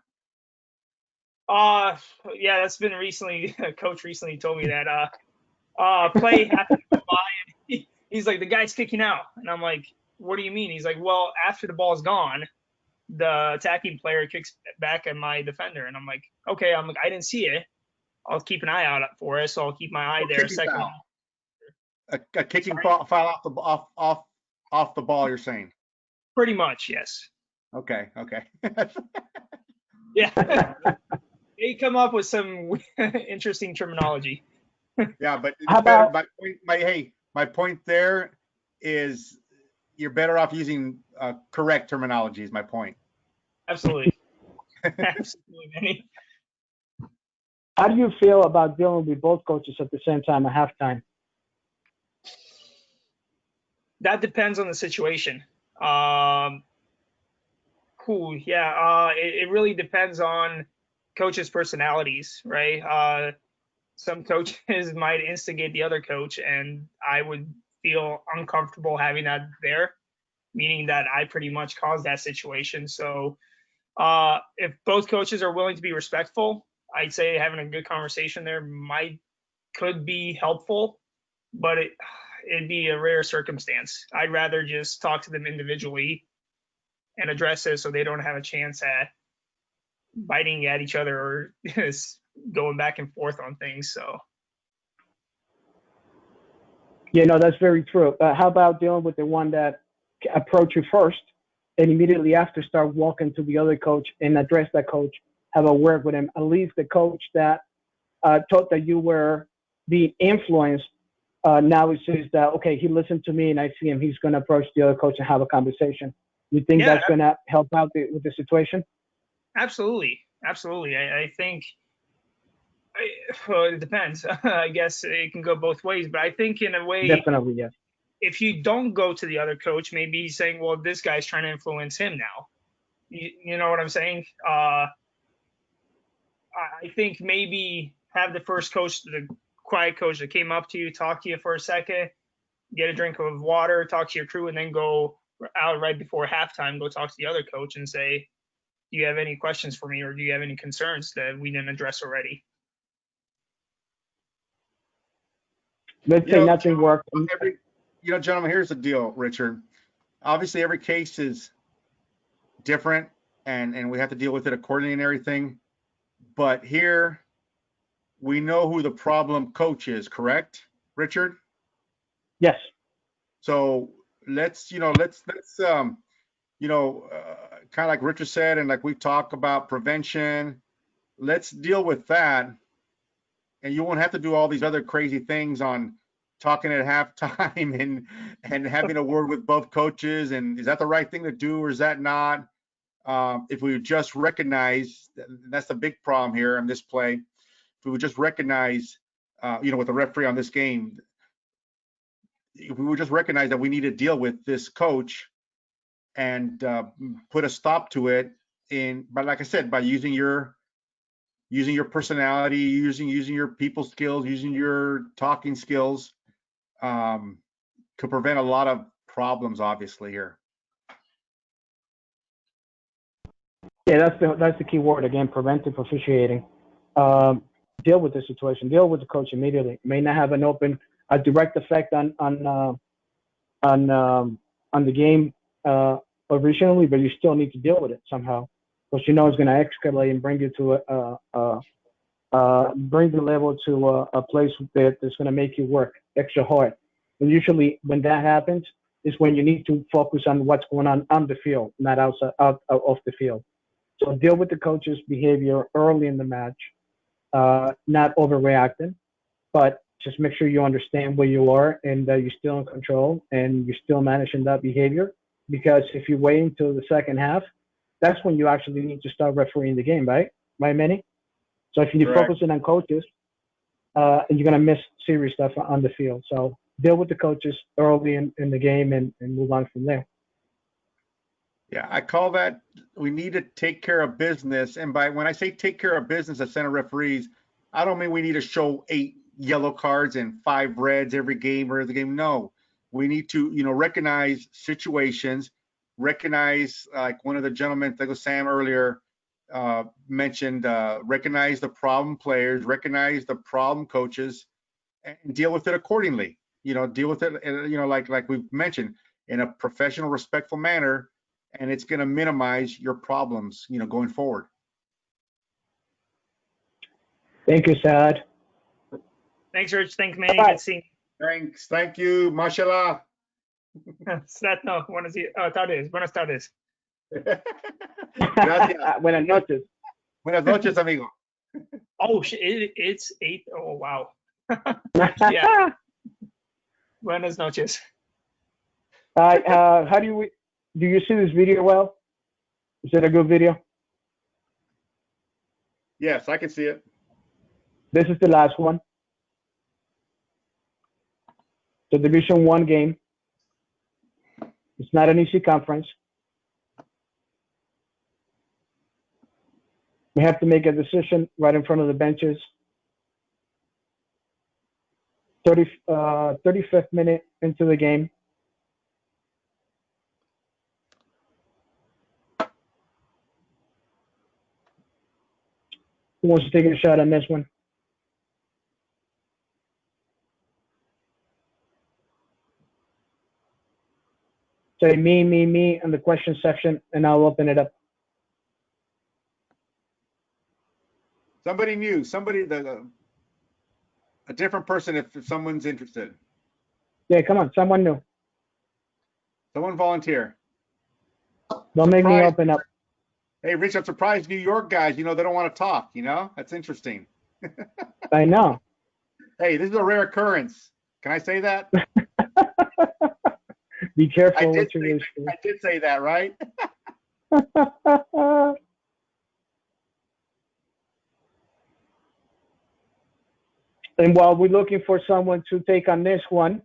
Yeah, that's been recently. Coach recently told me that play has to go by, and he's like, the guy's kicking out, and I'm like, what do you mean? He's like, well, after the ball's gone, the attacking player kicks back at my defender, and I'm like, okay. I'm like, I didn't see it. I'll keep an eye out for it, so I'll keep my eye there. Second. A kicking foul off the ball, you're saying? Pretty much, yes. Okay. Yeah. They come up with some interesting terminology. Yeah, but How about, my point there is you're better off using correct terminology is my point. Absolutely. Absolutely, Manny. How do you feel about dealing with both coaches at the same time at halftime? That depends on the situation. It really depends on coaches' personalities, right? Some coaches might instigate the other coach, and I would feel uncomfortable having that there, meaning that I pretty much caused that situation. So if both coaches are willing to be respectful, I'd say having a good conversation there could be helpful, but it'd be a rare circumstance. I'd rather just talk to them individually and address it, so they don't have a chance at biting at each other or going back and forth on things. So. That's very true. How about dealing with the one that approach you first and immediately after start walking to the other coach and address that coach, have a word with him? At least the coach that thought that you were being influenced, now it says that, okay, he listened to me and I see him, he's going to approach the other coach and have a conversation. You think that's going to help out with the situation? Absolutely. I think it depends. I guess it can go both ways, but I think in a way, definitely, yes. If you don't go to the other coach, maybe he's saying, well, this guy's trying to influence him now. You know what I'm saying? I think maybe have the first coach, the quiet coach that came up to you, talk to you for a second, get a drink of water, talk to your crew, and then go out right before halftime, go talk to the other coach and say, do you have any questions for me, or do you have any concerns that we didn't address already? Let's say nothing worked. Gentlemen, here's the deal, Richard. Obviously, every case is different, and we have to deal with it accordingly and everything. But here, we know who the problem coach is, correct, Richard? Yes. So let's kind of like Richard said, and like we talk about prevention, let's deal with that. And you won't have to do all these other crazy things on talking at halftime and having a word with both coaches, and is that the right thing to do or is that not? If we would just recognize, that's the big problem here in this play. If we would just recognize, with the referee on this game, if we would just recognize that we need to deal with this coach and put a stop to it, but like I said, by using your personality, using your people skills, using your talking skills, could prevent a lot of problems, obviously, here. Yeah, that's the key word again. Preventive officiating. Deal with the situation. Deal with the coach immediately. It may not have a direct effect on the game originally, but you still need to deal with it somehow, because you know it's going to escalate and bring you to bring the level to a place that's going to make you work extra hard. And usually, when that happens, is when you need to focus on what's going on the field, not out of the field. So deal with the coach's behavior early in the match, not overreacting, but just make sure you understand where you are and that you're still in control and you're still managing that behavior. Because if you wait until the second half, that's when you actually need to start refereeing the game, right? Right, Manny? So if you're focusing on coaches, and you're going to miss serious stuff on the field. So deal with the coaches early in the game and move on from there. Yeah, I call that, we need to take care of business. And when I say take care of business as center referees, I don't mean we need to show 8 yellow cards and 5 reds every game or the game. No, we need to, recognize situations, recognize, like one of the gentlemen, I think it was Sam earlier, mentioned, recognize the problem players, recognize the problem coaches, and deal with it accordingly. Deal with it, like we've mentioned, in a professional, respectful manner, and it's going to minimize your problems, going forward. Thank you, Todd. Thanks, Rich. Thanks, Manny. Good seeing you. Thanks. Thank you. Mashallah. No, buenas tardes. Gracias. Buenas noches. Buenas noches, amigo. Oh, it's 8. Oh, wow. Yeah. Buenas noches. How do you see this video well? Is it a good video? Yes, I can see it. This is the last one. The Division 1 game. It's not an easy conference. We have to make a decision right in front of the benches. 35th minute into the game. Who wants to take a shot on this one? Say me in the question section, and I'll open it up. Somebody new, a different person if someone's interested. Yeah, come on, someone new. Someone volunteer. Don't make me open up. Hey, Rich, I'm surprised New York guys, they don't want to talk, That's interesting. I know. Hey, this is a rare occurrence. Can I say that? Be careful I what you wish for. I did say that, right? And while we're looking for someone to take on this one,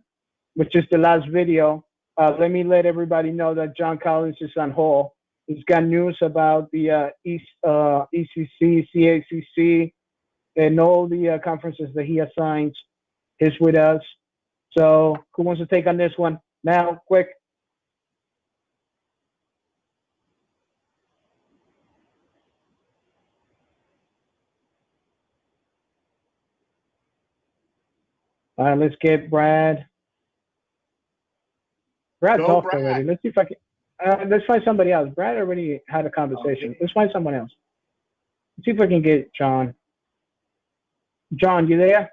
which is the last video, let me let everybody know that John Collins is on hold. He's got news about the ECC, CACC, and all the conferences that he assigns. He's with us. So who wants to take on this one? Now, quick. All right, let's get Brad. Brad talked already. Let's see if I can. Let's find somebody else. Brad already had a conversation. Okay. Let's find someone else. Let's see if I can get John. John, you there?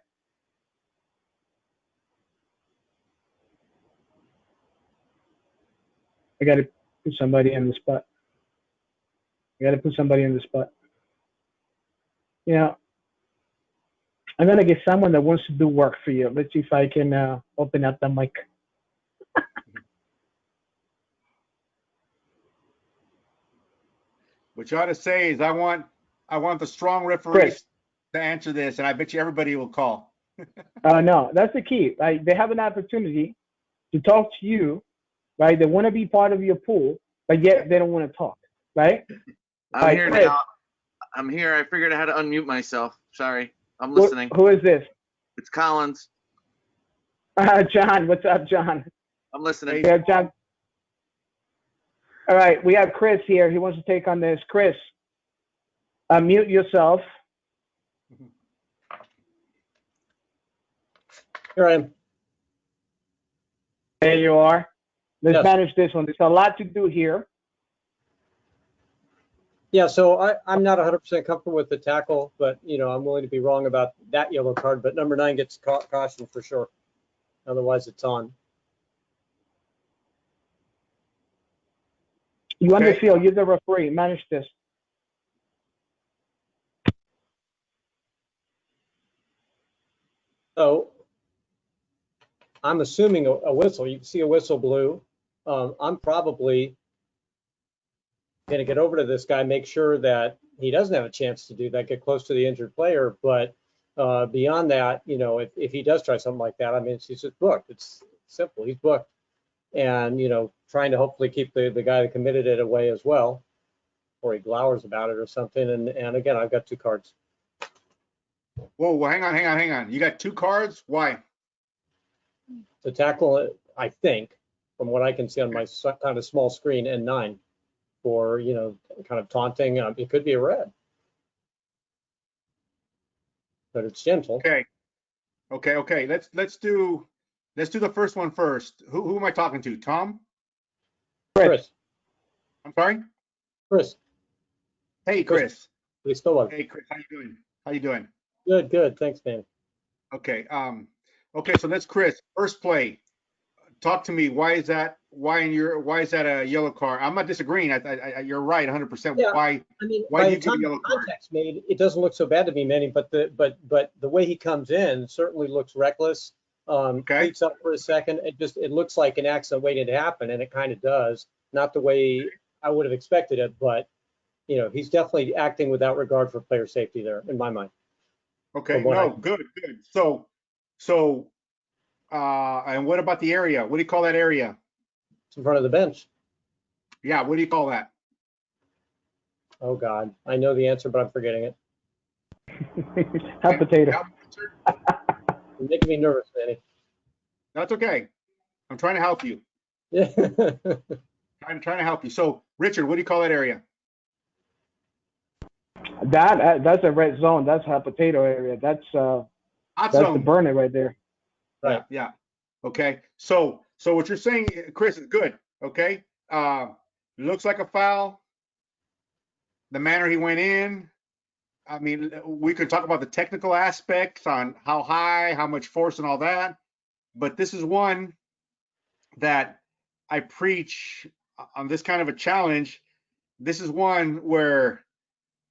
I got to put somebody in the spot. I'm gonna get someone that wants to do work for you. Let's see if I can open up the mic. What you ought to say is, I want the strong referees to answer this, and I bet you everybody will call. No, that's the key. Right? They have an opportunity to talk to you, right? They want to be part of your pool, but yet they don't want to talk, right? I'm here now. I'm here. I figured out how to unmute myself. Sorry, I'm listening. Who is this? It's Collins. John, what's up, John? I'm listening. Yeah, John. All right, we have Chris here. He wants to take on this. Chris, unmute yourself. Here I am. There you are. Let's Yes. manage this one. There's a lot to do here. Yeah, so I'm not 100% comfortable with the tackle, but, you know, I'm willing to be wrong about that yellow card, but number 9 gets caution for sure. Otherwise, it's on. You on the field. You're the referee. Manage this. So I'm assuming a whistle. You can see a whistle blew. I'm probably going to get over to this guy, make sure that he doesn't have a chance to do that, get close to the injured player. But beyond that, you know, if he does try something like that, I mean, he's just booked. It's simple. He's booked. And, you know, trying to hopefully keep the guy that committed it away as well, or he glowers about it or something. And again, I've got 2 cards. Whoa, well, hang on. You got 2 cards? Why? To tackle, I think, from what I can see on my kind of small screen, and 9 for, you know, kind of taunting. It could be a red, but it's gentle. Okay. Let's do the first one first. Who am I talking to? Tom? Chris. I'm sorry? Chris. Hey, Chris. Hey, Chris, how you doing? Good. Thanks, man. Okay. Okay, so that's Chris. First play. Talk to me. Why is that a yellow card? I'm not disagreeing. You're right 100%. Yeah, Why? I mean, why by do you the give a time yellow the card? contact's made, it doesn't look so bad to me, Manny, but the way he comes in certainly looks reckless. Cleats up for a second. It looks like an accident waiting to happen, and it kind of does. Not the way I would have expected it, but you know, he's definitely acting without regard for player safety there, in my mind. Okay, no, good. So, and what about the area? What do you call that area? It's in front of the bench. Yeah, what do you call that? Oh God, I know the answer, but I'm forgetting it. Hot potato. You're making me nervous, Manny. That's okay. I'm trying to help you. Yeah. I'm trying to help you. So, Richard, what do you call that area? That's a red zone. That's hot potato area. That's the burner right there. Right. Yeah. Okay. So what you're saying, Chris, is good. Okay. Looks like a foul. The manner he went in. I mean, we could talk about the technical aspects on how high, how much force, and all that. But this is one that I preach on this kind of a challenge. This is one where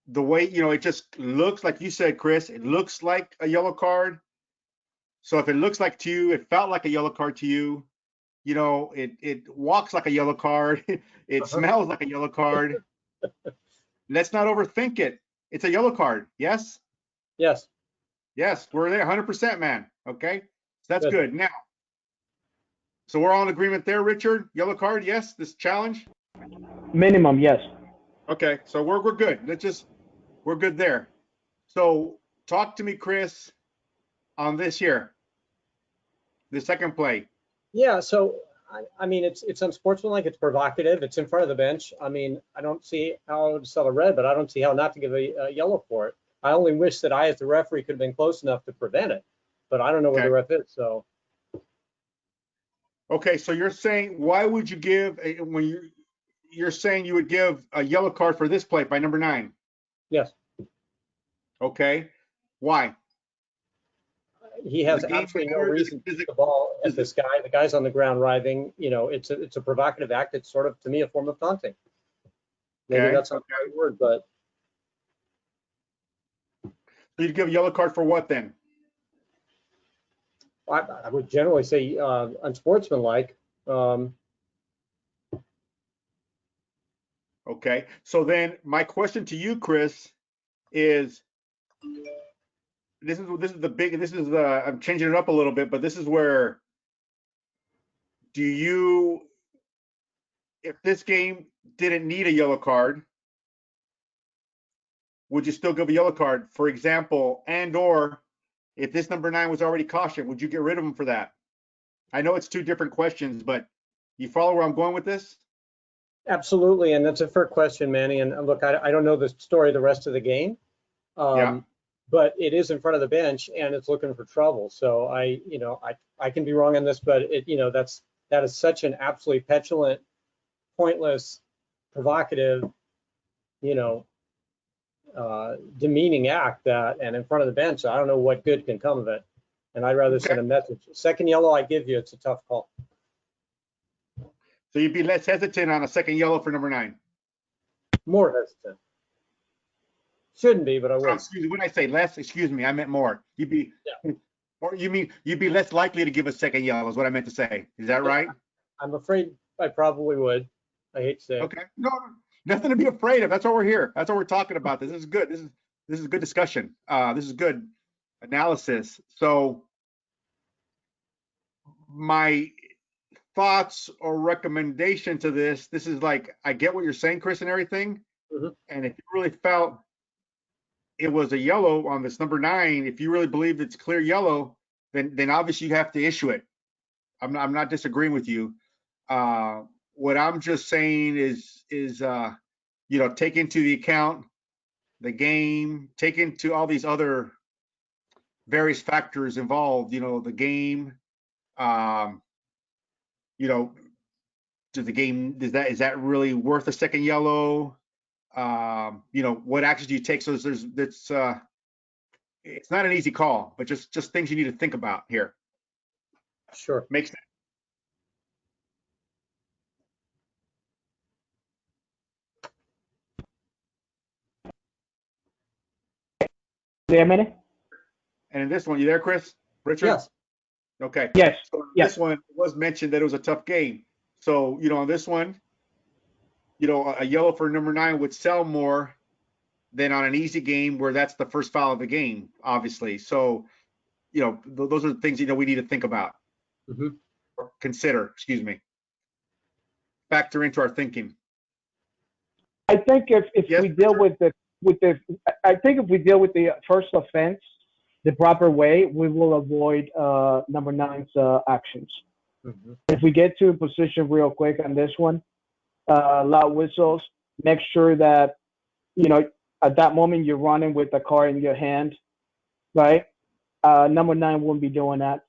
the way, you know, it just looks like you said, Chris, it looks like a yellow card. So if it looks like to you, it felt like a yellow card to you, you know, it walks like a yellow card. It smells like a yellow card. Let's not overthink it. It's a yellow card. Yes? Yes. Yes, we're there 100%, man. Okay. So that's good. Now, so we're all in agreement there, Richard? Yellow card, yes, this challenge? Minimum, yes. Okay, so we're good. We're good there. So talk to me, Chris, on this here, the second play. Yeah, so I mean, it's unsportsmanlike, it's provocative, it's in front of the bench. I mean, I don't see how to sell a red, but I don't see how not to give a yellow for it. I only wish that I, as the referee, could have been close enough to prevent it, but I don't know where the ref is, so. Okay, so you're saying, why would you give, when you're saying you would give a yellow card for this play by number 9? Yes. Okay, why? He has absolutely no reason to kick the ball at this guy. The guy's on the ground writhing. You know, it's a provocative act. It's sort of, to me, a form of taunting. Maybe that's not the right word, but. So you'd give a yellow card for what then? I would generally say unsportsmanlike. Okay, so then my question to you, Chris, is this is I'm changing it up a little bit, but this is where if this game didn't need a yellow card, would you still give a yellow card? For example, or if this number 9 was already cautioned, would you get rid of him for that? I know it's two different questions, but you follow where I'm going with this? Absolutely, and that's a fair question, Manny. And look, I don't know the story of the rest of the game, but it is in front of the bench and it's looking for trouble. So I can be wrong on this, but that is such an absolutely petulant, pointless, provocative, demeaning act and in front of the bench, I don't know what good can come of it. And I'd rather send a message. Second yellow, I give you, it's a tough call. So you'd be less hesitant on a second yellow for number 9? More hesitant. Shouldn't be, but I would. Excuse me, when I say less, excuse me, I meant more. Or you mean you'd be less likely to give a second yellow is what I meant to say. Is that right? I'm afraid I probably would. I hate to say it. Okay. No, nothing to be afraid of. That's why we're here. That's what we're talking about. This is good. This is good discussion. This is good analysis. So my thoughts or recommendation to this is like, I get what you're saying, Chris, and everything. And if you really felt it was a yellow on this number 9, if you really believe it's clear yellow, then obviously you have to issue it. I'm not disagreeing with you. What I'm just saying is take into the account the game, take into all these other various factors involved, the game, is that really worth a second yellow? What actions do you take? So it's not an easy call, but just things you need to think about here. Sure. Makes sense. Yeah, Manny? And in this one, you there, Chris? Richard? Yes. Okay. Yes. So this one was mentioned that it was a tough game. So, on this one, a yellow for number 9 would sell more than on an easy game where that's the first foul of the game, obviously. So, those are the things, we need to think about. Or consider, excuse me. Factor into our thinking. I think if we deal with the first offense the proper way, we will avoid number 9's actions. If we get to a position real quick on this one, loud whistles, make sure that at that moment you're running with the car in your hand, right? Number 9 wouldn't be doing that.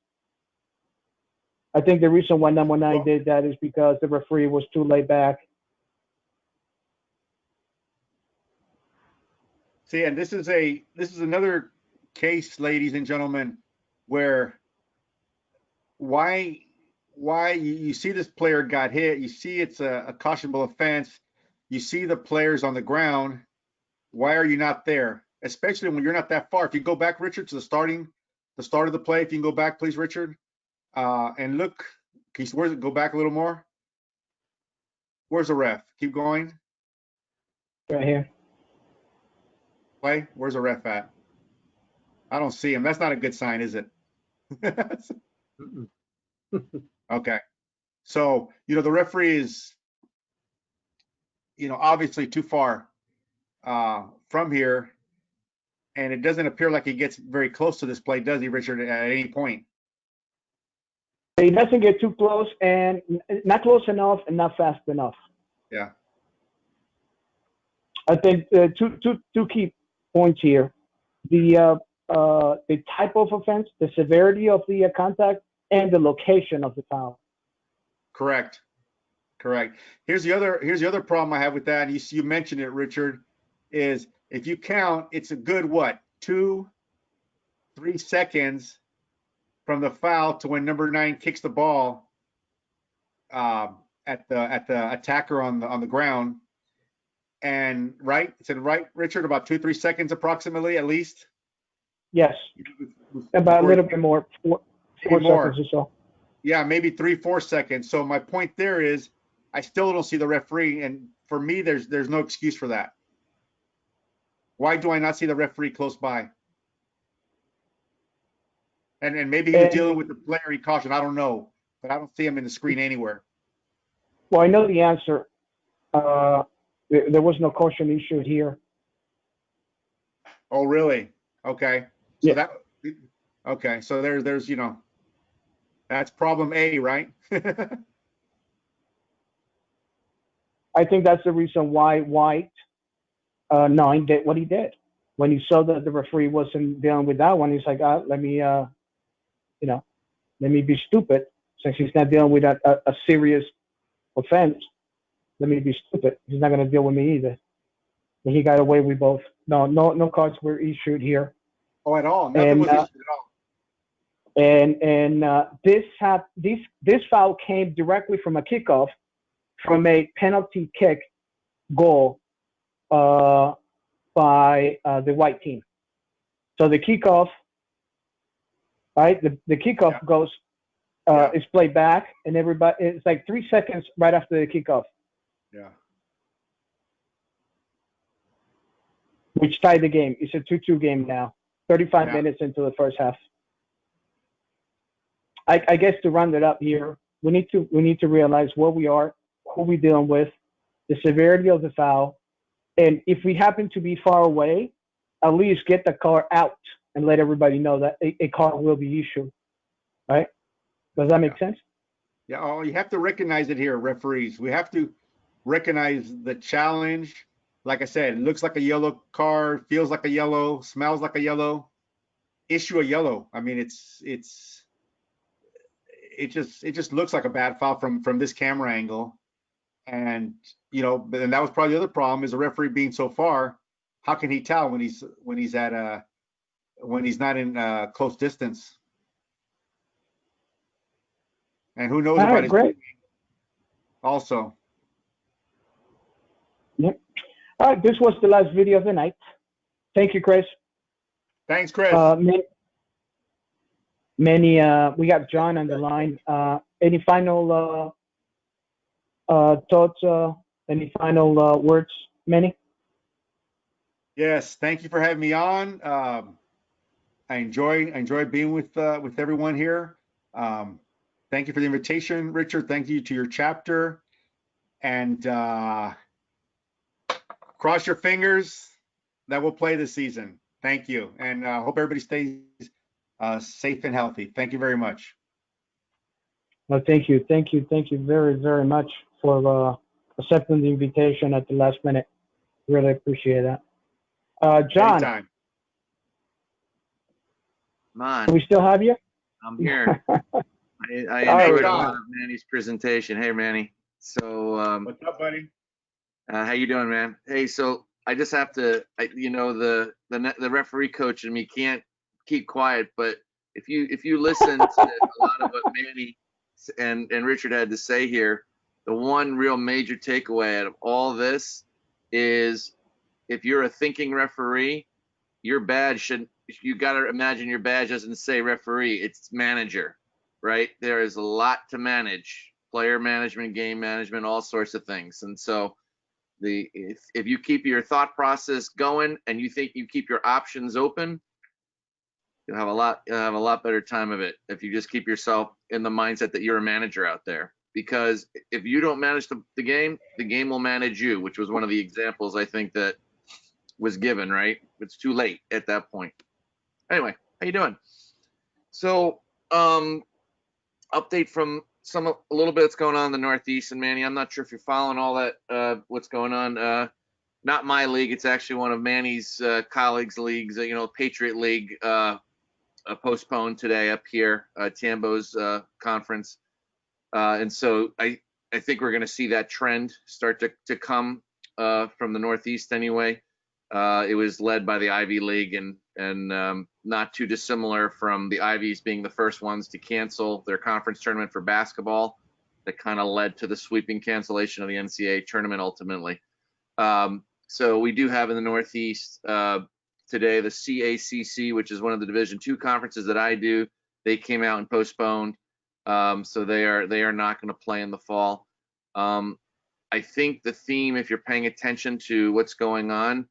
I think the reason why number 9 did that is because the referee was too laid back. See, and this is another case, ladies and gentlemen, where why you see this player got hit, you see it's a cautionable offense, you see the players on the ground, why are you not there? Especially when you're not that far. If you go back, Richard, to the start of the play, if you can go back, please, Richard, and look, go back a little more? Where's the ref? Keep going. Right here. Play. Where's the ref at? I don't see him. That's not a good sign, is it? Okay. So, the referee is, obviously too far from here. And it doesn't appear like he gets very close to this play, does he, Richard, at any point? He doesn't get too close, and not close enough and not fast enough. Yeah. I think two key points here. The type of offense, the severity of the contact, and the location of the foul. Correct. Here's the other problem I have with that. You mentioned it, Richard, is if you count, it's a good 2-3 seconds from the foul to when number 9 kicks the ball at the attacker on the ground. And right, it's right, Richard, about 2-3 seconds approximately, at least. Yes, about a little bit more, Maybe more. seconds or so. Yeah, maybe 3-4 seconds. So my point there is, I still don't see the referee, and for me, there's no excuse for that. Why do I not see the referee close by? And maybe he was dealing with the player he cautioned. I don't know, but I don't see him in the screen anywhere. Well, I know the answer. There was no caution issued here. Oh, really? Okay. So Yeah. that. Okay. So there's that's problem A, right? I think that's the reason why White 9 did what he did. When he saw that the referee wasn't dealing with that one, he's like, let me be stupid, since he's not dealing with a serious offense. Let me be stupid. He's not going to deal with me either. And he got away with both. No cards were issued here. Oh, at all? Nothing was issued at all. This foul came directly from a kickoff, from a penalty kick goal by the white team. So the kickoff, right? The kickoff goes, is played back, and everybody, it's like 3 seconds right after the kickoff. Yeah. Which tied the game. It's a 2-2 game now. 35 minutes into the first half. I guess to round it up here, we need to realize where we are, who we're dealing with, the severity of the foul, and if we happen to be far away, at least get the car out and let everybody know that a car will be issued. Right? Does that make sense? Yeah. Oh, you have to recognize it here, referees. We have to recognize the challenge. Like I said, it looks like a yellow card, feels like a yellow, smells like a yellow. Issue a yellow. I mean, it just looks like a bad foul from this camera angle. And and that was probably the other problem, is the referee being so far. How can he tell when he's not in close distance? And who knows about his moving also. Yep. All right, this was the last video of the night. Thank you, Chris. Thanks, Chris. Manny, we got John on the line. Any final thoughts? Any final words, Manny? Yes, thank you for having me on. I enjoy being with everyone here. Thank you for the invitation, Richard. Thank you to your chapter, and cross your fingers that we'll play this season. Thank you, and hope everybody stays safe and healthy. Thank you very much. Well, thank you very, very much for accepting the invitation at the last minute. Really appreciate that. John, anytime. Come on. Do we still have you? I'm here. I enjoyed a lot of Manny's presentation. Hey, Manny. So, what's up, buddy? How you doing, man? Hey, so I just have to, the referee coach in me can't keep quiet, but if you listen to a lot of what Manny and Richard had to say here, the one real major takeaway out of all this is, if you're a thinking referee, your badge you got to imagine your badge doesn't say referee, it's manager, right? There is a lot to manage, player management, game management, all sorts of things. And so if you keep your thought process going and you think you keep your options open, you'll have a lot better time of it if you just keep yourself in the mindset that you're a manager out there. Because if you don't manage the game will manage you, which was one of the examples I think that was given, right? It's too late at that point. Anyway, how you doing? So, update from a little bit that's going on in the Northeast. And Manny, I'm not sure if you're following all that, what's going on. Not my league. It's actually one of Manny's colleagues' leagues, Patriot League, postponed today up here, Tambo's conference. And so I think we're going to see that trend start to come from the Northeast anyway. It was led by the Ivy League and not too dissimilar from the Ivies being the first ones to cancel their conference tournament for basketball. That kind of led to the sweeping cancellation of the NCAA tournament ultimately. So we do have in the Northeast today the CACC, which is one of the Division II conferences that I do. They came out and postponed, so they are not going to play in the fall. I think the theme, if you're paying attention to what's going on,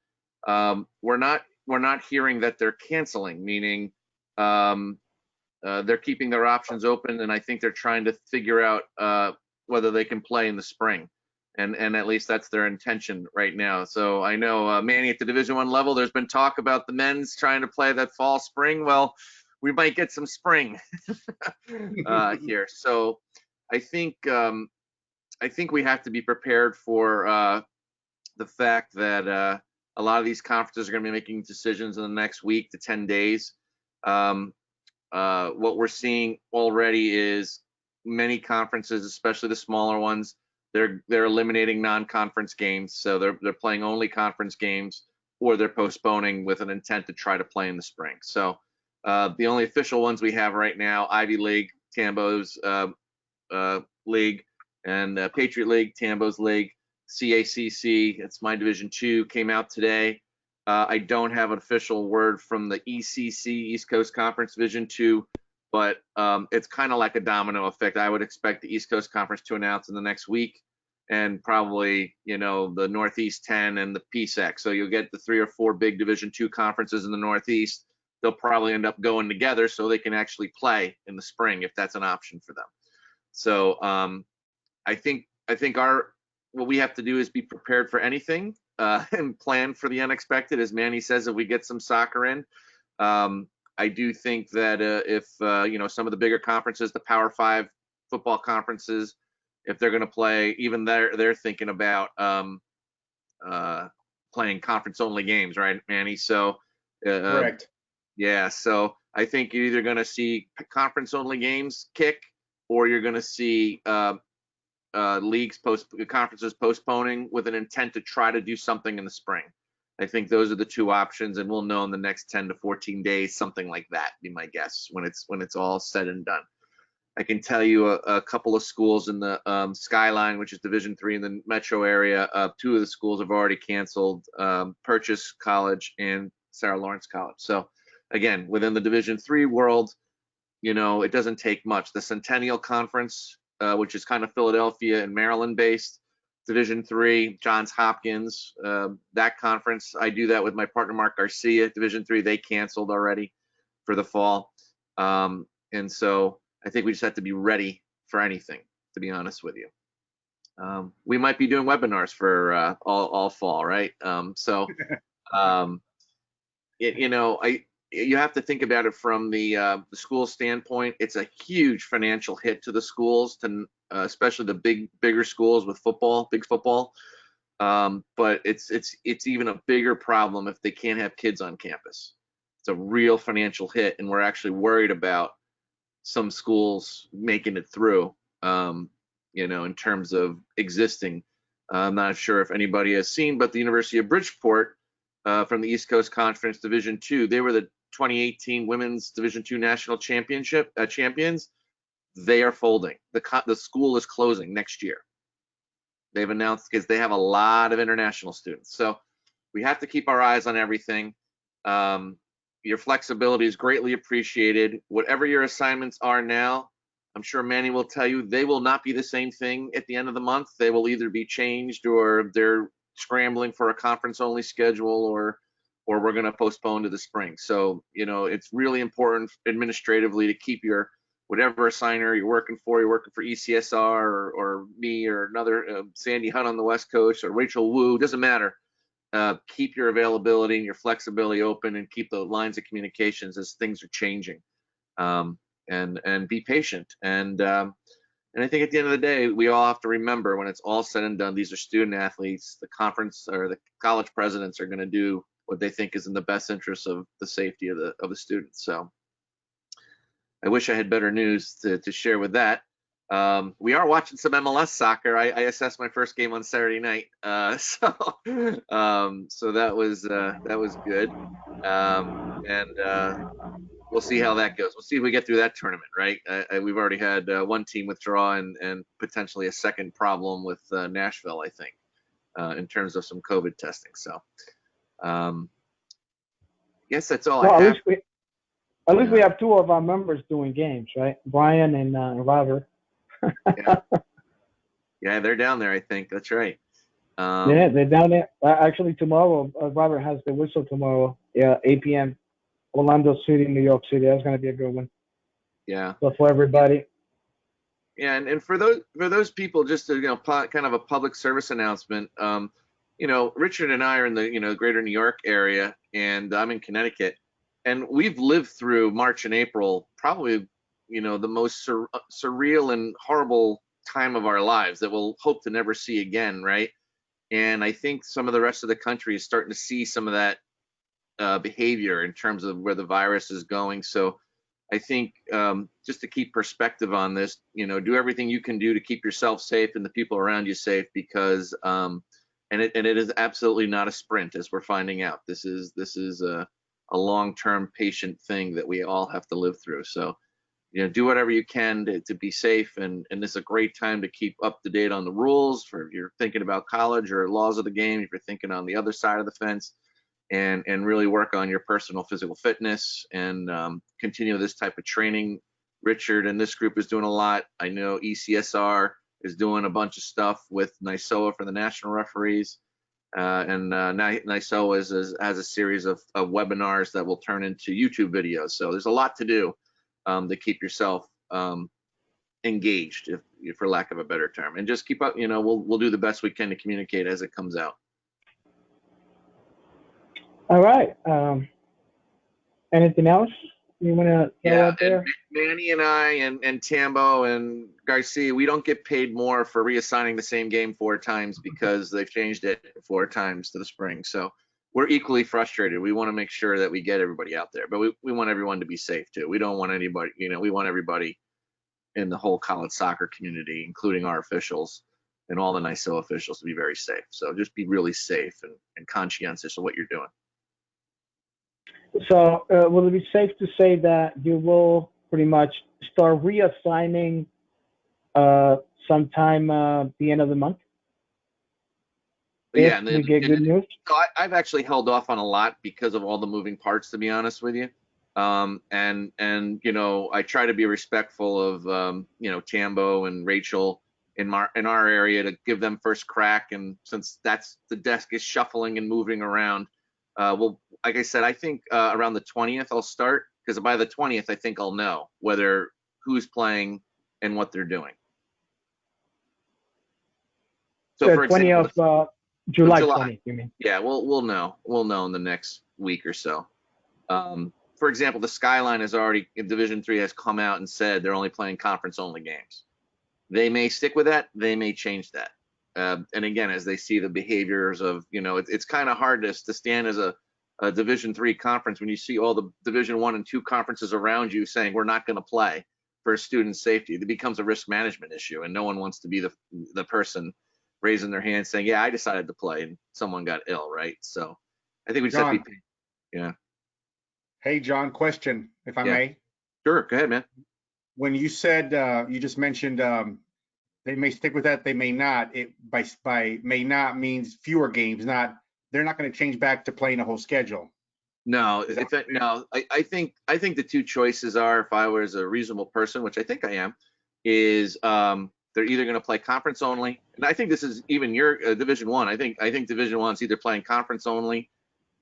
we're not hearing that they're canceling, meaning they're keeping their options open, and I think they're trying to figure out whether they can play in the spring, and at least that's their intention right now. So I know, Manny, at the Division I level, there's been talk about the men's trying to play that fall spring. Well, we might get some spring here. So I think we have to be prepared for the fact that a lot of these conferences are going to be making decisions in the next week to 10 days. What we're seeing already is many conferences, especially the smaller ones, they're eliminating non-conference games. So they're playing only conference games, or they're postponing with an intent to try to play in the spring. So the only official ones we have right now, Ivy League, Tambo's league, and Patriot League, Tambo's league, CACC, it's my Division II, came out today. I don't have an official word from the ECC, East Coast Conference Division II, but it's kind of like a domino effect. I would expect the East Coast Conference to announce in the next week, and probably, you know, the Northeast 10 and the PSEC. So you'll get the 3 or 4 big Division II conferences in the Northeast. They'll probably end up going together so they can actually play in the spring if that's an option for them. So I think what we have to do is be prepared for anything and plan for the unexpected. As Manny says, if we get some soccer in, I do think that if you know, some of the bigger conferences, the Power 5 football conferences, if they're going to play, even they're thinking about playing conference only games, right, Manny? So Correct. Yeah, so I think you're either going to see conference only games kick, or you're going to see conferences postponing with an intent to try to do something in the spring. I think those are the two options, and we'll know in the next 10 to 14 days, something like that, be my guess, when it's all said and done. I can tell you a couple of schools in the Skyline, which is Division III in the metro area. 2 of the schools have already canceled, Purchase College and Sarah Lawrence College. So again, within the Division III world, you know, it doesn't take much. The Centennial Conference, which is kind of Philadelphia and Maryland based, Division III, Johns Hopkins, that conference, I do that with my partner Mark Garcia. Division III, they canceled already for the fall. And so I think we just have to be ready for anything, to be honest with you. We might be doing webinars for all fall, right? You know, you have to think about it from the school standpoint. It's a huge financial hit to the schools, to especially the bigger schools with big football. But it's even a bigger problem if they can't have kids on campus. It's a real financial hit, and we're actually worried about some schools making it through. You know, in terms of existing. I'm not sure if anybody has seen, but the University of Bridgeport, from the East Coast Conference Division II, they were the 2018 Women's Division II National Championship champions. They are folding. The school is closing next year. They've announced, because they have a lot of international students. So we have to keep our eyes on everything. Your flexibility is greatly appreciated. Whatever your assignments are now, I'm sure Manny will tell you, they will not be the same thing at the end of the month. They will either be changed, or they're scrambling for a conference only schedule, or we're going to postpone to the spring. So, you know, it's really important administratively to keep your whatever assigner you're working for ECSR or me or another Sandy Hunt on the West Coast or Rachel Wu, doesn't matter. Keep your availability and your flexibility open, and keep the lines of communications as things are changing. And be patient. And I think at the end of the day, we all have to remember, when it's all said and done, these are student athletes. The conference or the college presidents are going to do what they think is in the best interest of the safety of the students. So I wish I had better news to share with that. We are watching some MLS soccer. I assessed my first game on Saturday night, so that was good. We'll see how that goes. We'll see if we get through that tournament, right? We've already had one team withdraw and potentially a second problem with Nashville, I think, in terms of some COVID testing. So, yes, that's all I have. At least we have two of our members doing games, right? Brian and Robert. Yeah, they're down there, I think. That's right. Yeah, they're down there. Actually, tomorrow, Robert has the whistle tomorrow. Yeah, 8 p.m. Orlando City, New York City. That's gonna be a good one. Yeah. So for everybody. Yeah, and for those people, just to kind of a public service announcement. Richard and I are in the greater New York area, and I'm in Connecticut, and we've lived through March and April, probably the most surreal and horrible time of our lives that we'll hope to never see again, right? And I think some of the rest of the country is starting to see some of that behavior in terms of where the virus is going. So I think just to keep perspective on this, do everything you can do to keep yourself safe and the people around you safe, because and it is absolutely not a sprint, as we're finding out. This is a long-term patient thing that we all have to live through. So do whatever you can to be safe, and this is a great time to keep up to date on the rules for if you're thinking about college or laws of the game, if you're thinking on the other side of the fence, and really work on your personal physical fitness and continue this type of training. Richard and this group is doing a lot. I know ECSR is doing a bunch of stuff with NISOA for the national referees, and NISOA has a series of webinars that will turn into YouTube videos. So there's a lot to do to keep yourself engaged, if for lack of a better term, and just keep up. We'll do the best we can to communicate as it comes out. All right. Anything else you want to throw out there? Manny and I and Tambo and Garcia, we don't get paid more for reassigning the same game 4 times because they've changed it 4 times to the spring. So we're equally frustrated. We want to make sure that we get everybody out there, but we want everyone to be safe too. We don't want anybody, we want everybody in the whole college soccer community, including our officials and all the NISO officials, to be very safe. So just be really safe and conscientious of what you're doing. So will it be safe to say that you will pretty much start reassigning sometime the end of the month? Yeah, and we get good news. So I've actually held off on a lot because of all the moving parts, to be honest with you. And I try to be respectful of Tambo and Rachel in our area, to give them first crack. And since the desk is shuffling and moving around, like I said, I think around the 20th I'll start, because by the 20th I think I'll know who's playing and what they're doing. So for example, 20th of July 20th, you mean? Yeah, we'll know in the next week or so. For example, the Skyline has already, in Division III, has come out and said they're only playing conference only games. They may stick with that, they may change that. And again, as they see the behaviors of, it's kind of hard to stand as a Division III conference when you see all the Division I and II conferences around you saying we're not going to play for student safety. It becomes a risk management issue, and no one wants to be the person raising their hand saying, yeah, I decided to play and someone got ill, right? So I think we just have to be, yeah. Hey, John, question, if I may. Sure, go ahead, man. When you said, you just mentioned they may stick with that, they may not. It by may not means fewer games, they're not going to change back to playing a whole schedule. No, I think the two choices are, if I was a reasonable person, which I think I am, is they're either going to play conference only, and I think this is even your Division I. I think Division I is either playing conference only,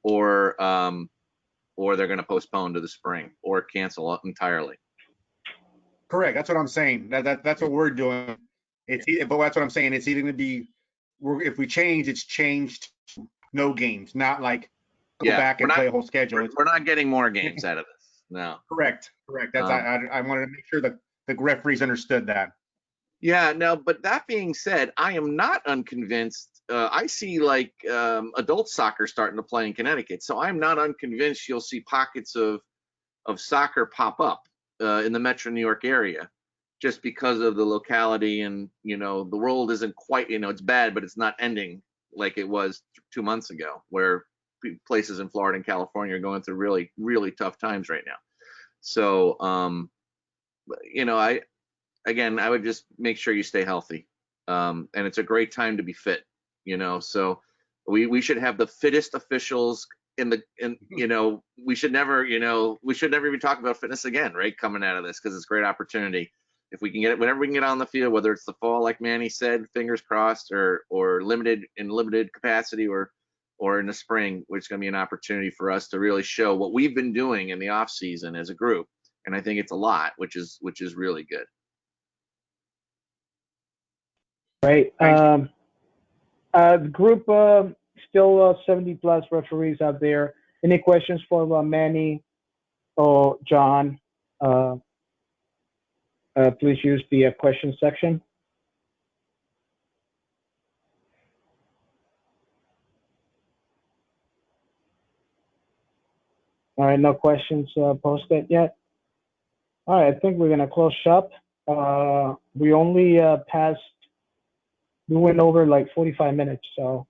or they're going to postpone to the spring or cancel entirely. Correct. That's what I'm saying. That's what we're doing. But that's what I'm saying. It's either going to be, if we change, it's changed. No games, not like go back and play a whole schedule. We're not getting more games out of this. No. Correct. That's I wanted to make sure that the referees understood that. Yeah, no, but that being said, I am not unconvinced. I see like adult soccer starting to play in Connecticut, so I'm not unconvinced you'll see pockets of soccer pop up in the Metro New York area, just because of the locality, and the world isn't quite, it's bad, but it's not ending like it was 2 months ago, where places in Florida and California are going through really, really tough times right now. So, I would just make sure you stay healthy. And it's a great time to be fit, so we should have the fittest officials we should never even talk about fitness again, right? Coming out of this, because it's a great opportunity. If we can get it, whenever we can get on the field, whether it's the fall, like Manny said, fingers crossed, or limited capacity, or in the spring, which is going to be an opportunity for us to really show what we've been doing in the off season as a group. And I think it's a lot, which is really good. Right. The group still 70 plus referees out there. Any questions for Manny or John? Please use the question section. All right, no questions posted yet. All right, I think we're gonna close shop. We only we went over like 45 minutes, so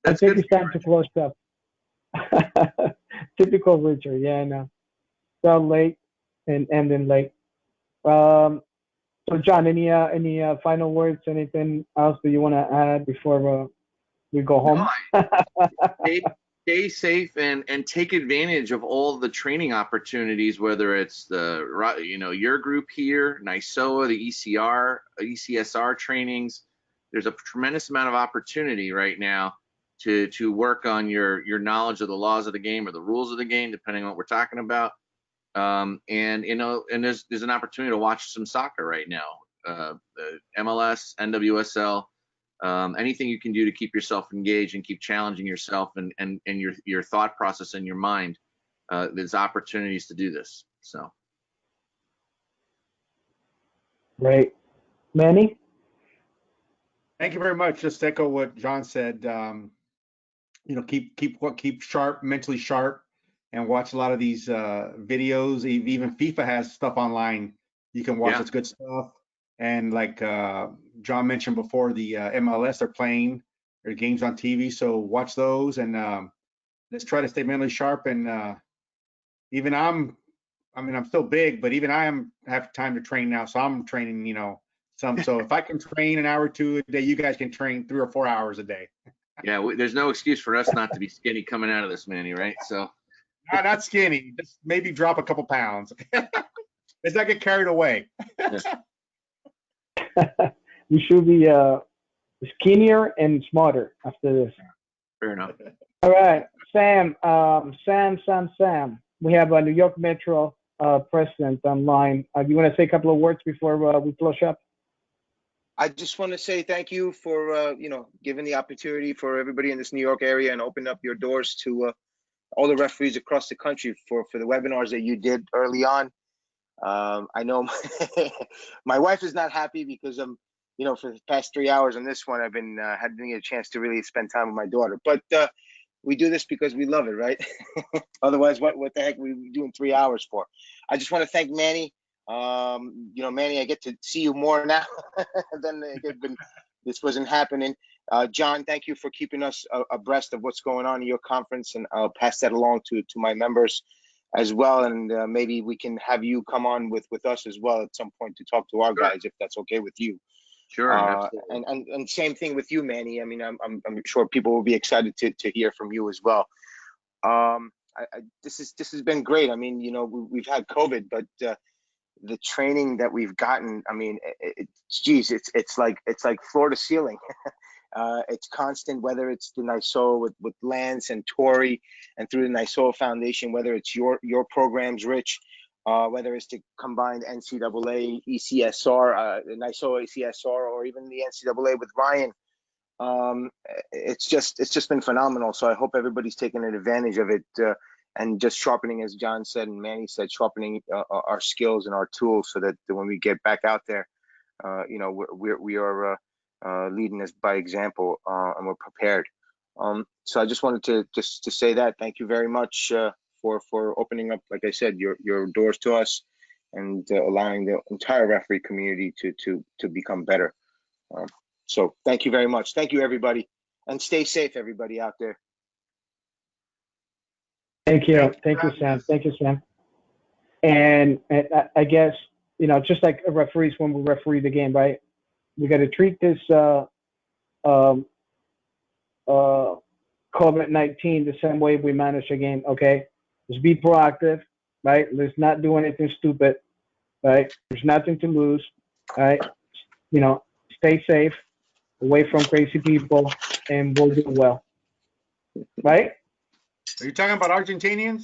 I think it's time to close up. Typical Richard, yeah, I know. So late and ending late. So John, any final words? Anything else that you want to add before we go home? Stay safe and take advantage of all the training opportunities, whether it's your group here, NISOA, the ECSR trainings. There's a tremendous amount of opportunity right now to work on your knowledge of the laws of the game or the rules of the game, depending on what we're talking about. And there's an opportunity to watch some soccer right now, the MLS, NWSL. Anything you can do to keep yourself engaged and keep challenging yourself and your thought process and your mind, there's opportunities to do this. So. Great. Manny? Thank you very much. Just echo what John said. Keep sharp, mentally sharp, and watch a lot of these videos. Even FIFA has stuff online you can watch. That's good stuff. And like John mentioned before, the MLS are playing their games on TV, so watch those and let's try to stay mentally sharp. And even I'm still big, but even I have time to train now, so I'm training, some. So if I can train an hour or two a day, you guys can train 3 or 4 hours a day. Yeah, there's no excuse for us not to be skinny coming out of this, Manny, right? So. Not skinny, just maybe drop a couple pounds. Let's not get carried away. You should be skinnier and smarter after this. Fair enough. All right, Sam. We have a New York Metro president online. Do you want to say a couple of words before we close up? I just want to say thank you for giving the opportunity for everybody in this New York area and open up your doors to all the referees across the country for the webinars that you did early on. I know my wife is not happy because I'm, for the past 3 hours on this one, I've been hadn't get a chance to really spend time with my daughter. But we do this because we love it, right? Otherwise, what the heck are we doing 3 hours for? I just want to thank Manny. Manny, I get to see you more now than this wasn't happening. John, thank you for keeping us abreast of what's going on in your conference, and I'll pass that along to my members as well. And maybe we can have you come on with us as well at some point to talk to our guys, if that's okay with you. Sure. Absolutely. And same thing with you, Manny. I mean, I'm sure people will be excited to hear from you as well. This has been great. I mean, we've had COVID, but the training that we've gotten, I mean, it's like floor to ceiling. It's constant, whether it's the NISOA with Lance and Tori, and through the NISOA Foundation, whether it's your programs, Rich, whether it's the combined NCAA, ECSR, NISOA, ECSR, or even the NCAA with Ryan. It's just been phenomenal. So I hope everybody's taking advantage of it and just sharpening, as John said and Manny said, sharpening our skills and our tools so that when we get back out there, we are leading us by example, and we're prepared. So I just wanted to say that. Thank you very much for opening up, like I said, your doors to us and allowing the entire referee community to become better. So thank you very much. Thank you, everybody, and stay safe, everybody out there. Thank you, Sam. Thank you, Sam. And I guess just like referees when we referee the game, right? We got to treat this COVID-19 the same way we manage a game. Okay, let's be proactive, right? Let's not do anything stupid, right? There's nothing to lose, right? You know, stay safe, away from crazy people, and we'll do well, right? Are you talking about Argentinians?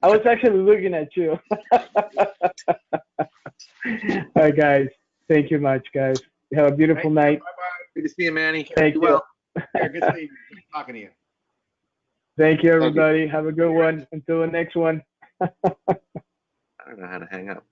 I was actually looking at you. All right, guys. Thank you much, guys. You have a beautiful night. Bye-bye. Good to see you, Manny. Thank you. Well, Yeah, good seeing you. Good talking to you. Thank you, everybody. Have a good one. Until the next one. I don't know how to hang up.